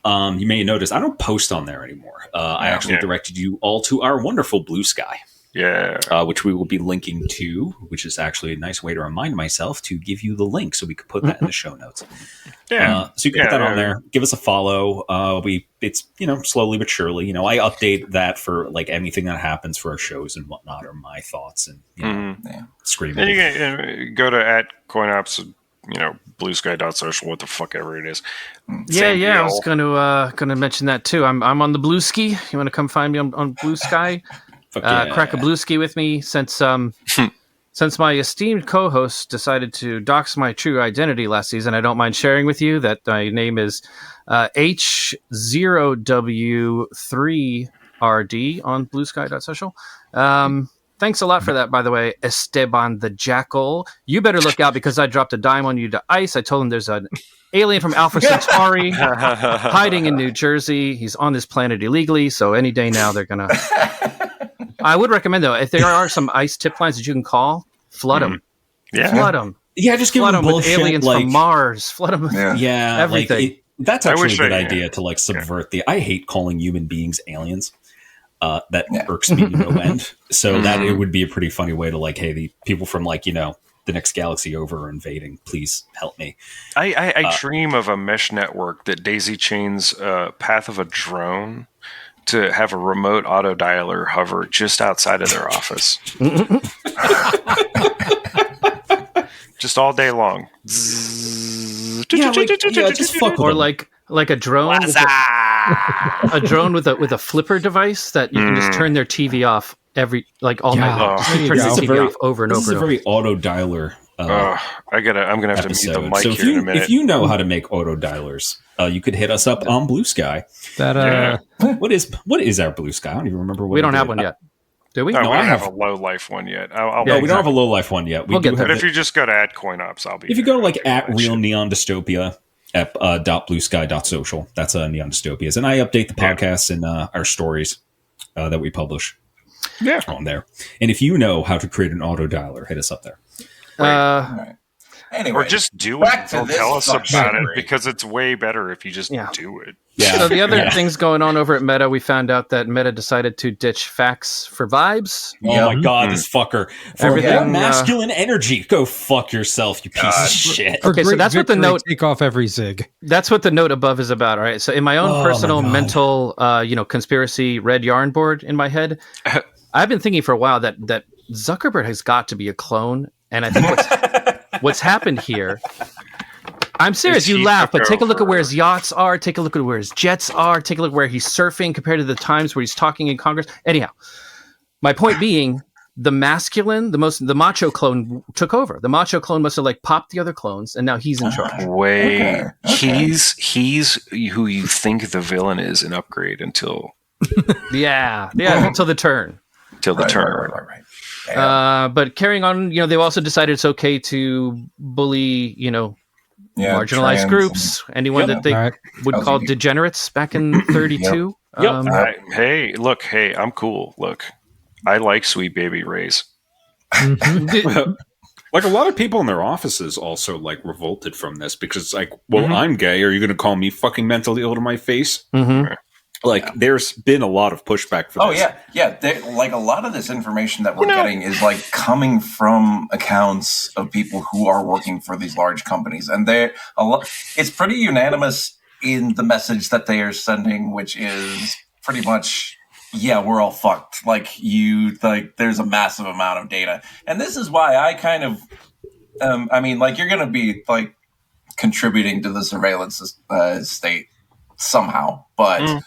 you may notice I don't post on there anymore. I actually directed you all to our wonderful Blue Sky. Which we will be linking to, which is actually a nice way to remind myself to give you the link so we could put that in the show notes. So you can put that on there. Give us a follow. It's slowly but surely. I update that for like anything that happens for our shows and whatnot, or my thoughts and screaming. And you can go to @CoinOps, bluesky.social, what the fuck ever it is. I was gonna mention that too. I'm on the Blue Ski. You want to come find me on Blue Sky? Crack a blue ski with me since my esteemed co-host decided to dox my true identity last season. I don't mind sharing with you that my name is L0WL1F3 on bluesky.social. Thanks a lot for that, by the way, Esteban the Jackal. You better look out because I dropped a dime on you to ice. I told him there's an alien from Alpha Centauri hiding in New Jersey. He's on this planet illegally, so any day now they're going to... I would recommend, though, if there are some ice tip lines that you can call, flood them. Flood them. Yeah, just give them with aliens from Mars. Flood them with everything. That's actually a good idea to like subvert the... I hate calling human beings aliens. That irks me to no end. So that it would be a pretty funny way to like, hey, the people from like, the next galaxy over are invading. Please help me. I dream of a mesh network that daisy chains path of a drone to have a remote auto dialer hover just outside of their office. Just all day long. Just fuck or like a drone a drone with a flipper device that you can just turn their TV off all night long. Just turn the TV off over and over. This is a very auto dialer I'm gonna have to mute the mic so here in a minute. If you know how to make auto dialers, you could hit us up on Blue Sky. What is our Blue Sky? I don't even remember what we don't have one yet. Do we? No, we don't have a low life one yet. We don't have a low life one yet. We'll get there. But if you just go to @CoinOps, I'll be. If you go to like @RealNeonDystopia at .bluesky.social, that's Neon Dystopias, and I update the podcasts and our stories that we publish. On there. And if you know how to create an auto dialer, hit us up there. Right. Anyway, or just do it. Don't tell us about it because it's way better if you just do it. Yeah. So the other things going on over at Meta, we found out that Meta decided to ditch facts for vibes. Oh my god, this fucker! For masculine energy, go fuck yourself, you piece of shit. Okay, so that's what the note. Take off every zig. That's what the note above is about. All right. So in my own personal mental, conspiracy red yarn board in my head, I've been thinking for a while that Zuckerberg has got to be a clone, and I think what's happened here. I'm serious. You laugh, but take a look at where his yachts are. Take a look at where his jets are. Take a look where he's surfing compared to the times where he's talking in Congress. Anyhow, my point being, the masculine, the macho clone took over. The macho clone must have like popped the other clones, and now he's in charge. Wait, he's who you think the villain is in Upgrade until until the turn. Till the turn. Right. Yeah. But carrying on, they've also decided it's okay to bully, marginalized groups, anyone that they would call degenerates back in 32. Hey, I'm cool. Look, I like sweet baby Rays. Like a lot of people in their offices also like revolted from this because like, I'm gay. Are you going to call me fucking mentally ill to my face? Mm-hmm. Like, there's been a lot of pushback for this. Yeah. Like a lot of this information that we're getting is like coming from accounts of people who are working for these large companies, and it's pretty unanimous in the message that they are sending, which is pretty much, we're all fucked. Like there's a massive amount of data, and this is why I kind of, you're going to be like contributing to the surveillance state somehow, but.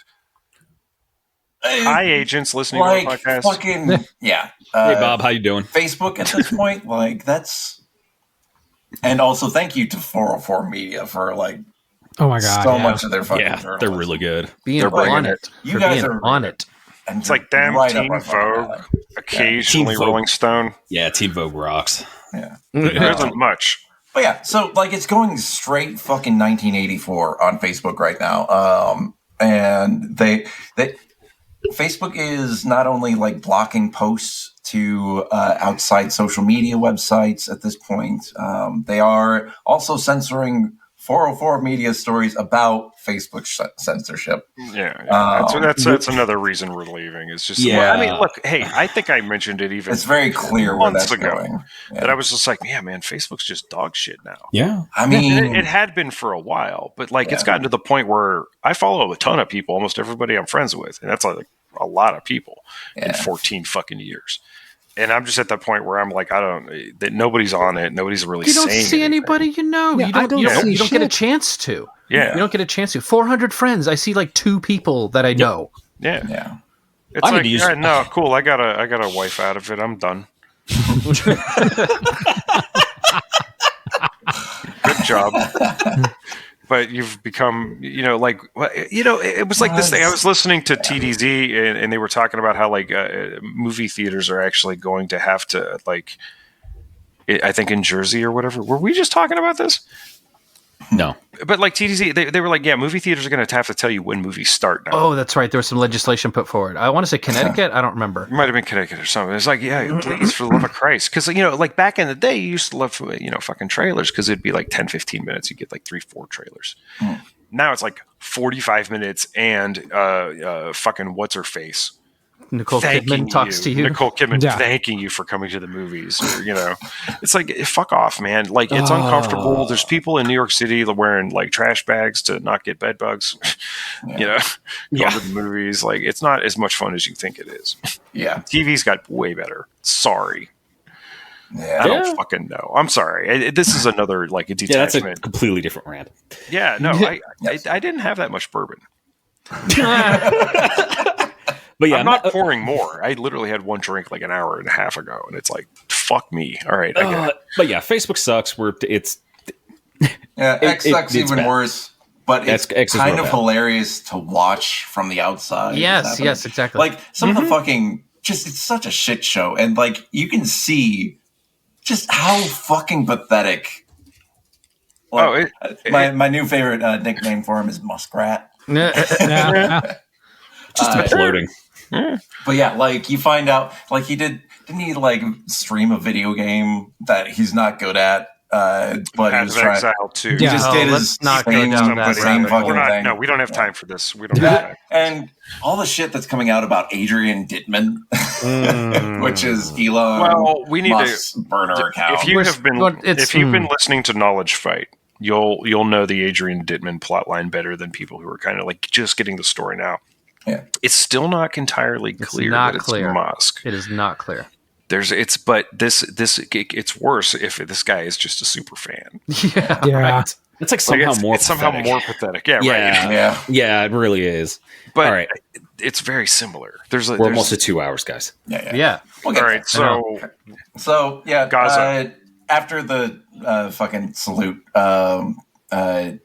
Hi, agents listening to our podcast. Fucking, hey, Bob, how you doing? Facebook at this point, that's... And also, thank you to 404 Media for, oh my God, so much of their fucking journalism. They're really good. They're on it. You guys are on it. And it's like damn Teen Vogue, occasionally Rolling Stone. Yeah, Teen Vogue rocks. Yeah. There isn't much. But yeah, so, it's going straight fucking 1984 on Facebook right now. And they Facebook is not only blocking posts to outside social media websites at this point, they are also censoring 404 Media stories about Facebook censorship. That's another reason we're leaving. It's just, look, hey, I think I mentioned it even. It's very clear where that's ago going. Yeah. That I was just like, man, Facebook's just dog shit now. Yeah, I mean, it had been for a while, but it's gotten to the point where I follow a ton of people, almost everybody I'm friends with, and that's like a lot of people in 14 fucking years. And I'm just at that point where I'm like, that nobody's on it. Nobody's really saying anything. You don't see anybody you know. Yeah, you don't get a chance to. Yeah. You don't get a chance to. 400 friends. I see 2 people that I know. Yeah. Yeah. It's no, cool. I got a wife out of it. I'm done. Good job. But you've become, it was like this thing. I was listening to TDZ and they were talking about how movie theaters are actually going to have to I think in Jersey or whatever. Were we just talking about this? No. But TDZ, they were like, movie theaters are going to have to tell you when movies start now. Oh, that's right. There was some legislation put forward. I want to say Connecticut. I don't remember. It might have been Connecticut or something. It's like, please, for the love of Christ. Because, back in the day, you used to love, fucking trailers because it'd be 10, 15 minutes. You get 3-4 trailers. Now it's 45 minutes and fucking what's her face? Nicole Kidman talks to you. Nicole Kidman thanking you for coming to the movies. Or, it's fuck off, man. It's uncomfortable. There's people in New York City that wearing trash bags to not get bed bugs. Going to the movies. It's not as much fun as you think it is. Yeah. TV's got way better. Sorry. Yeah. I don't fucking know. I'm sorry. This is another a detachment. Yeah, that's a completely different rant. Yeah, no, I didn't have that much bourbon. But yeah, I'm not pouring more. I literally had one drink an hour and a half ago, and it's fuck me. All right, I get it. But yeah, Facebook sucks. X sucks even bad. Worse. But it's X kind of hilarious to watch from the outside. Yes, exactly. Some of the fucking it's such a shit show, and you can see just how fucking pathetic. My new favorite nickname for him is Muskrat. Just imploding. But yeah, you find out didn't he stream a video game that he's not good at? But he was trying. Exile too. He just did his not same, go down that same rabbit fucking hole. thing. No, we don't have time for this. We don't have time. And all the shit that's coming out about Adrian Dittman, which is Elon. Well, we need Musk's burner account. If you've been listening to Knowledge Fight, you'll know the Adrian Dittman plotline better than people who are kind of just getting the story now. Yeah. It's still not entirely clear that it's Musk. It is not clear. It's worse if this guy is just a super fan. Yeah. Right. It's somehow more. It's somehow more pathetic. Yeah, yeah, right. Yeah, it really is. But all right. it's very similar. We're almost at 2 hours, guys. Yeah. All right, so yeah, Gaza. After the fucking salute, Reddit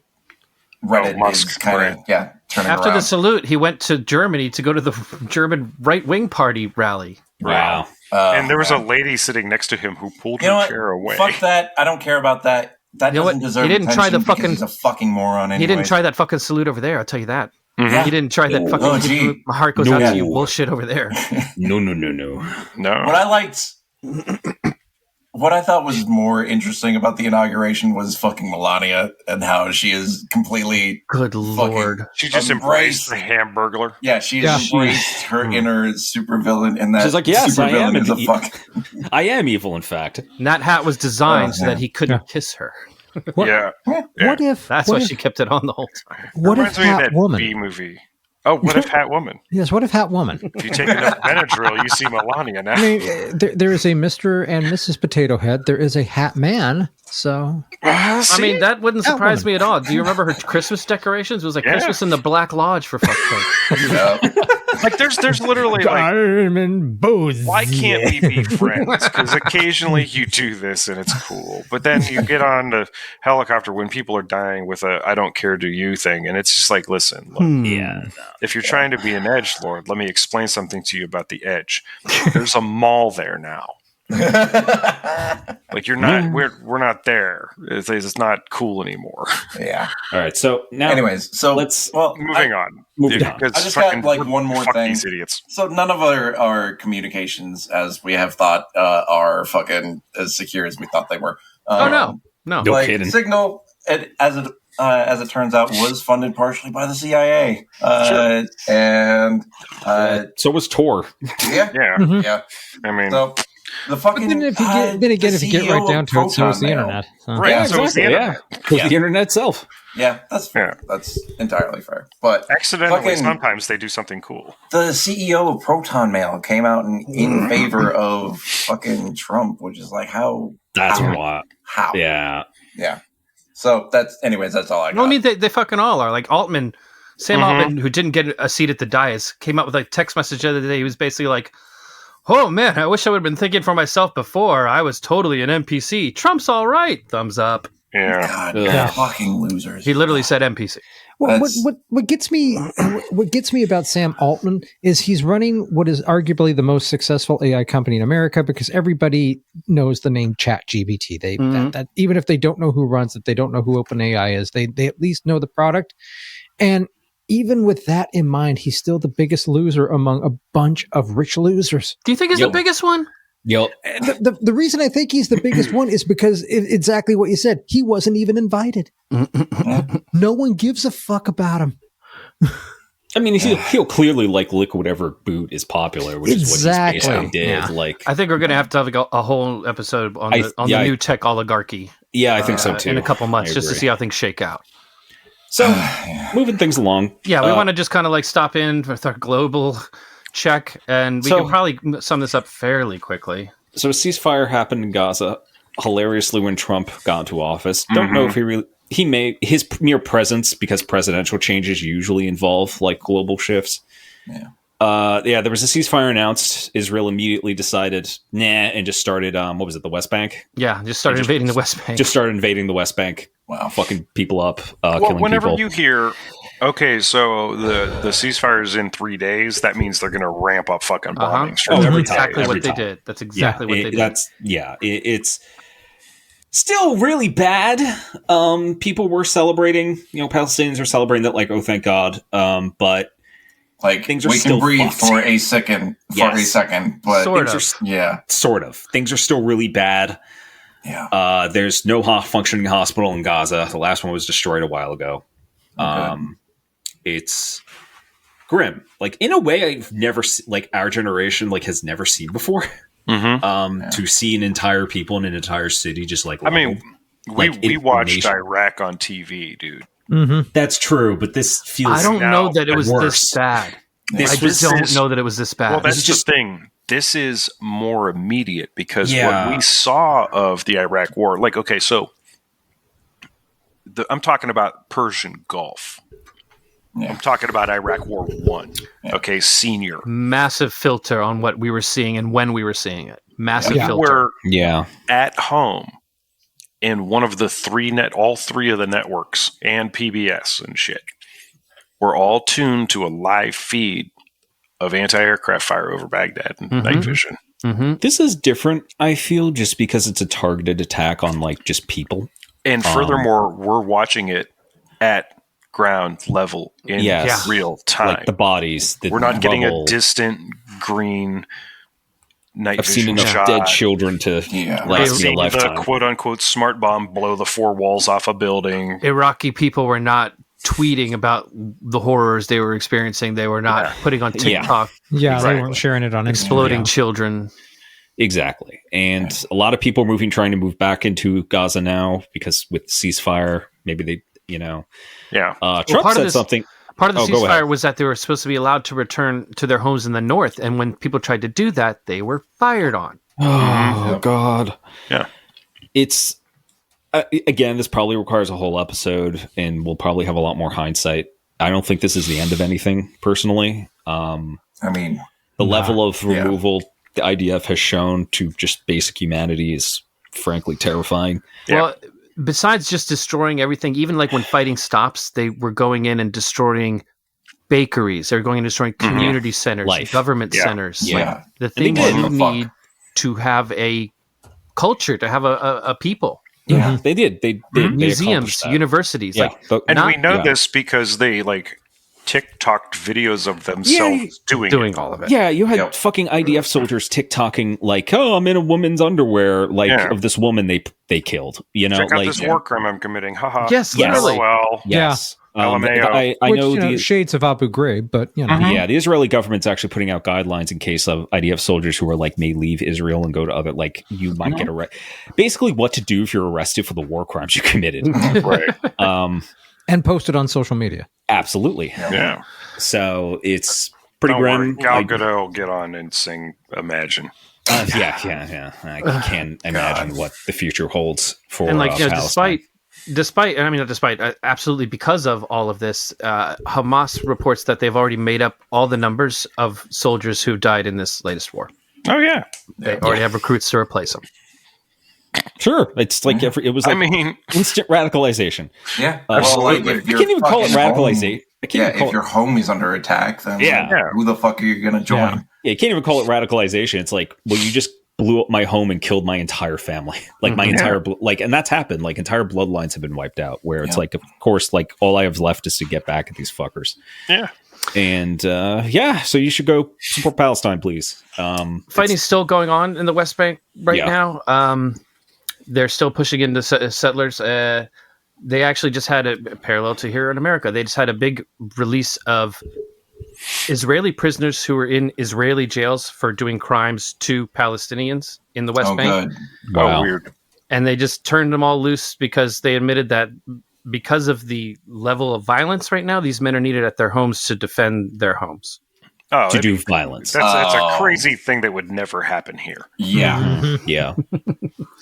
Musk, is kind of turning After around. the salute, he went to Germany to go to the German right-wing party rally. Wow. And there was a lady sitting next to him who pulled her chair away. Fuck that. I don't care about that. That doesn't deserve He didn't try the attention fucking. because he's a fucking moron. He didn't try that fucking salute over there. I'll tell you that. Mhm. He didn't try that fucking. My heart goes out to you bullshit over there. No. What I thought was more interesting about the inauguration was fucking Melania and how she is completely good lord. She just embraced the Hamburglar. Yeah, she embraced her inner supervillain, and that she's like, yes, I am. I am evil, in fact. And that hat was designed so that he couldn't kiss her. What if that's why she kept it on the whole time? What if Hat Woman? B movie. Oh, what if Hat Woman? Yes, what if Hat Woman? If you take enough Benadryl, you see Melania now. I mean, there is a Mr. and Mrs. Potato Head. There is a Hat Man. So, I mean, that wouldn't surprise me at all. Do you remember her Christmas decorations? It was like Christmas in the Black Lodge, for fuck's sake. Like, there's literally Diamond Booth. Why can't we be friends? Because occasionally you do this and it's cool, but then you get on the helicopter when people are dying with a "I don't care, do you" thing, and it's just like, listen, look, if you're trying to be an edgelord, let me explain something to you about the Edge. There's a mall there now. Like, you're not, we're not there. It's not cool anymore. Yeah. All right. So now, anyways, so moving on. I just got like one more thing. These idiots. So none of our communications, as we have thought, are fucking as secure as we thought they were. No like, kidding. Signal, as it turns out, was funded partially by the CIA. And so was Tor. Yeah. I mean, so the fucking. But then if you get right down to it, so is the internet. Right. So exactly. The internet itself. Yeah, that's fair. That's entirely fair. But accidentally, sometimes they do something cool. The CEO of Proton Mail came out in favor of fucking Trump, which is like, how? That's a lot. How? Yeah. So that's all I got. Well, I mean, they fucking all are. Like Altman, Sam Altman, who didn't get a seat at the dais, came out with a text message the other day. He was basically like, "Oh man, I wish I would have been thinking for myself before. I was totally an NPC. Trump's all right. Thumbs up." God, fucking losers. He literally said NPC. Well, what gets me about Sam Altman is he's running what is arguably the most successful AI company in America because everybody knows the name ChatGPT. That even if they don't know who runs it, they don't know who OpenAI is. They at least know the product. And even with that in mind, he's still the biggest loser among a bunch of rich losers. Do you think he's the biggest one? Yep. The reason I think he's the biggest one is because exactly what you said. He wasn't even invited. No one gives a fuck about him. I mean, he'll clearly like lick whatever boot is popular, which is what he basically did. Yeah. Like, I think we're going to have a whole episode on the new tech oligarchy. Yeah, I think so too. In a couple months, just to see how things shake out. So, moving things along. Yeah, we want to just kind of like stop in with our global check, and we can probably sum this up fairly quickly. So a ceasefire happened in Gaza hilariously when Trump got into office. Don't know if his mere presence, because presidential changes usually involve like global shifts. There was a ceasefire announced. Israel immediately decided and just started what was it, the West Bank? Yeah, just started invading the West Bank. Just started invading the West Bank. Wow. Fucking people up, killing whenever people. you hear, okay, so the ceasefire is in 3 days, that means they're going to ramp up fucking bombings. That's exactly what they did. That's exactly what they did. It's still really bad. People were celebrating, Palestinians are celebrating that, like, oh, thank God. But like, things are we still can breathe fucked. for a second, but sort of. Things are still really bad. Yeah. There's no functioning hospital in Gaza. The last one was destroyed a while ago. It's grim. Like, in a way I've never our generation has never seen before. To see an entire people in an entire city just like, I mean, we watched Iraq on TV, dude. That's true, but this feels. I don't know that it was worse. this bad. I just don't know that it was this bad. Well, that's the thing. This is more immediate because what we saw of the Iraq war, like, okay, so I'm talking about Persian Gulf. I'm talking about Iraq War 1. Yeah. Okay, senior. Massive filter on what we were seeing and when we were seeing it. Massive filter. We're at home in one of the all three of the networks and PBS and shit. We're all tuned to a live feed of anti-aircraft fire over Baghdad and night vision. Mm-hmm. This is different, I feel, just because it's a targeted attack on like just people. And furthermore, we're watching it at ground level in real time. Like the bodies. We're not getting a distant green night I've vision seen enough shot. dead children to last me a lifetime. The quote-unquote smart bomb blow the 4 walls off a building. Iraqi people were not tweeting about the horrors they were experiencing. They were not putting on TikTok. Yeah, they weren't sharing it on Instagram. Exploding children. Exactly. And a lot of people are trying to move back into Gaza now because with ceasefire, maybe they, Trump said something. Part of the ceasefire was that they were supposed to be allowed to return to their homes in the north. And when people tried to do that, they were fired on. Oh, God. Yeah. It's, again, this probably requires a whole episode and we'll probably have a lot more hindsight. I don't think this is the end of anything, personally. The level of removal the IDF has shown to just basic humanity is frankly terrifying. Well, besides just destroying everything, even like when fighting stops, they were going in and destroying bakeries. They were going and destroying community centers, government centers. Yeah. Like the things you need to have a culture, to have a people. Yeah, they did. They did. Museums, universities. Yeah. And we know this because they TikToked videos of themselves doing all of it. Yeah, you had fucking IDF soldiers TikToking like, "Oh, I'm in a woman's underwear," of this woman they killed. Check out this war crime I'm committing. Haha. Yes, literally. LOL. Yes. LMAO. I know the shades of Abu Ghraib, but yeah, the Israeli government's actually putting out guidelines in case of IDF soldiers who are may leave Israel and go to other you might get arrested. Basically, what to do if you're arrested for the war crimes you committed. Right. And posted on social media. Absolutely. Yeah. So it's pretty grim. Gal Gadot will get on and sing Imagine. Yeah. I can't imagine what the future holds for Palestine. Absolutely because of all of this, Hamas reports that they've already made up all the numbers of soldiers who died in this latest war. Oh, yeah. They already have recruits to replace them. Sure. It's instant radicalization. Yeah. I can't even call it radicalization. If your home is under attack, then who the fuck are you going to join? Yeah, you can't even call it radicalization. It's you just blew up my home and killed my entire family. My entire, and that's happened. Entire bloodlines have been wiped out where it's of course, all I have left is to get back at these fuckers. Yeah. And so you should go support Palestine, please. Fighting's still going on in the West Bank right now. They're still pushing into settlers. They actually just had a parallel to here in America. They just had a big release of Israeli prisoners who were in Israeli jails for doing crimes to Palestinians in the West Bank. Good. Wow. Oh, weird. And they just turned them all loose because they admitted that because of the level of violence right now, these men are needed at their homes to defend their homes. To do violence. That's a crazy thing that would never happen here. Yeah. Yeah.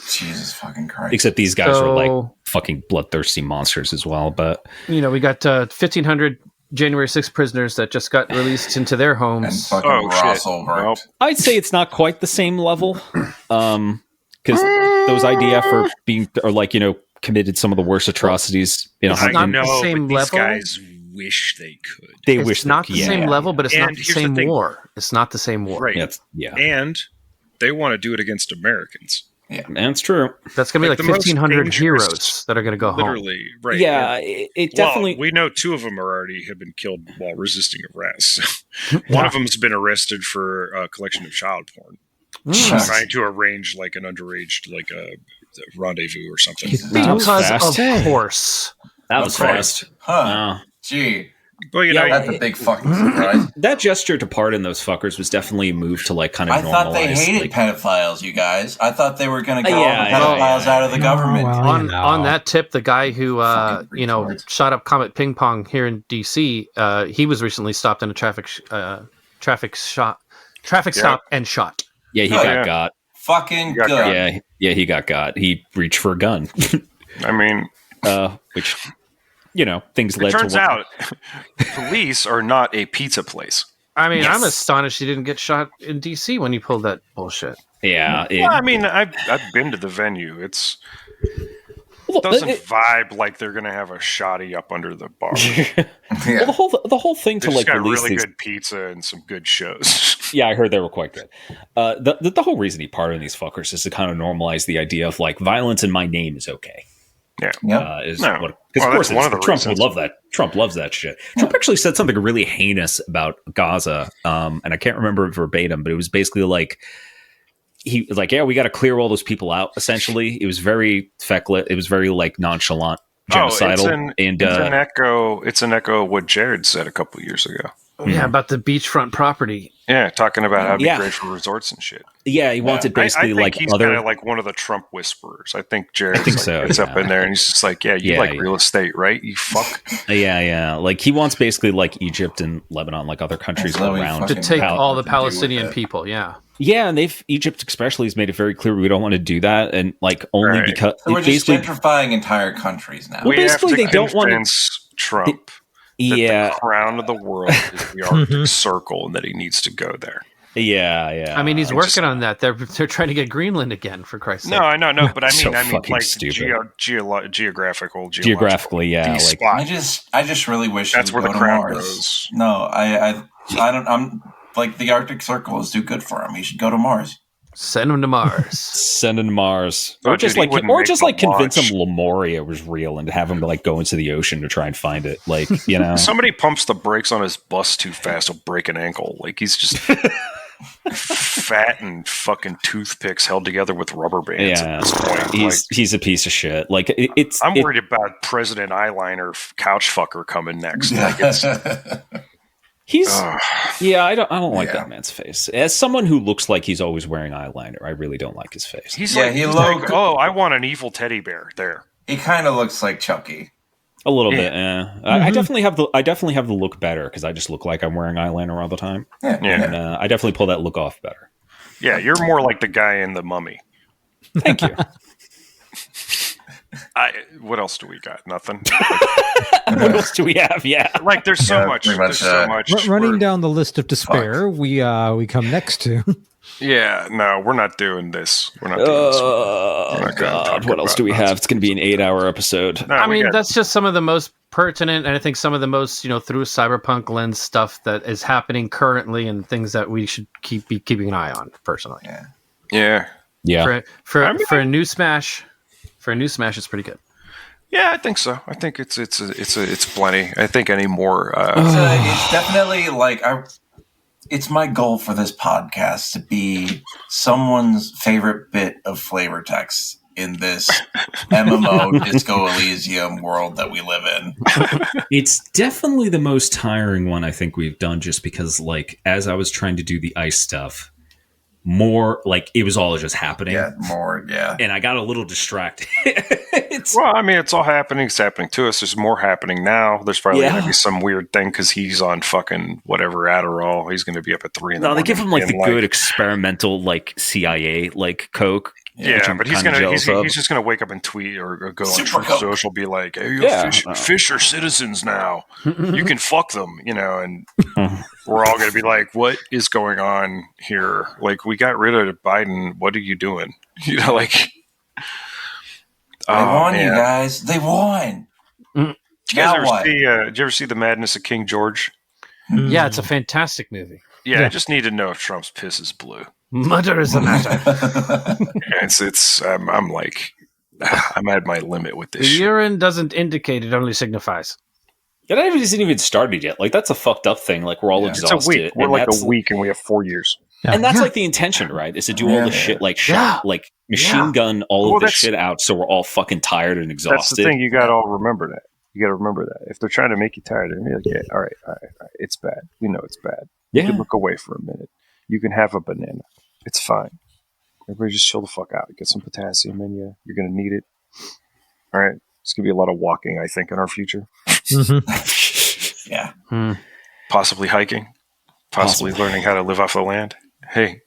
Jesus fucking Christ. Except these guys are fucking bloodthirsty monsters as well. But we got 1,500 January 6th prisoners that just got released into their homes. And fucking Russell. I'd say it's not quite the same level. Because those IDF are committed some of the worst atrocities. It's not the same level. These guys wish they could. It's not the same level, but it's not the same war. It's not the same war. Right. And they want to do it against Americans. Yeah, that's true. That's going to be 1,500 heroes that are going to go home. Literally, right. Yeah, it definitely... we know 2 of them have been killed while resisting arrest. One of them has been arrested for a collection of child porn. Trying to arrange an underage, a rendezvous or something. Because of course. That was fast. Huh. Gee. Well, that's a big fucking surprise. That gesture to pardon those fuckers was definitely a move to kind of normalize. I thought they hated pedophiles, you guys. I thought they were going to get all the pedophiles out of the government. On that tip, the guy who shot up Comet Ping Pong here in D.C., he was recently stopped in a traffic stop and shot. Yeah, he got. Fucking good. Yeah, he got. He reached for a gun. I mean, which. things led It turns to out police are not a pizza place. I mean, I'm astonished he didn't get shot in D.C. when he pulled that bullshit. Yeah. Well, I mean, I've been to the venue. It doesn't vibe like they're going to have a shoddy up under the bar. Well, the whole thing to They just got release really these, good pizza and some good shows. Yeah, I heard they were quite good. The whole reason he pardoned these fuckers is to kind of normalize the idea of violence in my name is okay. Yeah, Because of course one of the Trump reasons. would love that. Trump loves that shit. Trump actually said something really heinous about Gaza, and I can't remember it verbatim, but it was basically he was like, "Yeah, we got to clear all those people out." Essentially, it was very feckless. It was very nonchalant, genocidal, it's an echo of what Jared said a couple years ago. Yeah, about the beachfront property. Yeah, talking about how it'd be great for resorts and shit. Yeah, he wanted basically I think he's kind of like one of the Trump whisperers. I think Jared gets up in there and he's just like, you like real estate, right? You fuck. Yeah. He wants basically Egypt and Lebanon, other countries around to take all the Palestinian people. Yeah. Yeah, and Egypt especially has made it very clear we don't want to do that, and only because so we're just gentrifying entire countries now. Well, basically, they don't want to Trump. The crown of the world is the Arctic Circle, and that he needs to go there. Yeah. I mean, he's working on that. They're trying to get Greenland again, for Christ's sake. No, I know, but I mean, geographically, yeah. I just really wish that's where the crown goes. No, I don't. I'm the Arctic Circle is too good for him. He should go to Mars. Send him to Mars. Send him to Mars. Or just convince him Lemuria was real and have him go into the ocean to try and find it. Somebody pumps the brakes on his bus too fast, he'll break an ankle. He's just fat and fucking toothpicks held together with rubber bands at this point. He's a piece of shit. I'm worried about President Eyeliner couch fucker coming next. I don't like that man's face. As someone who looks like he's always wearing eyeliner, I really don't like his face. I want an evil teddy bear there. He kind of looks like Chucky. A little bit, I definitely have the look better because I just look like I'm wearing eyeliner all the time. And I definitely pull that look off better. Yeah, you're more like the guy in The Mummy. Thank you. What else do we got? Nothing. What else do we have? Yeah, there's so much. There's so much. Running down the list of despair, we come next to. Yeah, no, we're not doing this. We're not doing this. Oh God! What else do we have? It's going to be an 8-hour episode. No, I mean, that's just some of the most pertinent, and I think some of the most through cyberpunk lens stuff that is happening currently, and things that we should be keeping an eye on. Personally, yeah. For a NewsMash. For a NewsMash, it's pretty good. Yeah, I think so. I think it's plenty. I think any more. It's definitely it's my goal for this podcast to be someone's favorite bit of flavor text in this MMO Disco Elysium world that we live in. It's definitely the most tiring one I think we've done, just because as I was trying to do the ice stuff, more it was all just happening. And I got a little distracted. It's all happening. It's happening to us. There's more happening now. There's probably going to be some weird thing because he's on fucking whatever Adderall. He's going to be up at 3 in the morning. They give him the good experimental CIA coke. Yeah, but he's just gonna wake up and tweet or go on Truth Social, be like, "Hey, fish are citizens now. You can fuck them," and we're all gonna be like, "What is going on here? We got rid of Biden. What are you doing?" They won, you guys. They won. Did you ever see The Madness of King George? Yeah, it's a fantastic movie. Yeah, I just need to know if Trump's piss is blue. Mutter is the matter. I'm at my limit with this. The urine doesn't indicate; it only signifies. It hasn't even started yet. That's a fucked up thing. We're all exhausted. It's a week. We're a week, and we have 4 years. Yeah. And that's the intention, right? Is to do all the shit, machine gun all of this shit out, so we're all fucking tired and exhausted. That's the thing. You got to all remember that. You got to remember that. If they're trying to make you tired, they're going to be like, all right, it's bad. We know it's bad. You can look away for a minute. You can have a banana. It's fine. Everybody just chill the fuck out. Get some potassium in you. You're going to need it. All right. It's going to be a lot of walking, I think, in our future. Mm-hmm. Yeah. Possibly hiking. Possibly learning how to live off the land. Hey,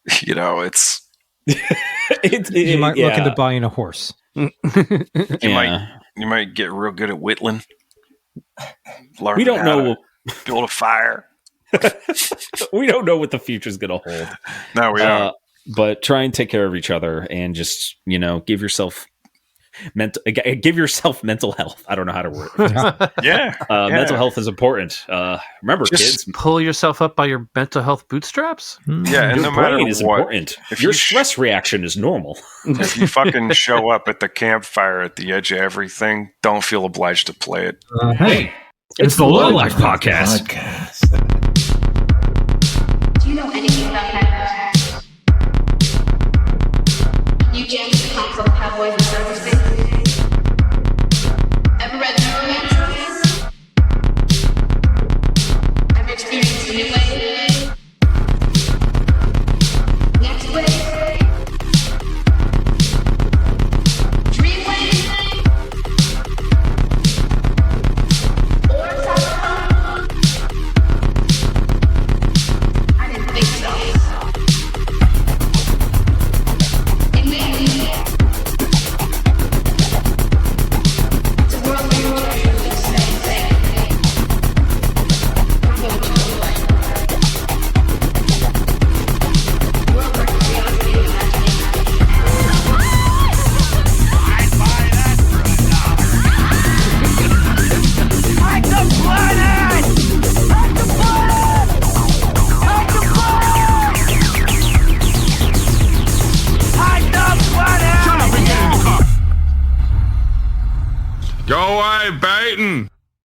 it's... you might look into buying a horse. You might get real good at whittling. We don't know. Build a fire. We don't know what the future's going to hold. No, we don't. But try and take care of each other, and just give yourself mental health. I don't know how to word it. Mental health is important. Remember, just kids, pull yourself up by your mental health bootstraps. Yeah, and your no matter brain is what, important. If your stress reaction is normal. If you fucking show up at the campfire at the edge of everything, don't feel obliged to play it. Hey, it's the Low Life Podcast.